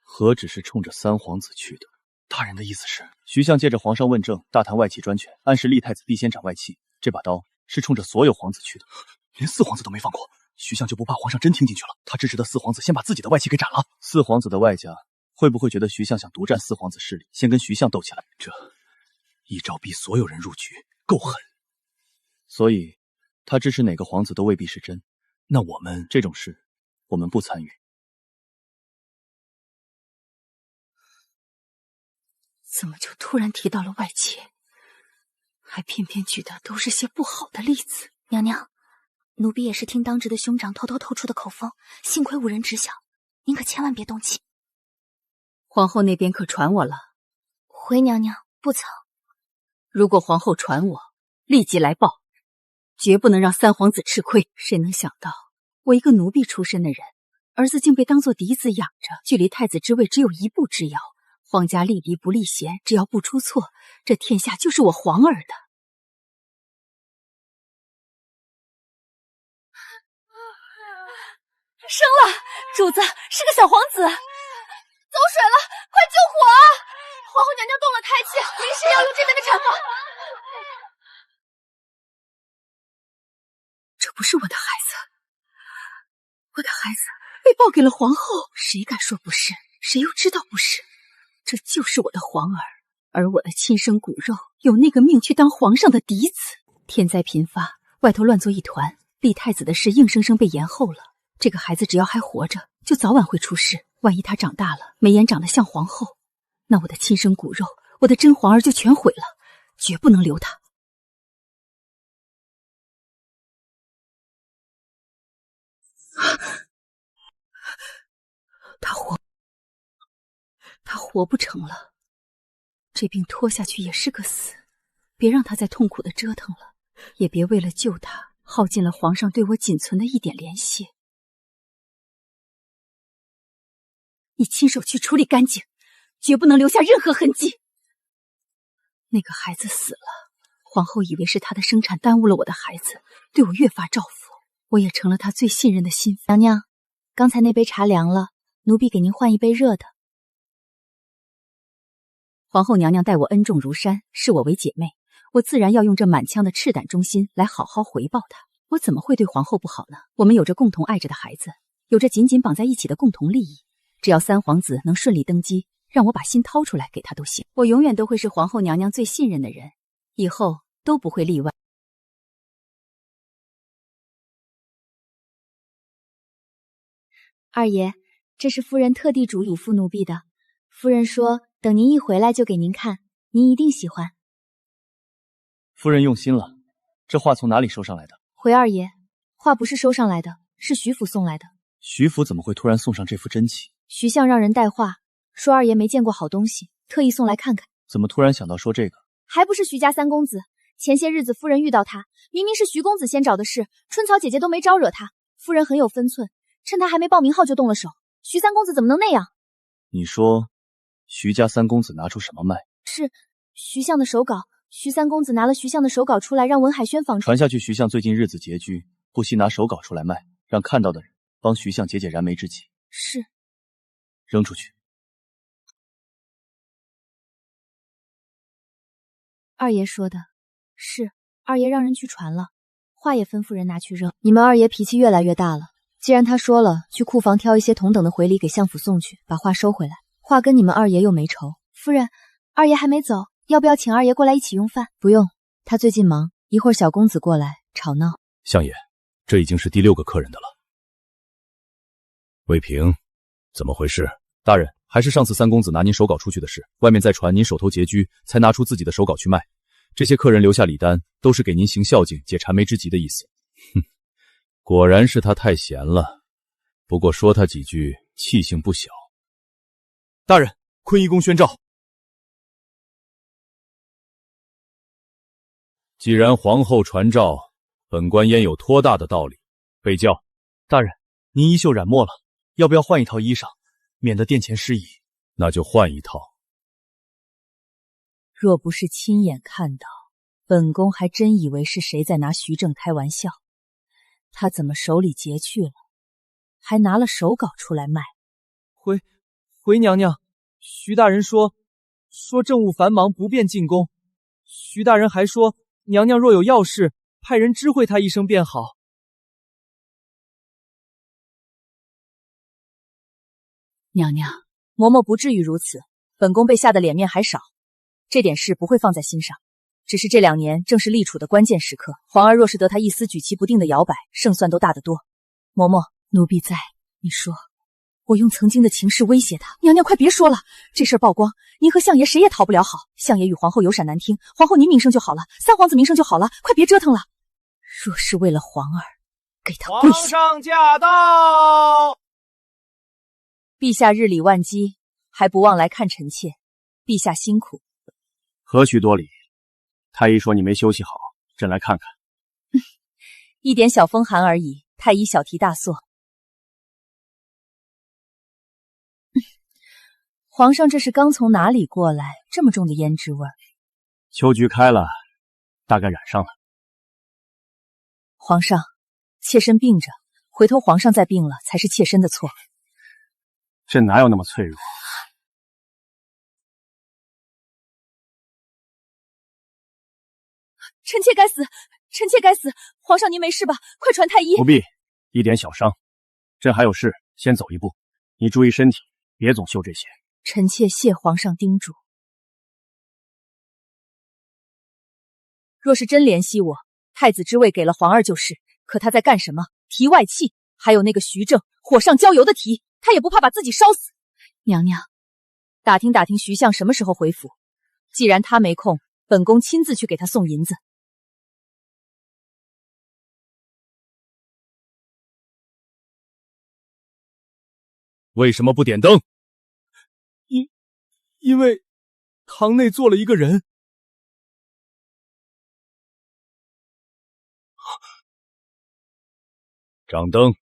何止是冲着三皇子去的？大人的意思是，徐相借着皇上问政，大谈外戚专权，暗示立太子必先斩外戚。这把刀是冲着所有皇子去的，连四皇子都没放过。徐相就不怕皇上真听进去了？他支持的四皇子先把自己的外戚给斩了。四皇子的外家会不会觉得徐相想独占四皇子势力，先跟徐相斗起来？这一招逼所有人入局，够狠。所以他支持哪个皇子都未必是真。那我们这种事，我们不参与。怎么就突然提到了外戚？还偏偏举的都是些不好的例子。娘娘，奴婢也是听当值的兄长偷偷透出的口风，幸亏无人知晓，您可千万别动气。皇后那边可传我了？回娘娘，不曾。如果皇后传我，立即来报，绝不能让三皇子吃亏。谁能想到，我一个奴婢出身的人，儿子竟被当作嫡子养着，距离太子之位只有一步之遥。皇家立嫡不立贤，只要不出错，这天下就是我皇儿的。生了，主子是个小皇子，走水了，快救火啊！皇后娘娘动了胎气，临时要用这边的产房。这不是我的孩子，我的孩子被抱给了皇后，谁敢说不是？谁又知道不是？这就是我的皇儿，而我的亲生骨肉有那个命去当皇上的嫡子。天灾频发，外头乱作一团，立太子的事硬生生被延后了。这个孩子只要还活着，就早晚会出事。万一他长大了，眉眼长得像皇后，那我的亲生骨肉，我的真皇儿就全毁了，绝不能留他。他活不成了，这病拖下去也是个死。别让他再痛苦的折腾了，也别为了救他耗尽了皇上对我仅存的一点怜惜。你亲手去处理干净，绝不能留下任何痕迹。那个孩子死了，皇后以为是她的生产耽误了我的孩子，对我越发照拂，我也成了她最信任的心腹。娘娘，刚才那杯茶凉了，奴婢给您换一杯热的。皇后娘娘待我恩重如山，视我为姐妹，我自然要用这满腔的赤胆忠心来好好回报她。我怎么会对皇后不好呢？我们有着共同爱着的孩子，有着紧紧绑在一起的共同利益。只要三皇子能顺利登基，让我把心掏出来给他都行。我永远都会是皇后娘娘最信任的人，以后都不会例外。二爷，这是夫人特地嘱咐奴婢的。夫人说，等您一回来就给您看，您一定喜欢。夫人用心了，这画从哪里收上来的？回二爷，画不是收上来的，是徐府送来的。徐府怎么会突然送上这幅真迹？徐相让人带画，说二爷没见过好东西，特意送来看看。怎么突然想到说这个？还不是徐家三公子。前些日子夫人遇到他，明明是徐公子先找的事，春草姐姐都没招惹他。夫人很有分寸，趁他还没报名号就动了手。徐三公子怎么能那样？你说徐家三公子拿出什么卖？是徐相的手稿。徐三公子拿了徐相的手稿出来，让文海轩仿传下去。徐相最近日子拮据，不惜拿手稿出来卖，让看到的人帮徐相解解燃眉之急。是。扔出去。二爷说的是，二爷让人去传了，画也吩咐人拿去扔。你们二爷脾气越来越大了，既然他说了，去库房挑一些同等的回礼给相府送去，把画收回来。画跟你们二爷又没仇。夫人，二爷还没走，要不要请二爷过来一起用饭？不用，他最近忙，一会儿小公子过来吵闹。相爷，这已经是第6个客人的了。魏平，怎么回事？大人，还是上次三公子拿您手稿出去的事，外面再传您手头拮据，才拿出自己的手稿去卖。这些客人留下礼单，都是给您行孝敬、解缠眉之急的意思。哼，果然是他太闲了。不过说他几句，气性不小。大人，坤一公宣召。既然皇后传召，本官焉有托大的道理？备轿。大人，您衣袖染墨了，要不要换一套衣裳，免得殿前失仪？那就换一套。若不是亲眼看到，本宫还真以为是谁在拿徐正开玩笑。他怎么手里拮据了，还拿了手稿出来卖？回娘娘，徐大人说政务繁忙不便进宫。徐大人还说，娘娘若有要事，派人知会他一声便好。娘娘，嬷嬷不至于如此，本宫被下的脸面还少，这点事不会放在心上。只是这2年正是立储的关键时刻，皇儿若是得他一丝举棋不定的摇摆，胜算都大得多。嬷嬷，奴婢在，你说我用曾经的情势威胁他，娘娘快别说了，这事曝光，您和相爷谁也讨不了好。相爷与皇后有闪难听，皇后您名声就好了，三皇子名声就好了，快别折腾了。若是为了皇儿，给他跪下。皇上驾到！陛下日理万机，还不忘来看臣妾，陛下辛苦。何须多礼，太医说你没休息好，朕来看看。一点小风寒而已，太医小题大做。皇上这是刚从哪里过来？这么重的胭脂味儿。秋菊开了，大概染上了。皇上，妾身病着，回头皇上再病了，才是妾身的错。朕哪有那么脆弱？臣妾该死，臣妾该死！皇上您没事吧？快传太医！不必，一点小伤。朕还有事，先走一步，你注意身体，别总绣这些。臣妾谢皇上叮嘱。若是真怜惜我，太子之位给了皇儿就是。可他在干什么？提外戚。还有那个徐正，火上浇油的提，他也不怕把自己烧死。娘娘，打听打听徐相什么时候回府。既然他没空，本宫亲自去给他送银子。为什么不点灯？因为堂内坐了一个人。掌灯。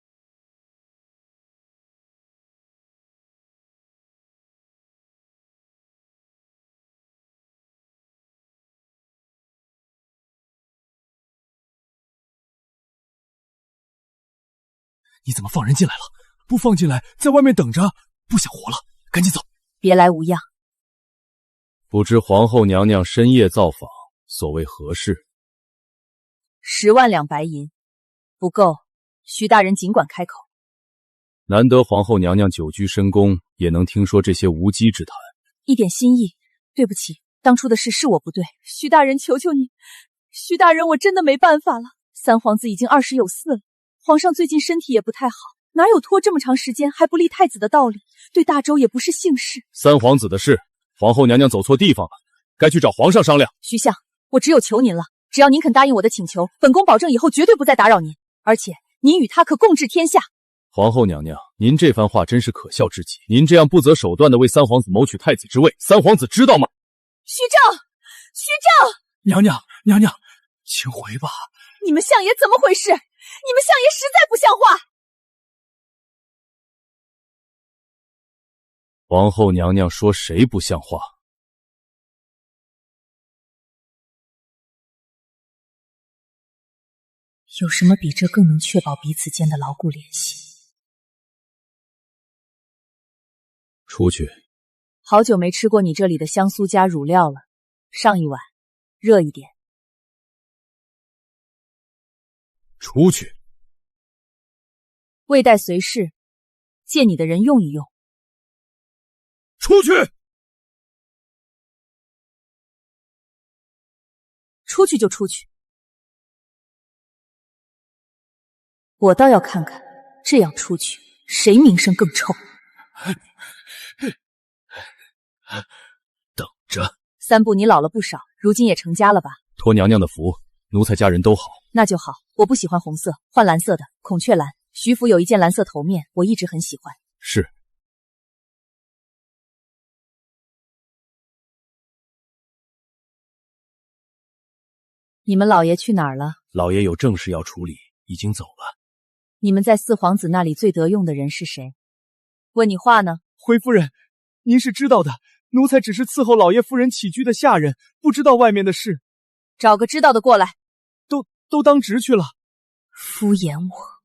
你怎么放人进来了？不放进来，在外面等着，不想活了，赶紧走！别来无恙。不知皇后娘娘深夜造访，所谓何事？10万两白银，不够，徐大人尽管开口。难得皇后娘娘久居深宫，也能听说这些无稽之谈。一点心意，对不起，当初的事是我不对，徐大人，求求你，徐大人，我真的没办法了。三皇子已经20有4了。皇上最近身体也不太好，哪有拖这么长时间还不立太子的道理？对大周也不是幸事。三皇子的事，皇后娘娘走错地方了，该去找皇上商量。徐相，我只有求您了，只要您肯答应我的请求，本宫保证以后绝对不再打扰您，而且您与他可共治天下。皇后娘娘，您这番话真是可笑至极。您这样不择手段的为三皇子谋取太子之位，三皇子知道吗？徐正，徐正，娘娘，请回吧。你们相爷怎么回事？你们相爷实在不像话！皇后娘娘说谁不像话？有什么比这更能确保彼此间的牢固联系？出去。好久没吃过你这里的香酥加乳料了，上一碗，热一点。出去。未带随侍，借你的人用一用。出去。出去就出去。我倒要看看，这样出去，谁名声更臭。等着。三步你老了不少，如今也成家了吧？托娘娘的福，奴才家人都好。那就好，我不喜欢红色，换蓝色的，孔雀蓝。徐府有一件蓝色头面，我一直很喜欢。是。你们老爷去哪儿了？老爷有正事要处理，已经走了。你们在四皇子那里最得用的人是谁？问你话呢。回夫人，您是知道的，奴才只是伺候老爷夫人起居的下人，不知道外面的事。找个知道的过来。都当值去了。敷衍我。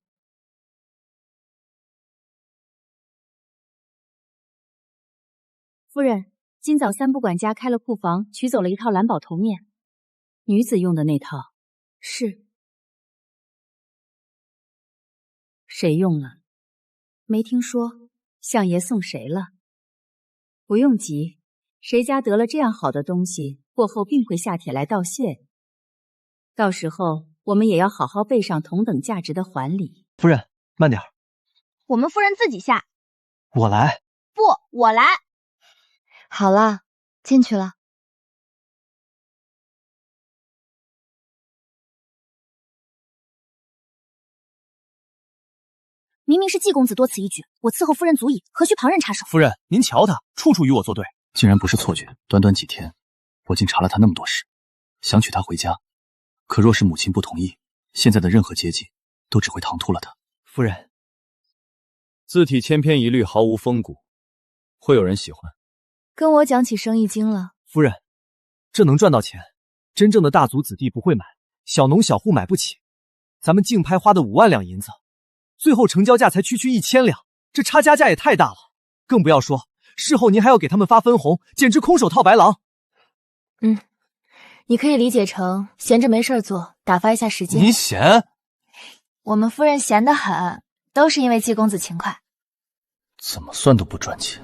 夫人，今早三不管家开了库房，取走了一套蓝宝头面，女子用的那套。是。谁用了？没听说。相爷送谁了？不用急，谁家得了这样好的东西，过后定会下帖来道谢。到时候我们也要好好备上同等价值的还礼。夫人，慢点。我们夫人自己下。我来。不，我来。好了，进去了。明明是季公子多此一举，我伺候夫人足矣，何须旁人插手？夫人，您瞧他，处处与我作对。竟然不是错觉，短短几天，我竟查了他那么多事，想娶她回家。可若是母亲不同意，现在的任何接近都只会唐突了他。夫人，字体千篇一律，毫无风骨，会有人喜欢？跟我讲起生意经了。夫人，这能赚到钱，真正的大族子弟不会买，小农小户买不起。咱们竞拍花的5万两银子，最后成交价才区1000两，这差价也太大了。更不要说事后您还要给他们发分红，简直空手套白狼。你可以理解成闲着没事做，打发一下时间。您闲？我们夫人闲得很，都是因为季公子勤快。怎么算都不赚钱。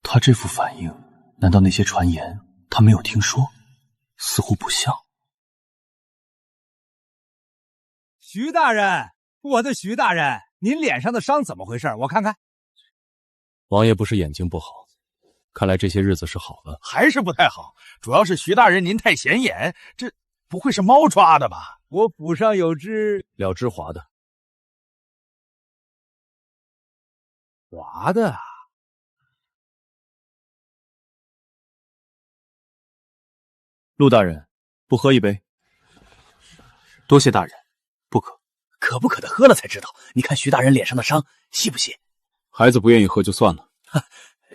他这副反应，难道那些传言他没有听说？似乎不像。徐大人，我的徐大人，您脸上的伤怎么回事？我看看。王爷不是眼睛不好，看来这些日子是好了。还是不太好，主要是徐大人您太显眼，这不会是猫抓的吧？我府上有只了之华的。滑的啊。陆大人，不喝一杯？多谢大人，不可。可不可的喝了才知道。你看徐大人脸上的伤，细不细？孩子不愿意喝就算了。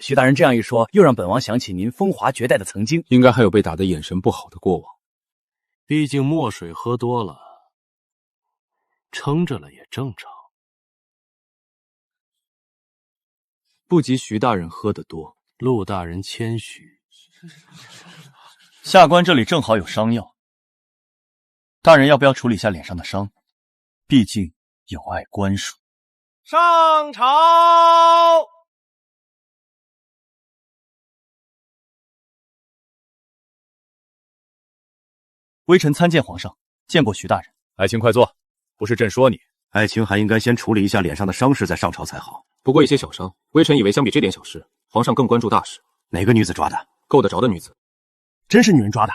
徐大人这样一说，又让本王想起您风华绝代的曾经。应该还有被打得眼神不好的过往。毕竟墨水喝多了，撑着了也正常。不及徐大人喝得多。陆大人谦虚。下官这里正好有伤药，大人要不要处理一下脸上的伤？毕竟有碍官署。上朝。微臣参见皇上，见过徐大人。爱卿快坐，不是朕说你，爱卿还应该先处理一下脸上的伤势，再上朝才好。不过一些小伤，微臣以为相比这点小事，皇上更关注大事。哪个女子抓的？够得着的女子。真是女人抓的？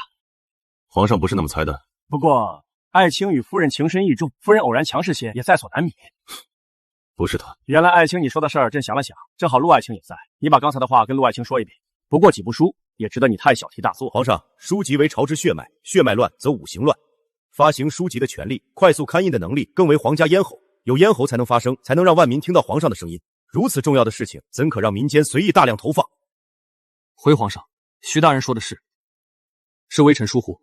皇上不是那么猜的。不过爱卿与夫人情深意重，夫人偶然强势些也在所难免。不是他。原来爱卿你说的事儿，朕想了想，正好陆爱卿也在，你把刚才的话跟陆爱卿说一遍。不过几部书也值得你太小题大做。皇上，书籍为朝之血脉，血脉乱则五行乱。发行书籍的权利，快速刊印的能力，更为皇家咽喉。有咽喉才能发声，才能让万民听到皇上的声音。如此重要的事情，怎可让民间随意大量投放？回皇上，徐大人说的是微臣疏忽，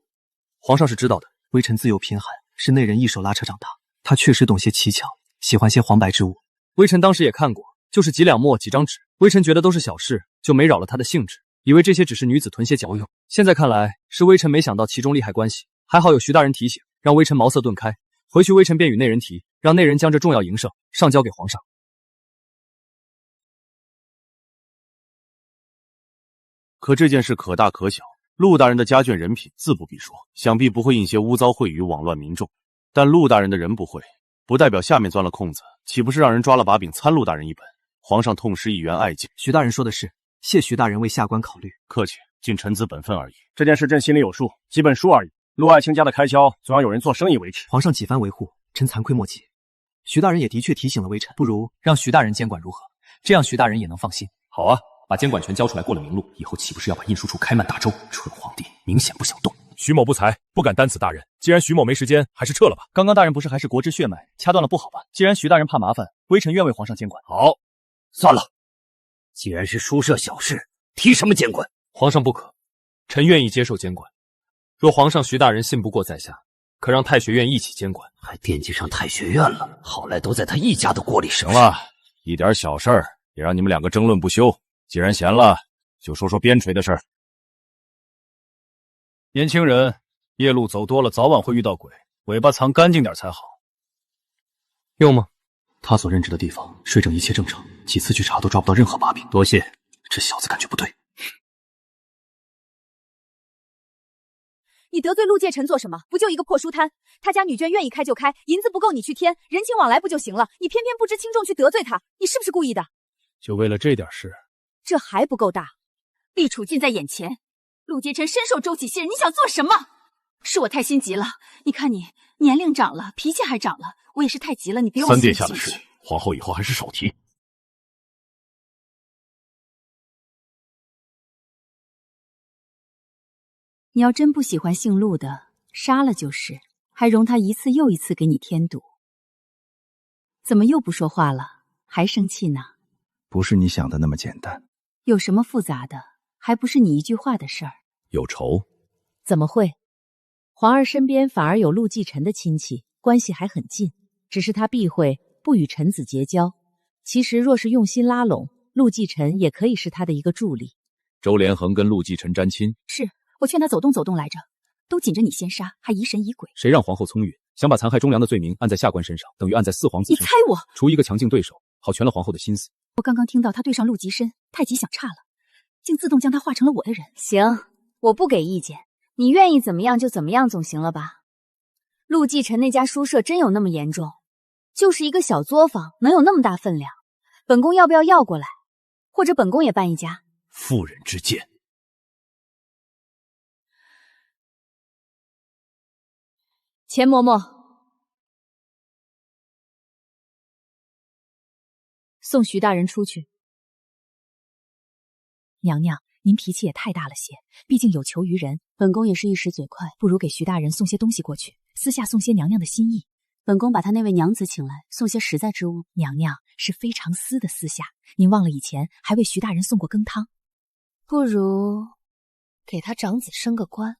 皇上是知道的。微臣自幼贫寒，是内人一手拉扯长大，他确实懂些奇巧，喜欢些黄白之物。微臣当时也看过，就是几两墨几张纸，微臣觉得都是小事，就没扰了他的兴致，以为这些只是女子囤些嚼用。现在看来，是微臣没想到其中利害关系，还好有徐大人提醒，让微臣茅塞顿开。回去微臣便与内人提，让内人将这重要营生上交给皇上。可这件事可大可小，陆大人的家眷人品自不必说，想必不会印些污糟秽语网乱民众。但陆大人的人不会，不代表下面钻了空子，岂不是让人抓了把柄参陆大人一本？皇上痛失一员爱将。徐大人说的是，谢徐大人为下官考虑。客气，尽臣子本分而已。这件事朕心里有数，几本书而已。陆爱卿家的开销，总要有人做生意维持。皇上几番维护，臣惭愧莫及。徐大人也的确提醒了微臣，不如让徐大人监管如何？这样徐大人也能放心。好啊，把监管权交出来过了明路，以后岂不是要把印书处开满大周？蠢皇帝明显不想动。徐某不才，不敢担此大任。既然徐某没时间，还是撤了吧。刚刚大人不是还是国之血脉，掐断了不好吧？既然徐大人怕麻烦，微臣愿为皇上监管。好，算了，既然是书舍小事，提什么监管？皇上不可，臣愿意接受监管。若皇上徐大人信不过在下，可让太学院一起监管。还惦记上太学院了，好赖都在他一家的锅里生。行了，一点小事儿也让你们两个争论不休。既然闲了，就说说边陲的事儿。年轻人，夜路走多了，早晚会遇到鬼，尾巴藏干净点才好。用吗？他所任职的地方，税政一切正常，几次去查都抓不到任何把柄。多谢。这小子感觉不对。你得罪陆介臣做什么？不就一个破书摊？他家女眷愿意开就开，银子不够你去添，人情往来不就行了？你偏偏不知轻重去得罪他，你是不是故意的？就为了这点事？这还不够大？利处近在眼前，陆介臣深受周启信任，你想做什么？是我太心急了。你看你年龄长了，脾气还长了，我也是太急了，你别往三心里殿下的事，皇后以后还是少提。你要真不喜欢姓陆的，杀了就是，还容他一次又一次给你添堵。怎么又不说话了？还生气呢？不是你想的那么简单。有什么复杂的？还不是你一句话的事儿。有仇？怎么会？皇儿身边反而有陆继晨的亲戚，关系还很近，只是他避讳不与臣子结交。其实若是用心拉拢，陆继晨也可以是他的一个助力。周连横跟陆继晨沾亲，是我劝他走动走动来着，都紧着你先杀，还疑神疑鬼。谁让皇后聪运，想把残害忠良的罪名按在下官身上，等于按在四皇子身上。你猜我？除一个强劲对手，好全了皇后的心思。我刚刚听到他对上陆吉深，太极想差了，竟自动将他化成了我的人。行，我不给意见，你愿意怎么样就怎么样，总行了吧？陆继晨那家书舍真有那么严重？就是一个小作坊，能有那么大分量？本宫要不要过来？或者本宫也办一家？妇人之见。钱嬷嬷，送徐大人出去。娘娘，您脾气也太大了些，毕竟有求于人，本宫也是一时嘴快，不如给徐大人送些东西过去，私下送些娘娘的心意。本宫把她那位娘子请来，送些实在之物。娘娘是非常私的私下，您忘了以前还为徐大人送过羹汤。不如给他长子升个官。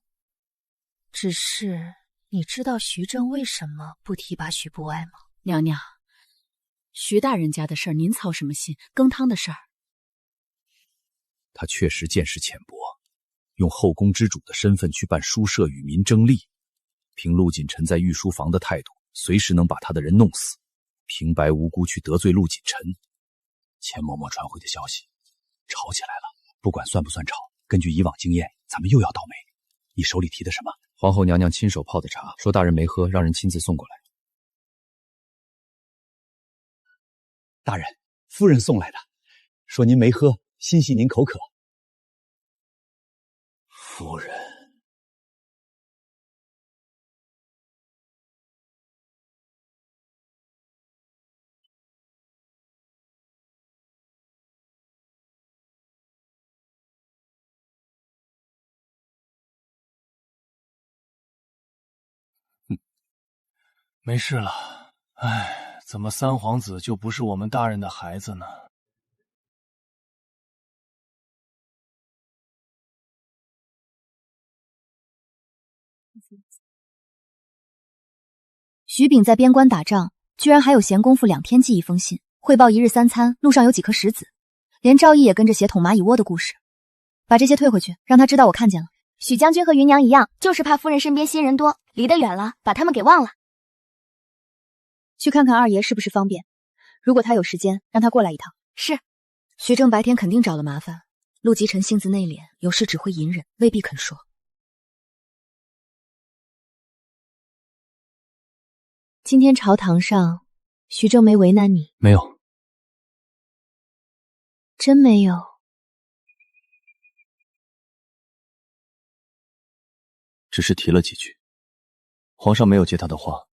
只是你知道徐正为什么不提拔徐不爱吗？娘娘，徐大人家的事儿您操什么心？羹汤的事儿，他确实见识浅薄，用后宫之主的身份去办书舍与民争利，凭陆锦臣在御书房的态度，随时能把他的人弄死，平白无辜去得罪陆锦臣。钱嬷嬷传回的消息，吵起来了。不管算不算吵，根据以往经验，咱们又要倒霉。你手里提的什么？皇后娘娘亲手泡的茶，说大人没喝，让人亲自送过来。大人，夫人送来的，说您没喝，心系您口渴。夫人。没事了。唉，怎么三皇子就不是我们大人的孩子呢？徐秉在边关打仗，居然还有闲工夫2天寄一封信，汇报一日3餐，路上有几颗石子，连赵毅也跟着写捅蚂蚁窝的故事。把这些退回去，让他知道我看见了。许将军和芸娘一样，就是怕夫人身边新人多，离得远了，把他们给忘了。去看看二爷是不是方便，如果他有时间，让他过来一趟。是。徐正白天肯定找了麻烦，陆吉晨性子内敛，有事只会隐忍，未必肯说。今天朝堂上，徐正没为难你？没有。真没有？只是提了几句，皇上没有接他的话。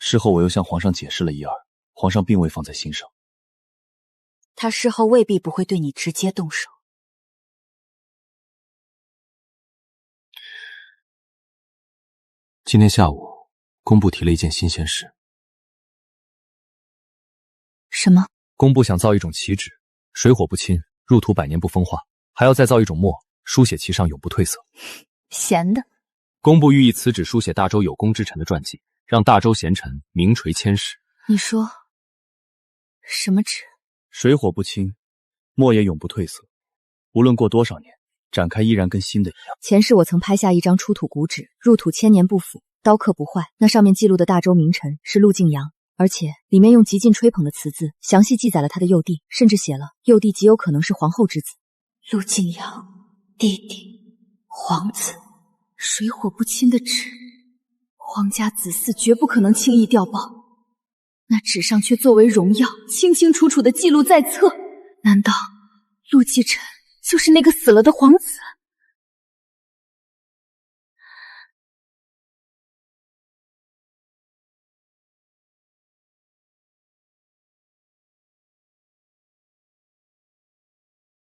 事后我又向皇上解释了一二，皇上并未放在心上。他事后未必不会对你直接动手。今天下午，工部提了一件新鲜事。什么？工部想造一种旗帜，水火不侵，入土100年不风化，还要再造一种墨，书写其上永不褪色。闲的。工部寓意此纸书写大周有功之臣的传记，让大周贤臣名垂千世。你说什么纸？水火不侵，墨也永不褪色，无论过多少年，展开依然跟新的一样。前世我曾拍下一张出土古纸，入土1000年不腐，刀刻不坏。那上面记录的大周名臣是陆敬阳，而且里面用极尽吹捧的词字，详细记载了他的幼弟，甚至写了幼弟极有可能是皇后之子。陆敬阳弟弟皇子，水火不侵的纸，皇家子嗣绝不可能轻易调报。那纸上却作为荣耀，清清楚楚的记录在册。难道陆继晨就是那个死了的皇子？